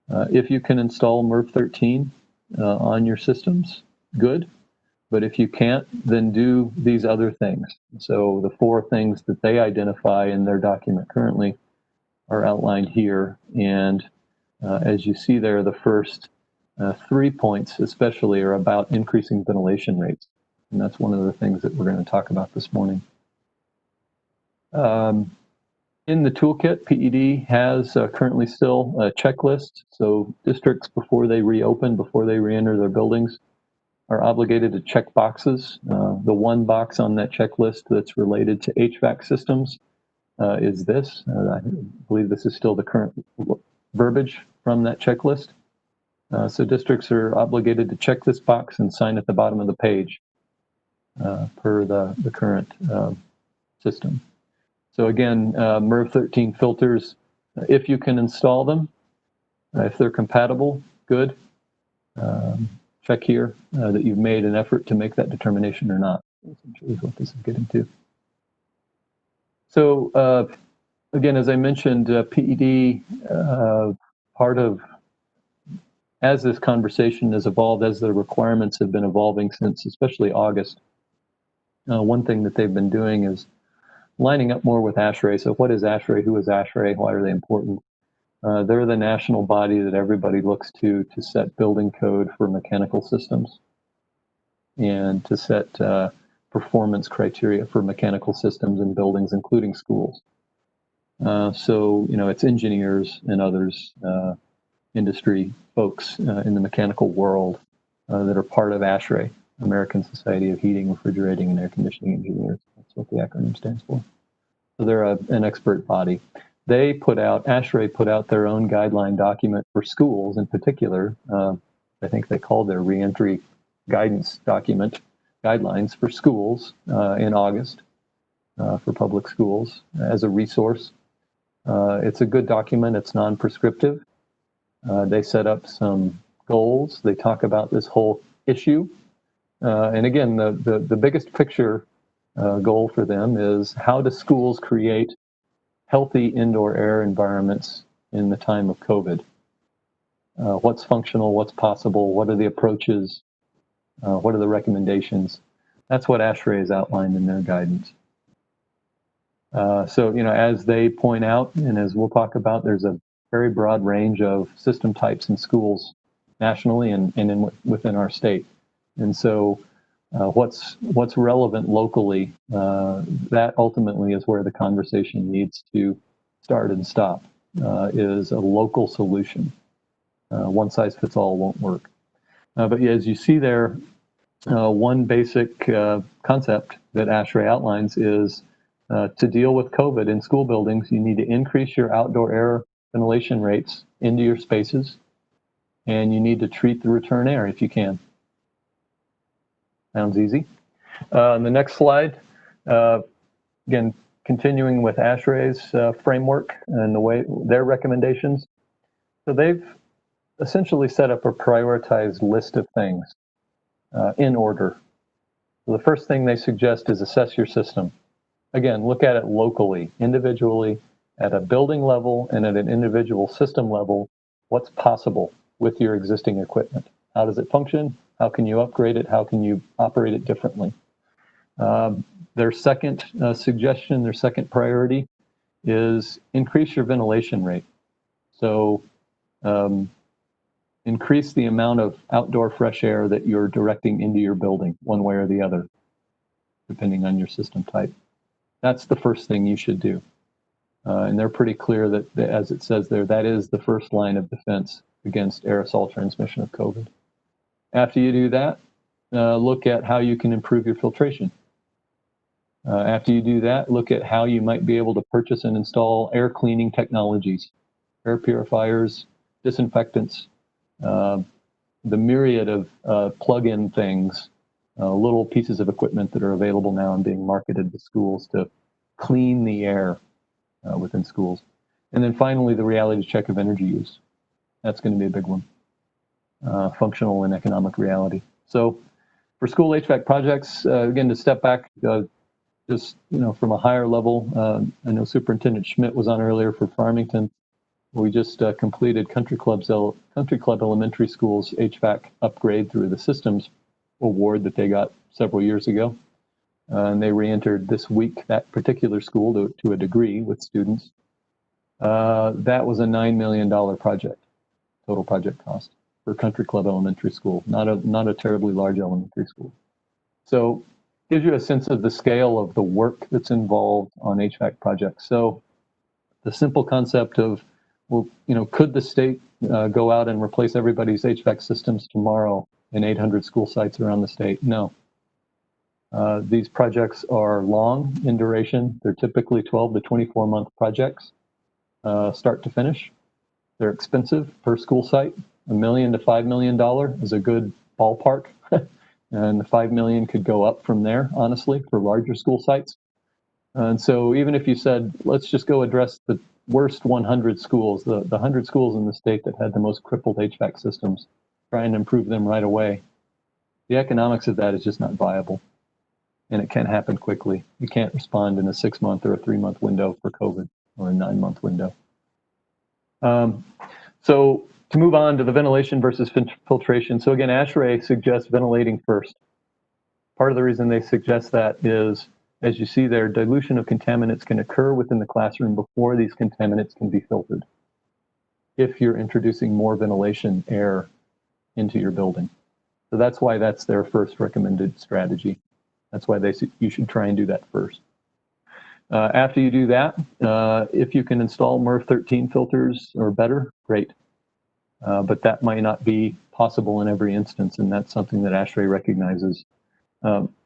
If you can install MERV 13 on your systems, good. But if you can't, then do these other things. So the 4 things that they identify in their document currently are outlined here. And as you see there, the first 3 points especially are about increasing ventilation rates. And that's one of the things that we're going to talk about this morning. In the toolkit, PED has currently still a checklist. So districts, before they reopen, before they reenter their buildings, are obligated to check boxes. The one box on that checklist that's related to HVAC systems is this. I believe this is still the current verbiage from that checklist. So districts are obligated to check this box and sign at the bottom of the page per the current system. So again, MERV 13 filters, if you can install them, if they're compatible, good. Check here that you've made an effort to make that determination or not. Essentially is what this is getting to. So again, as I mentioned, PED, part of, as this conversation has evolved, as the requirements have been evolving since especially August, one thing that they've been doing is lining up more with ASHRAE. So what is ASHRAE? Who is ASHRAE? Why are they important? They're the national body that everybody looks to set building code for mechanical systems and to set performance criteria for mechanical systems in buildings, including schools. So, it's engineers and others, industry folks in the mechanical world that are part of ASHRAE, American Society of Heating, Refrigerating, and Air Conditioning Engineers. That's what the acronym stands for. So they're an expert body. They ASHRAE put out their own guideline document for schools in particular. I think they called their reentry guidance document, guidelines for schools in August for public schools as a resource. It's a good document. It's non-prescriptive. They set up some goals. They talk about this whole issue. And again, the biggest picture goal for them is how do schools create healthy indoor air environments in the time of COVID? What's functional? What's possible? What are the approaches? What are the recommendations? That's what ASHRAE has outlined in their guidance. So, as they point out, and as we'll talk about, there's a very broad range of system types in schools nationally and within our state. And so what's relevant locally, that ultimately is where the conversation needs to start and stop, is a local solution. One size fits all won't work. But yeah, as you see there, one basic concept that ASHRAE outlines is to deal with COVID in school buildings, you need to increase your outdoor air ventilation rates into your spaces, and you need to treat the return air if you can. Sounds easy. On the next slide, again, continuing with ASHRAE's framework and the way their recommendations. So they've essentially set up a prioritized list of things in order. So the first thing they suggest is assess your system. Again, look at it locally, individually, at a building level and at an individual system level. What's possible with your existing equipment? How does it function? How can you upgrade it? How can you operate it differently? Their second suggestion, their second priority is increase your ventilation rate. So increase the amount of outdoor fresh air that you're directing into your building, one way or the other, depending on your system type. That's the first thing you should do. And they're pretty clear that, as it says there, that is the first line of defense against aerosol transmission of COVID. After you do that, look at how you can improve your filtration. After you do that, look at how you might be able to purchase and install air cleaning technologies, air purifiers, disinfectants, the myriad of plug-in things, little pieces of equipment that are available now and being marketed to schools to clean the air within schools. And then finally, the reality check of energy use. That's going to be a big one. Functional and economic reality. So for school HVAC projects, again, to step back, just from a higher level, I know Superintendent Schmidt was on earlier for Farmington. We just completed Country Club Elementary School's HVAC upgrade through the systems award that they got several years ago. And they re-entered this week that particular school to a degree with students. That was a $9 million project, total project cost for Country Club Elementary School, not a terribly large elementary school. So gives you a sense of the scale of the work that's involved on HVAC projects. So the simple concept of, well, could the state go out and replace everybody's HVAC systems tomorrow in 800 school sites around the state? No. These projects are long in duration. They're typically 12 to 24 month projects, start to finish. They're expensive per school site. $1 million to $5 million is a good ballpark. And the $5 million could go up from there, honestly, for larger school sites. And so even if you said, let's just go address the worst 100 schools, the 100 schools in the state that had the most crippled HVAC systems, try and improve them right away, the economics of that is just not viable. And it can't happen quickly. You can't respond in a 6-month or a 3-month window for COVID, or a 9-month window. So to move on to the ventilation versus filtration. So again, ASHRAE suggests ventilating first. Part of the reason they suggest that is, as you see there, dilution of contaminants can occur within the classroom before these contaminants can be filtered, if you're introducing more ventilation air into your building. So that's why that's their first recommended strategy. That's why you should try and do that first. After you do that, if you can install MERV 13 filters or better, great. But that might not be possible in every instance, and that's something that ASHRAE recognizes.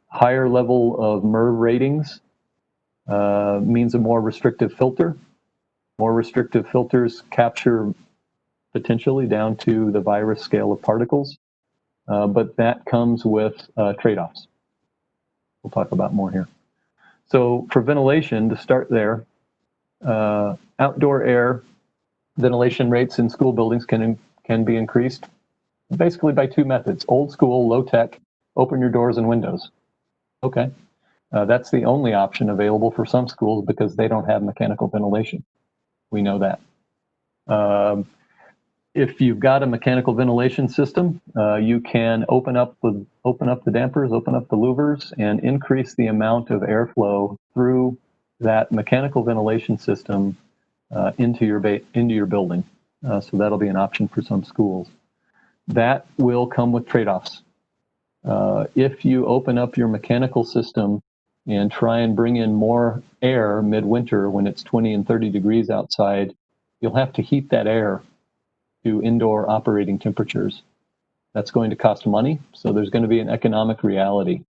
Higher level of MERV ratings means a more restrictive filter. More restrictive filters capture potentially down to the virus scale of particles, but that comes with trade-offs. we'll talk about more here. So for ventilation, to start there, outdoor air ventilation rates in school buildings can be increased basically by two methods: old school, low tech, open your doors and windows. Okay, that's the only option available for some schools because they don't have mechanical ventilation. We know that. If you've got a mechanical ventilation system, you can open up the dampers, open up the louvers, and increase the amount of airflow through that mechanical ventilation system into your building. So that'll be an option for some schools. That will come with trade-offs. If you open up your mechanical system and try and bring in more air midwinter when it's 20 and 30 degrees outside, you'll have to heat that air to indoor operating temperatures. That's going to cost money, so there's going to be an economic reality.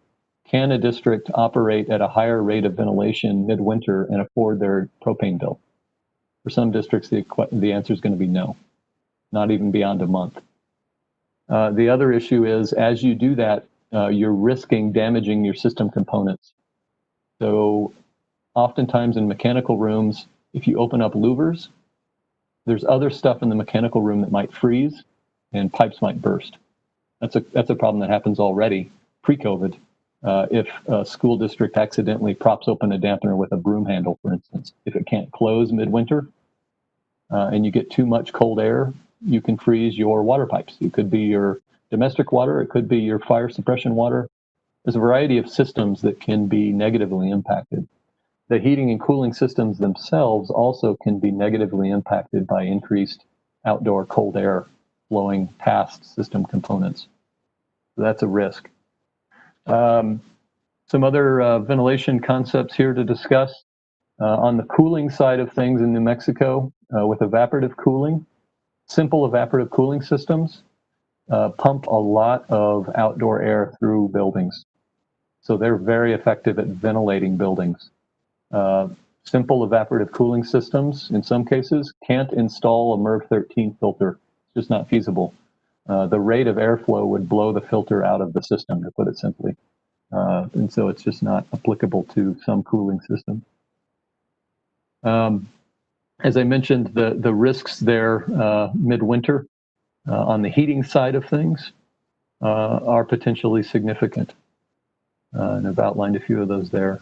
Can a district operate at a higher rate of ventilation midwinter and afford their propane bill? For some districts, the answer is going to be no, not even beyond a month. The other issue is, as you do that, you're risking damaging your system components. So oftentimes in mechanical rooms, if you open up louvers, there's other stuff in the mechanical room that might freeze and pipes might burst. That's a problem that happens already pre-COVID. If a school district accidentally props open a dampener with a broom handle, for instance, if it can't close midwinter and you get too much cold air, you can freeze your water pipes. It could be your domestic water, it could be your fire suppression water. There's a variety of systems that can be negatively impacted. The heating and cooling systems themselves also can be negatively impacted by increased outdoor cold air flowing past system components. So that's a risk. Some other ventilation concepts here to discuss. On the cooling side of things in New Mexico, with evaporative cooling, simple evaporative cooling systems pump a lot of outdoor air through buildings. So they're very effective at ventilating buildings. Simple evaporative cooling systems, in some cases, can't install a MERV 13 filter. It's just not feasible. The rate of airflow would blow the filter out of the system, to put it simply. And so it's just not applicable to some cooling system. As I mentioned, the risks there midwinter on the heating side of things are potentially significant. And I've outlined a few of those there.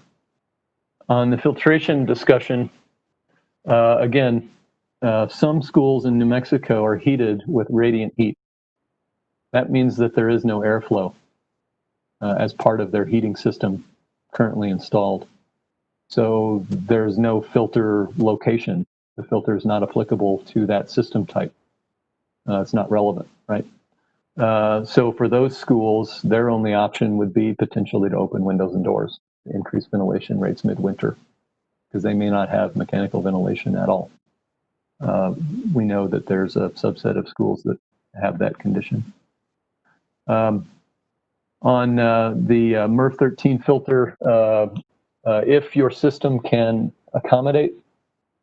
On the filtration discussion, again, some schools in New Mexico are heated with radiant heat. That means that there is no airflow as part of their heating system currently installed. So there's no filter location. The filter is not applicable to that system type. It's not relevant, right? So for those schools, their only option would be potentially to open windows and doors, to increase ventilation rates midwinter, because they may not have mechanical ventilation at all. We know that there's a subset of schools that have that condition. On the MERV 13 filter, if your system can accommodate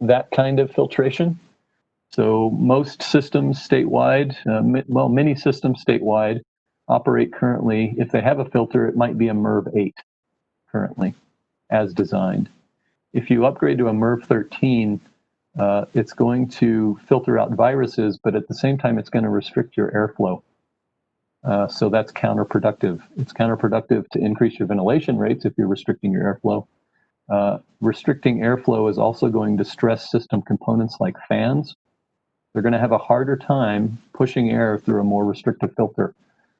that kind of filtration, so most systems statewide, well, many systems statewide operate currently, if they have a filter, it might be a MERV 8 currently as designed. If you upgrade to a MERV 13, it's going to filter out viruses, but at the same time, it's going to restrict your airflow. So that's counterproductive. It's counterproductive to increase your ventilation rates if you're restricting your airflow. Restricting airflow is also going to stress system components like fans. They're going to have a harder time pushing air through a more restrictive filter.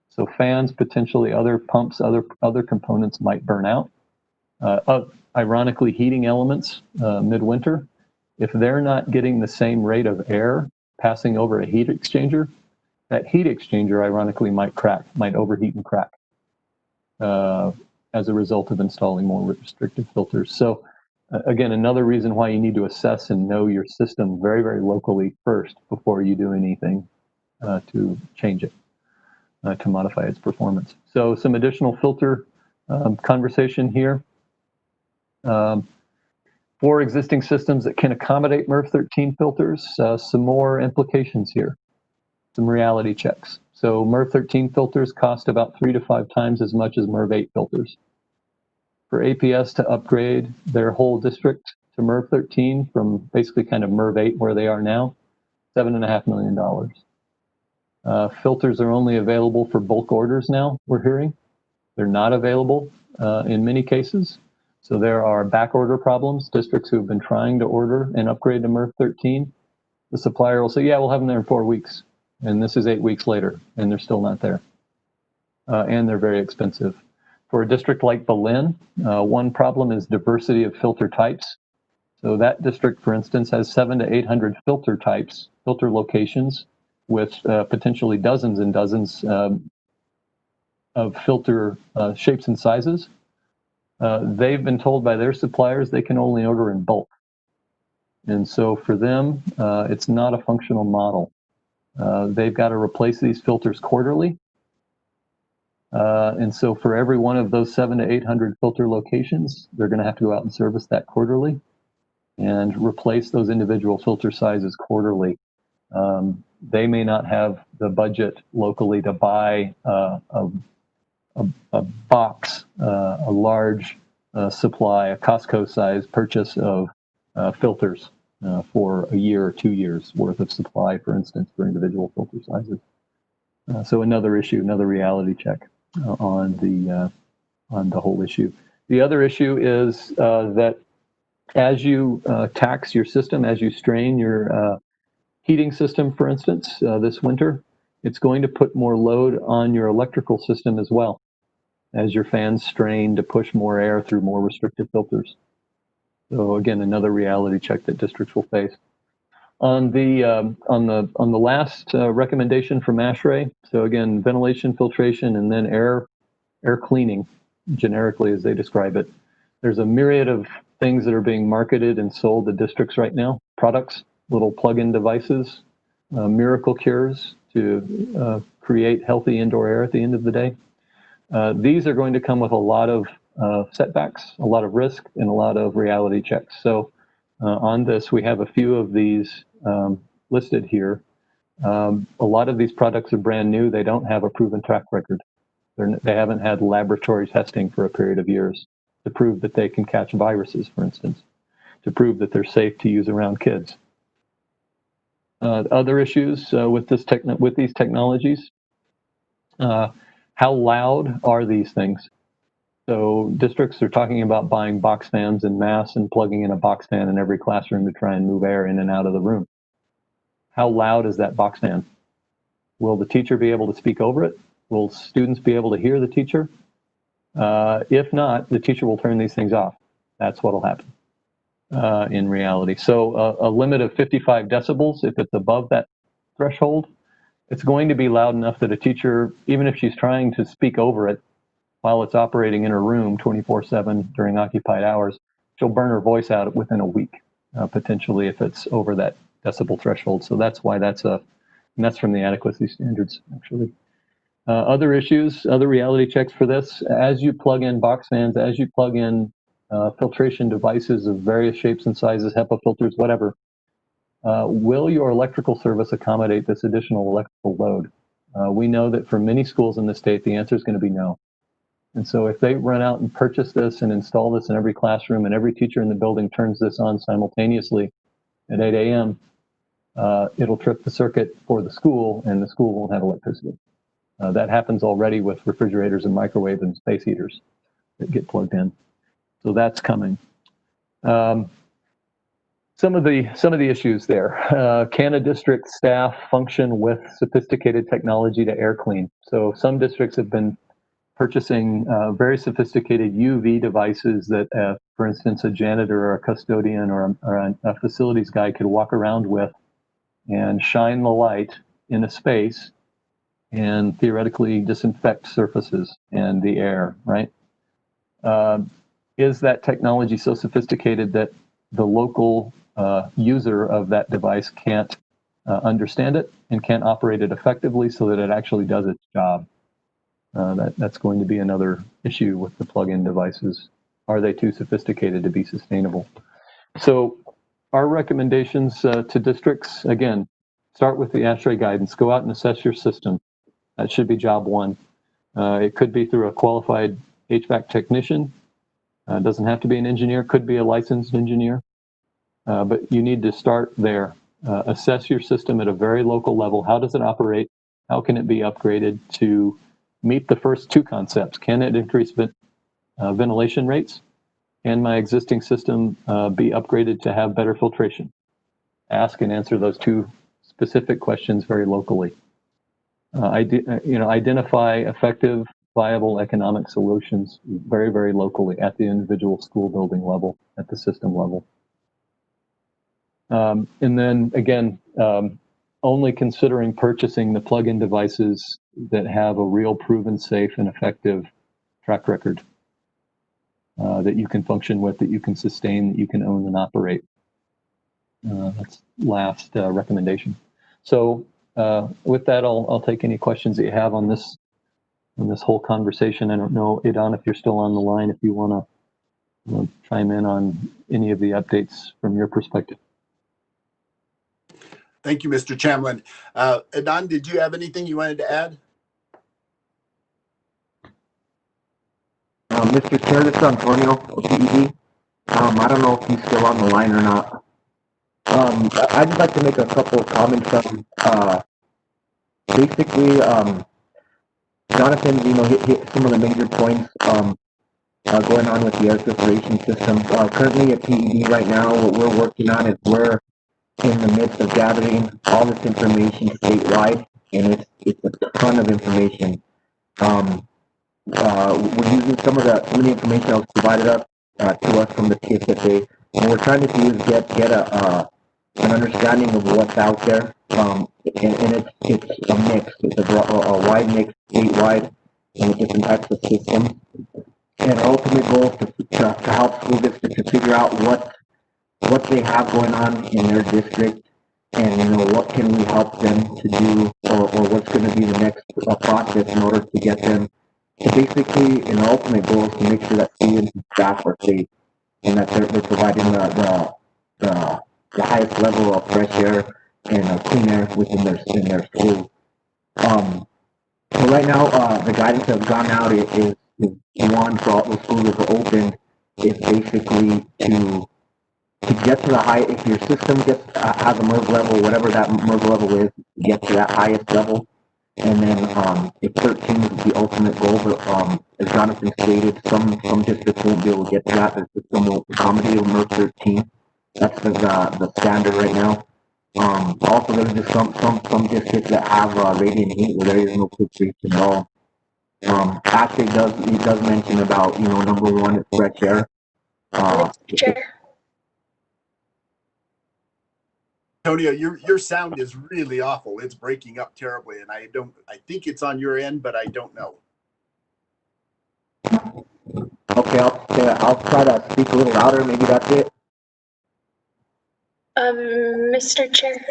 So fans, potentially other pumps, other components might burn out. Ironically, heating elements midwinter, if they're not getting the same rate of air passing over a heat exchanger, that heat exchanger ironically might crack, might overheat and crack as a result of installing more restrictive filters. So again, another reason why you need to assess and know your system very, very locally first before you do anything to change it, to modify its performance. So some additional filter conversation here. For existing systems that can accommodate MERV 13 filters, some more implications here, some reality checks. So MERV 13 filters cost about 3 to 5 times as much as MERV 8 filters. for APS to upgrade their whole district to MERV 13 from basically kind of MERV 8 where they are now, $7.5 million. Filters are only available for bulk orders now, we're hearing. They're not available in many cases. So there are back order problems. Districts who have been trying to order and upgrade to MERV 13, the supplier will say, yeah, we'll have them there in 4 weeks. And this is 8 weeks later, and they're still not there. And they're very expensive. For a district like Belen, one problem is diversity of filter types. So that district, for instance, has 700 to 800 filter types, filter locations, with potentially dozens and dozens of filter shapes and sizes. They've been told by their suppliers they can only order in bulk. And so for them, it's not a functional model. They've got to replace these filters quarterly. And so for every one of those 700 to 800 filter locations, they're going to have to go out and service that quarterly and replace those individual filter sizes quarterly. They may not have the budget locally to buy a box, a large supply, a Costco-sized purchase of filters for a year or 2 years worth of supply, for instance, for individual filter sizes. So another issue, another reality check on the whole issue. The other issue is that as you tax your system, as you strain your heating system, for instance, this winter, it's going to put more load on your electrical system as well, as your fans strain to push more air through more restrictive filters. So again, another reality check that districts will face. On the last recommendation from ASHRAE, so again, ventilation, filtration, and then air cleaning, generically as they describe it. There's a myriad of things that are being marketed and sold to districts right now, products, little plug-in devices, miracle cures to create healthy indoor air at the end of the day. These are going to come with a lot of setbacks, a lot of risk, and a lot of reality checks. So on this, we have a few of these listed here. A lot of these products are brand new. They don't have a proven track record. They haven't had laboratory testing for a period of years to prove that they can catch viruses, for instance, to prove that they're safe to use around kids. Other issues with these technologies, how loud are these things? So districts are talking about buying box fans en masse and plugging in a box fan in every classroom to try and move air in and out of the room. How loud is that box fan? Will the teacher be able to speak over it? Will students be able to hear the teacher? If not, the teacher will turn these things off. That's what will happen in reality. So a limit of 55 decibels, if it's above that threshold, it's going to be loud enough that a teacher, even if she's trying to speak over it while it's operating in her room 24/7 during occupied hours, she'll burn her voice out within a week, potentially, if it's over that decibel threshold. So that's why and that's from the adequacy standards, actually. Other issues, other reality checks for this, as you plug in box fans, as you plug in filtration devices of various shapes and sizes, HEPA filters, whatever, will your electrical service accommodate this additional electrical load? We know that for many schools in the state, the answer is going to be no. And so if they run out and purchase this and install this in every classroom and every teacher in the building turns this on simultaneously at 8 a.m., it'll trip the circuit for the school and the school won't have electricity. That happens already with refrigerators and microwave and space heaters that get plugged in. So that's coming. Some of the issues there. Can a district staff function with sophisticated technology to air clean? So some districts have been purchasing very sophisticated UV devices that, for instance, a janitor or a custodian or a facilities guy could walk around with and shine the light in a space and theoretically disinfect surfaces and the air, right? Is that technology so sophisticated that the local user of that device can't understand it and can't operate it effectively so that it actually does its job? That's going to be another issue with the plug-in devices. Are they too sophisticated to be sustainable? So our recommendations to districts, again, start with the ASHRAE guidance. Go out and assess your system. That should be job one. It could be through a qualified HVAC technician. Doesn't have to be an engineer, could be a licensed engineer, but you need to start there. Assess your system at a very local level. How does it operate? How can it be upgraded to meet the first two concepts? Can it increase ventilation rates? Can my existing system be upgraded to have better filtration? Ask and answer those two specific questions very locally. Identify effective, viable economic solutions very, very locally at the individual school building level, at the system level. And then again, only considering purchasing the plug-in devices that have a real proven safe and effective track record that you can function with, that you can sustain, that you can own and operate. That's last recommendation. So with that, I'll take any questions that you have on this whole conversation. I don't know, Idan, if you're still on the line, if you want to chime in on any of the updates from your perspective. Thank you, Mr. Chamlin. Idan, did you have anything you wanted to add? Mr. Chair, this is Antonio of PED. I don't know if he's still on the line or not. I'd just like to make a couple of comments on, basically, Jonathan, hit some of the major points going on with the air filtration system. Currently at PED right now, what we're working on is we're in the midst of gathering all this information statewide, and it's a ton of information. We're using some of the information that was provided up to us from the TSFA. What we're trying to do is get an understanding of what's out there, and it's a mix. It's a wide mix statewide and different types of systems. And our ultimate goal is to help school districts to figure out what they have going on in their district, and what can we help them to do, or what's going to be the next process in order to get them to basically, an ultimate goal is to make sure that students and staff are safe and that they're providing the highest level of fresh air and clean air within their school. So right now, the guidance that's gone out is one, for all the schools that are open, is basically to get to the high, if your system has a MERV level, whatever that MERV level is, get to that highest level. And then if 13 is the ultimate goal, but as Jonathan stated, some districts won't be able to get to that. The system will accommodate a MERV 13. That's the standard right now. Also, there's just some districts that have radiant heat where there is no filtration at all. Actually, he does mention about, number one is fresh air. Chair. Antonio, your sound is really awful. It's breaking up terribly, and I think it's on your end, but I don't know. Okay, I'll try to speak a little louder. Maybe that's it. Mr. Chair,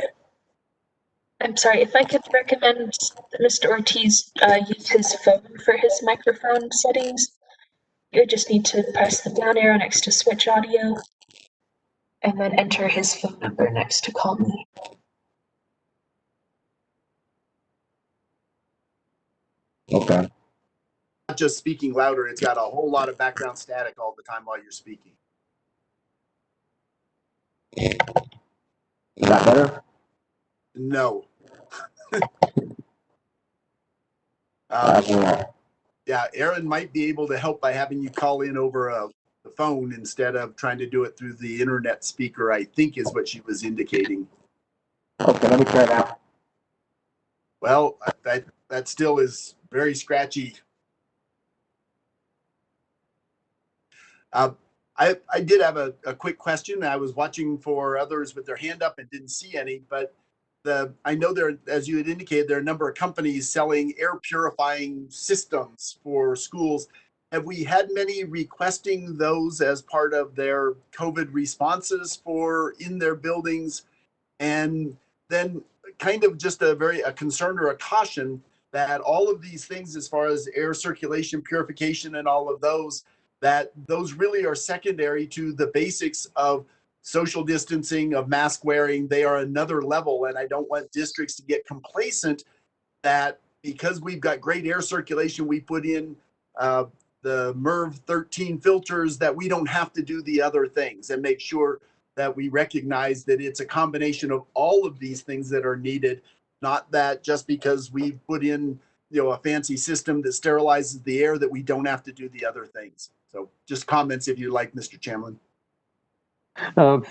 I'm sorry, if I could recommend that Mr. Ortiz use his phone for his microphone settings. You just need to press the down arrow next to switch audio and then enter his phone number next to call me. Okay. Not just speaking louder, it's got a whole lot of background static all the time while you're speaking. Is that better? No. Yeah, Aaron might be able to help by having you call in over the phone instead of trying to do it through the internet speaker, I think is what she was indicating. Okay, let me try that. Well, that still is very scratchy. I did have a quick question. I was watching for others with their hand up and didn't see any, but I know there, as you had indicated, there are a number of companies selling air purifying systems for schools. Have we had many requesting those as part of their COVID responses for in their buildings? And then kind of just a concern or a caution that all of these things, as far as air circulation, purification, and all of those, that those really are secondary to the basics of social distancing, of mask wearing. They are another level, and I don't want districts to get complacent that because we've got great air circulation, we put in the MERV 13 filters, that we don't have to do the other things, and make sure that we recognize that it's a combination of all of these things that are needed, not that just because we put in, a fancy system that sterilizes the air, that we don't have to do the other things. So just comments if you like, Mr. Chamberlain.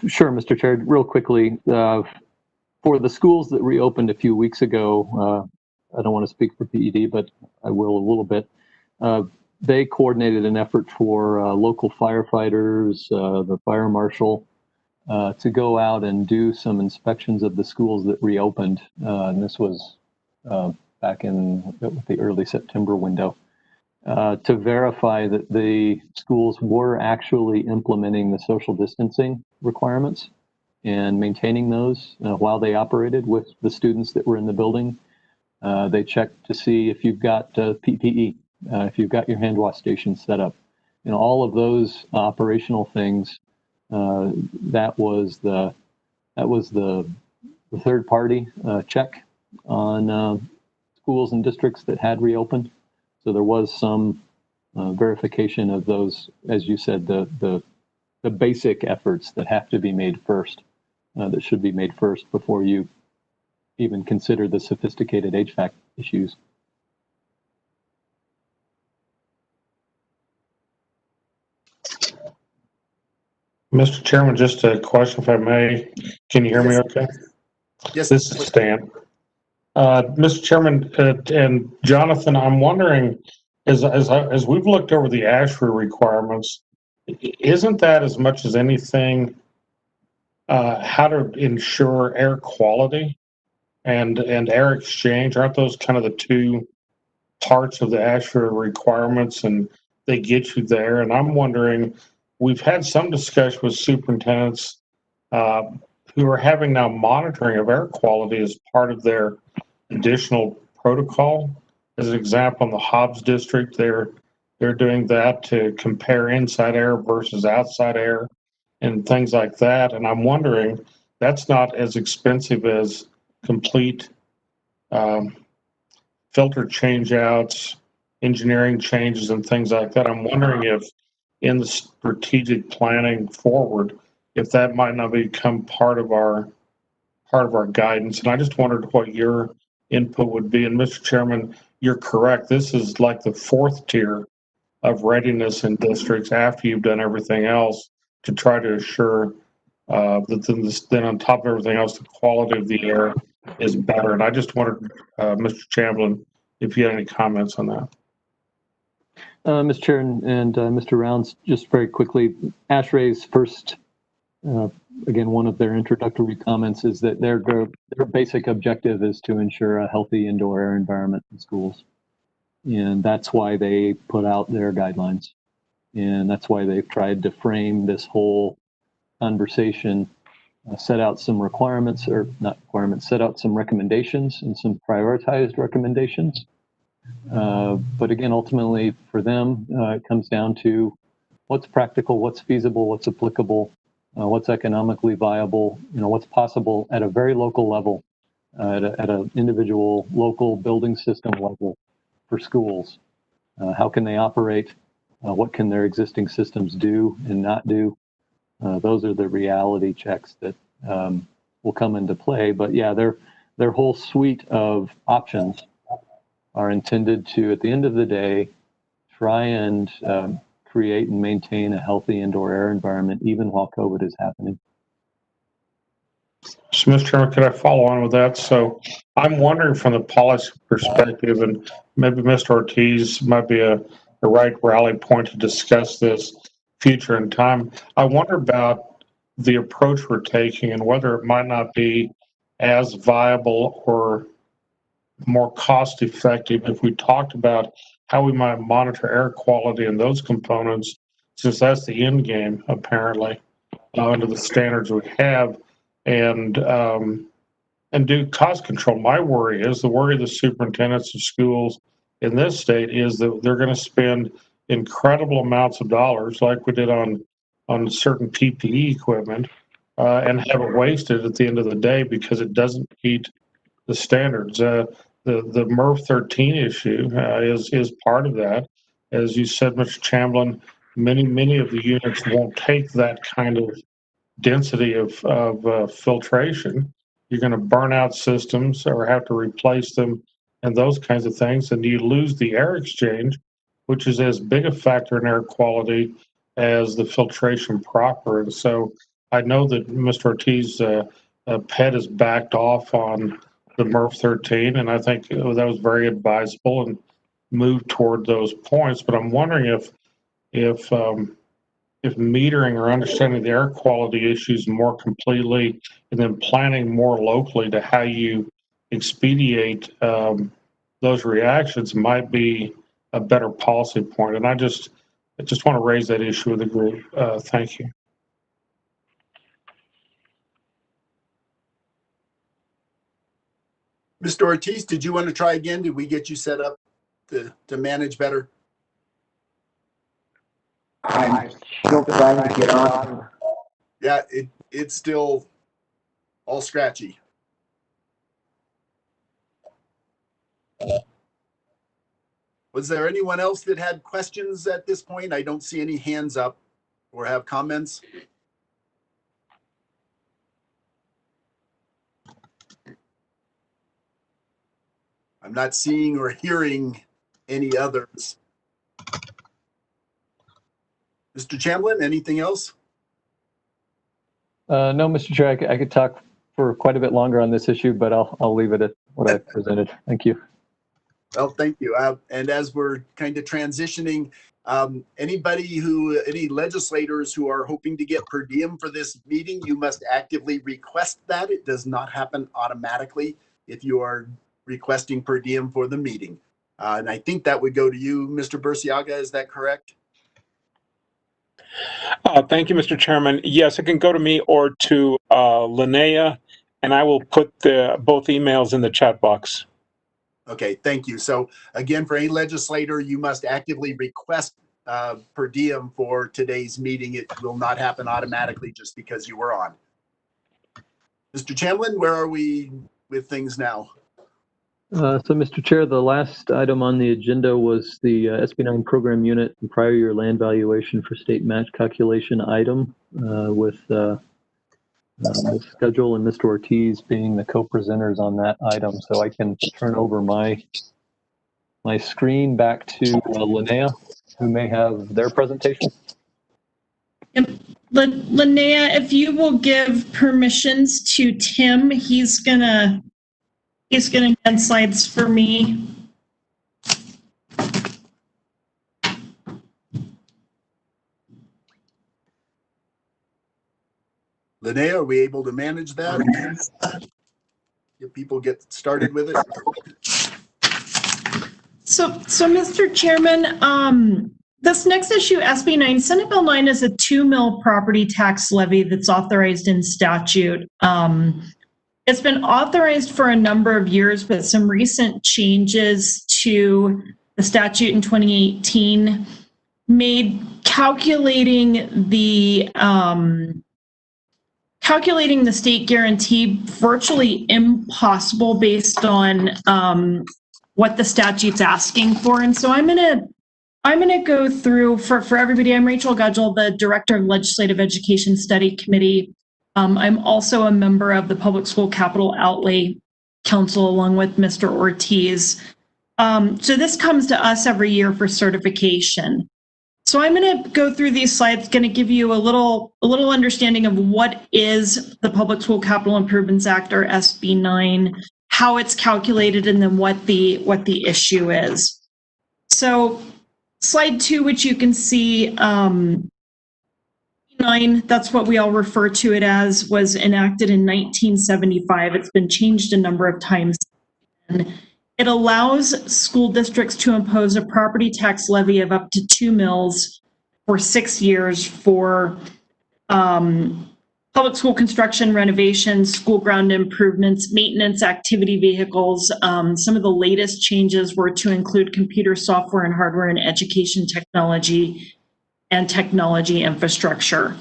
Sure, Mr. Chair. Real quickly, for the schools that reopened a few weeks ago, I don't want to speak for PED, but I will a little bit. They coordinated an effort for local firefighters, the fire marshal, to go out and do some inspections of the schools that reopened. And this was back in the early September window, to verify that the schools were actually implementing the social distancing requirements and maintaining those while they operated with the students that were in the building. They checked to see if you've got PPE, if you've got your hand wash station set up. All of those operational things, that was the third party check on schools and districts that had reopened. So there was some verification of those, as you said, the basic efforts that have to be made first, that should be made first before you even consider the sophisticated HVAC issues. Mr. Chairman, just a question, if I may. Can you hear me okay? Yes. This is Stan. Mr. Chairman and Jonathan, I'm wondering, as we've looked over the ASHRAE requirements, isn't that as much as anything how to ensure air quality and air exchange? Aren't those kind of the two parts of the ASHRAE requirements, and they get you there? And I'm wondering, we've had some discussion with superintendents who are having now monitoring of air quality as part of their additional protocol. As an example, in the Hobbs district, they're doing that to compare inside air versus outside air and things like that. And I'm wondering, that's not as expensive as complete filter changeouts, engineering changes, and things like that. I'm wondering if in the strategic planning forward, if that might not become part of our guidance. And I just wondered what your input would be. And Mr. Chairman, you're correct. This is like the fourth tier of readiness in districts after you've done everything else to try to assure that then on top of everything else, the quality of the air is better. And I just wondered, Mr. Chamberlain, if you had any comments on that. Mr. Chair and Mr. Rounds, just very quickly, ASHRAE's first, again, one of their introductory comments is that their basic objective is to ensure a healthy indoor air environment in schools. And that's why they put out their guidelines. And that's why they've tried to frame this whole conversation, set out some requirements, or not requirements, set out some recommendations and some prioritized recommendations. But again, ultimately for them, it comes down to what's practical, what's feasible, what's applicable, what's economically viable, what's possible at a very local level, at an individual local building system level for schools. How can they operate? What can their existing systems do and not do? Those are the reality checks that will come into play. But yeah, their whole suite of options are intended to, at the end of the day, try and create and maintain a healthy indoor air environment, even while COVID is happening. So, Mr. Chairman, could I follow on with that? So I'm wondering from the policy perspective, and maybe Mr. Ortiz might be a right rally point to discuss this future in time. I wonder about the approach we're taking and whether it might not be as viable or more cost effective if we talked about how we might monitor air quality and those components, since that's the end game, apparently, under the standards we have, and do cost control. My worry is, the worry of the superintendents of schools in this state is that they're going to spend incredible amounts of dollars, like we did on certain PPE equipment, and have it wasted at the end of the day because it doesn't meet the standards. The MERV 13 issue is part of that. as you said, Mr. Chamblin, many of the units won't take that kind of density of filtration. You're going to burn out systems or have to replace them and those kinds of things. And you lose the air exchange, which is as big a factor in air quality as the filtration proper. And so I know that Mr. Ortiz PET is backed off on the MERV 13, and I think that was very advisable and moved toward those points. But I'm wondering if metering or understanding the air quality issues more completely, and then planning more locally to how you expedite those reactions might be a better policy point. And I just want to raise that issue with the group. Thank you. Mr. Ortiz, did you want to try again? Did we get you set up to manage better? I'm still trying to get on. Yeah, it's still all scratchy. Was there anyone else that had questions at this point? I don't see any hands up or have comments. I'm not seeing or hearing any others. Mr. Chamblin, anything else? No, Mr. Chair, I could talk for quite a bit longer on this issue, but I'll leave it at what I've presented. Thank you. Well, thank you. And as we're kind of transitioning, any legislators who are hoping to get per diem for this meeting, you must actively request that. It does not happen automatically if you are requesting per diem for the meeting. And I think that would go to you, Mr. Burciaga. Is that correct? Thank you, Mr. Chairman. Yes, it can go to me or to Linnea, and I will put both emails in the chat box. Okay, thank you. So again, for any legislator, you must actively request per diem for today's meeting. It will not happen automatically just because you were on. Mr. Chamblin, where are we with things now? So, Mr. Chair, the last item on the agenda was the SB9 program unit and prior year land valuation for state match calculation item with Ms. Schedule and Mr. Ortiz being the co-presenters on that item. So I can turn over my screen back to Linnea, who may have their presentation. Linnea, if you will give permissions to Tim, he's gonna get slides for me. Linnea, are we able to manage that? If people get started with it. So Mr. Chairman, this next issue, SB9, Senate Bill 9 is a 2 mil property tax levy that's authorized in statute. It's been authorized for a number of years, but some recent changes to the statute in 2018 made calculating the state guarantee virtually impossible based on what the statute's asking for. And so I'm gonna go through for everybody. I'm Rachel Gudgel, the Director of Legislative Education Study Committee. I'm also a member of the Public School Capital Outlay Council along with Mr. Ortiz. So this comes to us every year for certification. So I'm going to go through these slides, going to give you a little understanding of what is the Public School Capital Improvements Act, or SB9, how it's calculated, and then what the issue is. So slide 2, which you can see, 9, that's what we all refer to it as, was enacted in 1975. It's been changed a number of times. It allows school districts to impose a property tax levy of up to 2 mils for 6 years for public school construction, renovations, school ground improvements, maintenance, activity vehicles. Some of the latest changes were to include computer software and hardware and education technology and technology infrastructure.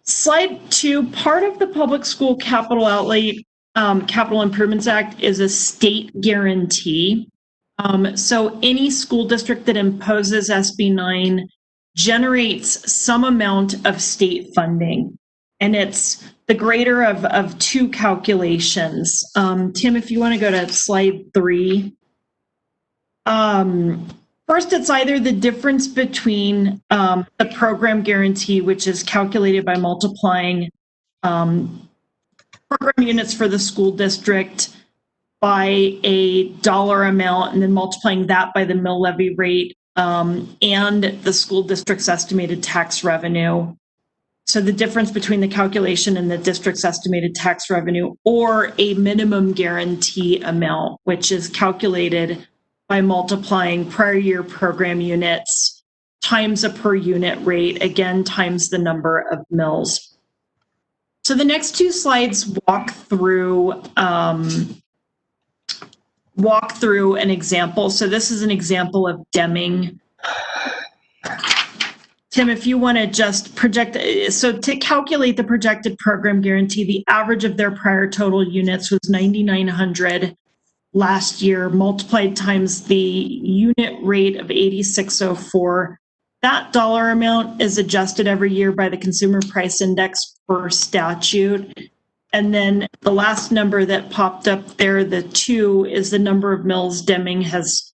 Slide 2, part of the Public School Capital Outlay Capital Improvements Act is a state guarantee. So any school district that imposes SB 9 generates some amount of state funding, and it's the greater of two calculations. Tim, if you want to go to slide 3. First, it's either the difference between the program guarantee, which is calculated by multiplying program units for the school district by a dollar amount and then multiplying that by the mill levy rate and the school district's estimated tax revenue. So the difference between the calculation and the district's estimated tax revenue, or a minimum guarantee amount, which is calculated by multiplying prior year program units times a per unit rate, again, times the number of mills. So the next two slides walk through an example. So this is an example of Deming. Tim, if you want to just project, so to calculate the projected program guarantee, the average of their prior total units was 9,900 last year, multiplied times the unit rate of 8604. That dollar amount is adjusted every year by the Consumer Price Index per statute. And then the last number that popped up there, the 2, is the number of mills Deming has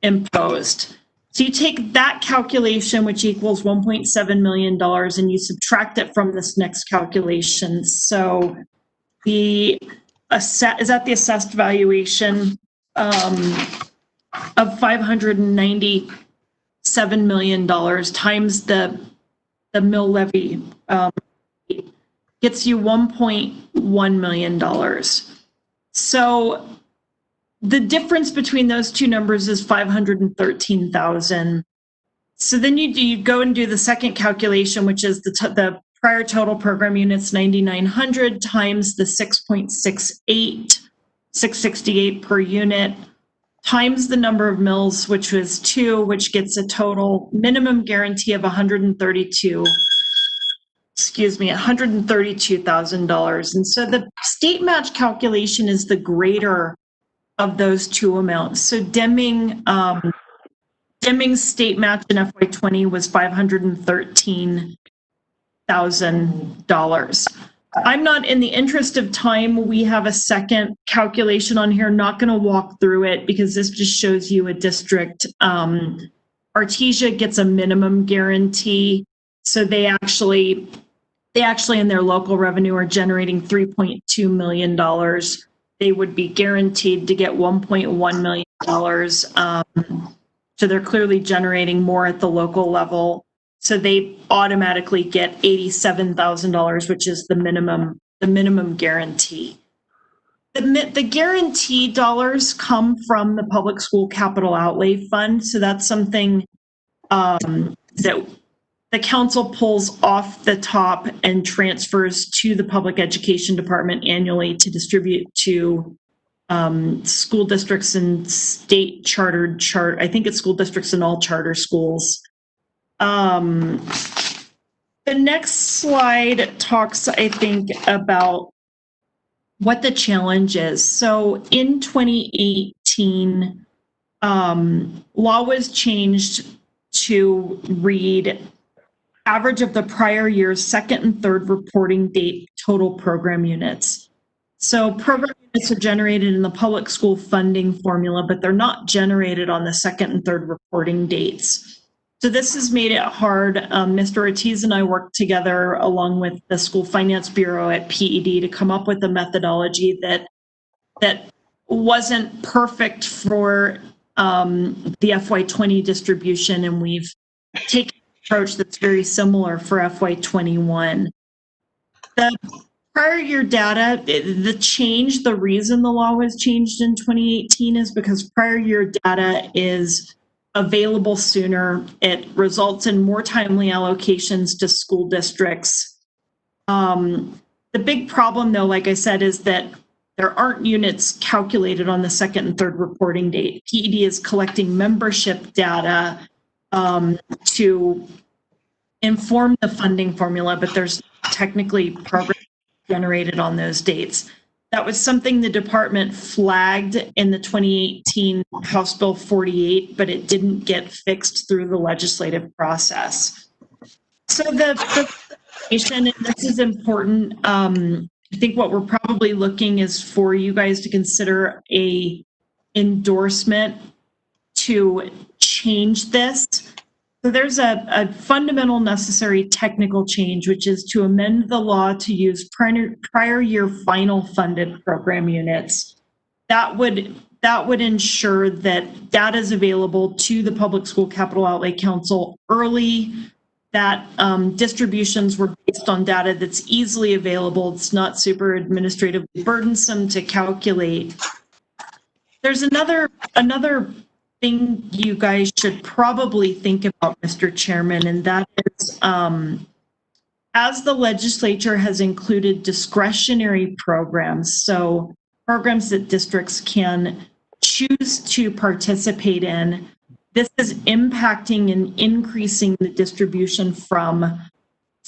imposed. So you take that calculation, which equals $1.7 million, and you subtract it from this next calculation. So is that the assessed valuation of $597 million times the mill levy gets you $1.1 million. So the difference between those two numbers is 513,000. So then you go and do the second calculation, which is the prior total program units 9,900 times the 668 per unit times the number of mills, which was 2, which gets a total minimum guarantee of $132,000. And so the state match calculation is the greater of those two amounts. So Deming's state match in FY20 was $513,000. I'm not, in the interest of time, we have a second calculation on here. Not going to walk through it because this just shows you a district. Artesia gets a minimum guarantee. So they actually in their local revenue are generating $3.2 million. They would be guaranteed to get $1.1 million. So they're clearly generating more at the local level. So they automatically get $87,000, which is the minimum guarantee. The guarantee dollars come from the public school capital outlay fund. So that's something that the council pulls off the top and transfers to the public education department annually to distribute to school districts and state chartered I think it's school districts and all charter schools. The next slide talks, I think, about what the challenge is. So in 2018, law was changed to read average of the prior year's second and third reporting date total program units. So program units are generated in the public school funding formula, but they're not generated on the second and third reporting dates. So this has made it hard. Mr. Ortiz and I worked together along with the School Finance Bureau at PED to come up with a methodology that wasn't perfect for the FY20 distribution, and we've taken an approach that's very similar for FY21. The prior year data, the reason the law was changed in 2018 is because prior year data is available sooner. It results in more timely allocations to school districts. The big problem, though, like I said, is that there aren't units calculated on the second and third reporting date. PED is collecting membership data to inform the funding formula, but there's technically programs generated on those dates. That was something the department flagged in the 2018 House Bill 48, but it didn't get fixed through the legislative process. So the and this is important. I think what we're probably looking is for you guys to consider a endorsement to change this. So there's a fundamental necessary technical change, which is to amend the law to use prior year final funded program units. That would ensure that data is available to the Public School Capital Outlay Council early, that distributions were based on data that's easily available. It's not super administratively burdensome to calculate. There's another thing you guys should probably think about, Mr. Chairman, and that is as the legislature has included discretionary programs, so programs that districts can choose to participate in, this is impacting and increasing the distribution from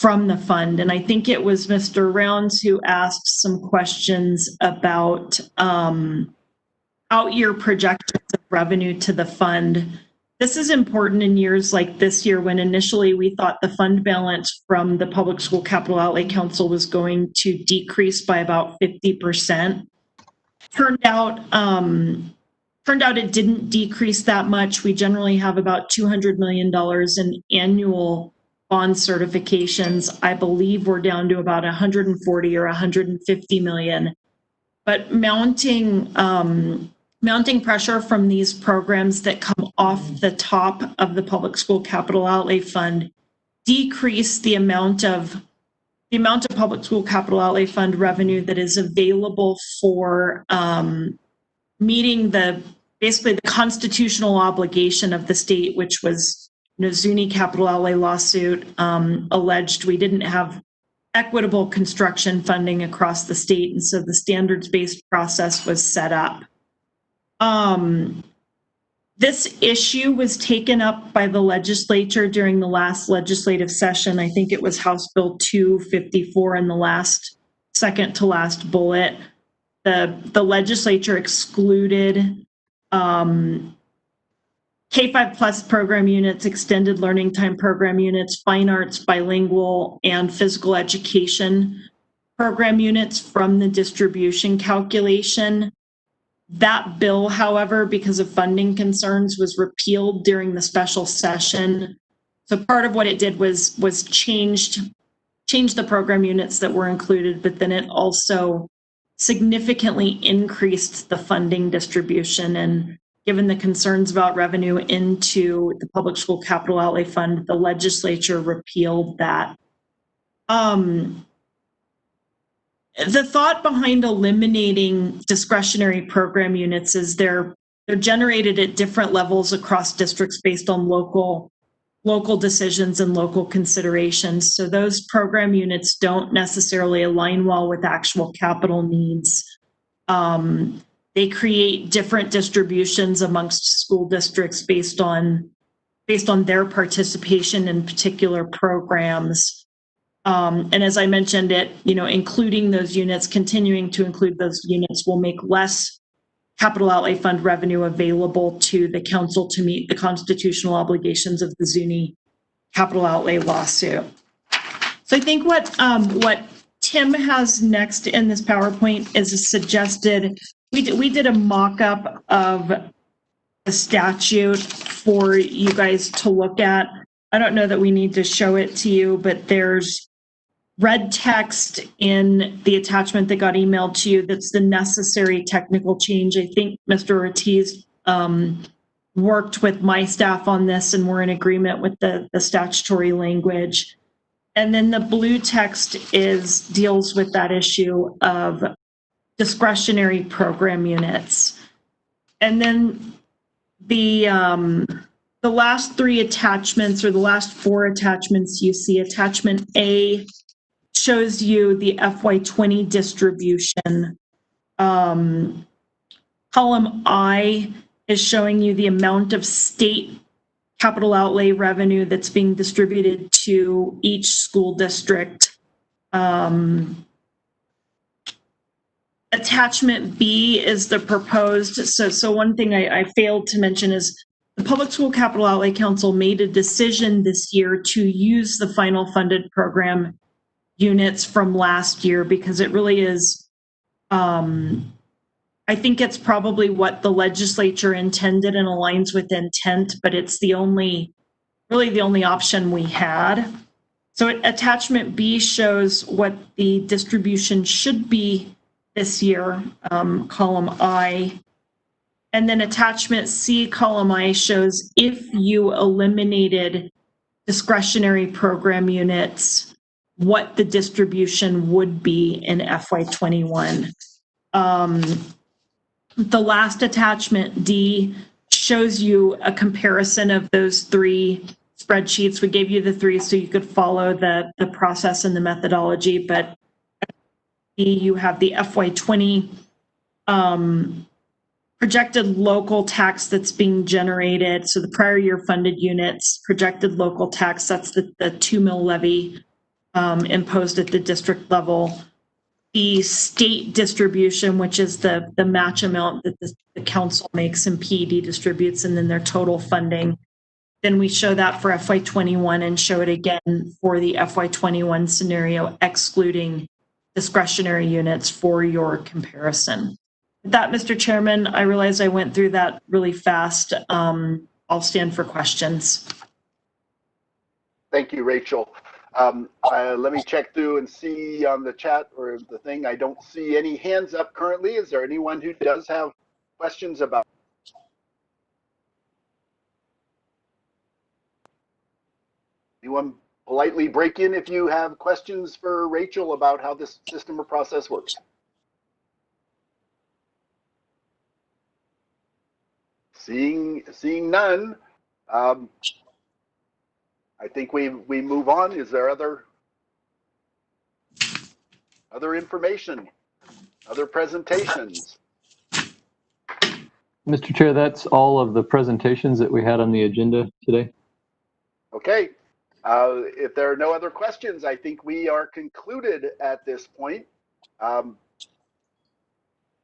the fund. And I think it was Mr. Rounds who asked some questions about out-year projections of revenue to the fund. This is important in years like this year when initially we thought the fund balance from the Public School Capital Outlay Council was going to decrease by about 50%. Turned out it didn't decrease that much. We generally have about $200 million in annual bond certifications. I believe we're down to about 140 or 150 million. But mounting pressure from these programs that come off the top of the Public School Capital Outlay Fund decrease the amount of Public School Capital Outlay Fund revenue that is available for meeting basically the constitutional obligation of the state, which was Zuni Capital Outlay lawsuit alleged we didn't have equitable construction funding across the state, and so the standards-based process was set up. This issue was taken up by the legislature during the last legislative session. I think it was House Bill 254 in the second to last bullet. The legislature excluded K-5 plus program units, extended learning time program units, fine arts, bilingual, and physical education program units from the distribution calculation. That bill, however, because of funding concerns, was repealed during the special session. So part of what it did was change the program units that were included, but then it also significantly increased the funding distribution. And given the concerns about revenue into the Public School Capital Outlay Fund, the legislature repealed that. The thought behind eliminating discretionary program units is they're generated at different levels across districts based on local decisions and local considerations. So those program units don't necessarily align well with actual capital needs. They create different distributions amongst school districts based on their participation in particular programs. And as I mentioned, including those units, continuing to include those units will make less capital outlay fund revenue available to the council to meet the constitutional obligations of the Zuni capital outlay lawsuit. So I think what Tim has next in this PowerPoint is a suggested, we did a mock-up of the statute for you guys to look at. I don't know that we need to show it to you, but there's red text in the attachment that got emailed to you that's the necessary technical change. I think Mr. Ortiz worked with my staff on this, and we're in agreement with the statutory language. And then the blue text deals with that issue of discretionary program units. And then the last three attachments, or the last four attachments you see, attachment A shows you the FY20 distribution. Column I is showing you the amount of state capital outlay revenue that's being distributed to each school district. Attachment attachment B is the proposed. So one thing I failed to mention is the Public School Capital Outlay Council made a decision this year to use the final funded program units from last year because it really is, I think it's probably what the legislature intended and aligns with intent, but it's really the only option we had. So attachment B shows what the distribution should be this year, column I. And then attachment C, column I, shows if you eliminated discretionary program units, what the distribution would be in FY21. The last attachment, D, shows you a comparison of those three spreadsheets. We gave you the three so you could follow the process and the methodology, but you have the FY20 projected local tax that's being generated. So the prior year funded units, projected local tax, that's the 2 mil levy imposed at the district level. The state distribution, which is the match amount that the council makes and PED distributes, and then their total funding. Then we show that for FY21 and show it again for the FY21 scenario, excluding discretionary units for your comparison. With that, Mr. Chairman, I realize I went through that really fast. I'll stand for questions. Thank you, Rachel. Let me check through and see on the chat or the thing. I don't see any hands up currently. Is there anyone who does have questions about? Anyone politely break in if you have questions for Rachel about how this system or process works? Seeing none, I think we move on. Is there other information, other presentations? Mr. Chair, that's all of the presentations that we had on the agenda today. Okay. If there are no other questions, I think we are concluded at this point.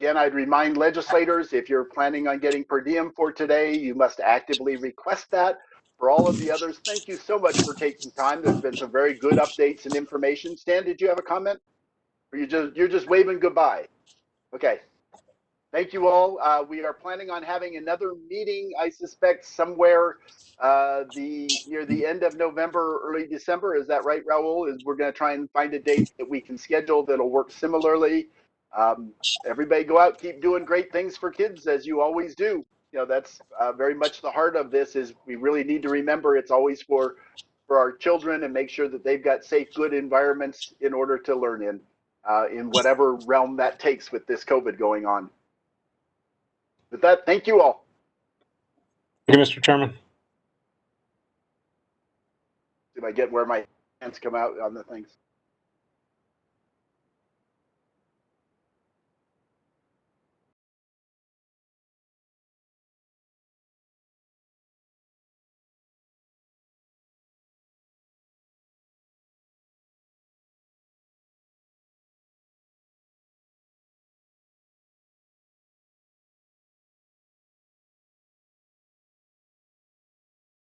Again, I'd remind legislators, if you're planning on getting per diem for today, you must actively request that. For all of the others, thank you so much for taking time. There's been some very good updates and information. Stan, did you have a comment? Or you're just waving goodbye? Okay. Thank you all. We are planning on having another meeting, I suspect, somewhere near the end of November, early December. Is that right, Raul? We're going to try and find a date that we can schedule that'll work similarly. Everybody go out, keep doing great things for kids as you always do. You know, that's very much the heart of this. Is we really need to remember it's always for our children and make sure that they've got safe, good environments in order to learn in whatever realm that takes with this COVID going on. With that, thank you all. Thank you, Mr. Chairman. Did I get where my hands come out on the things?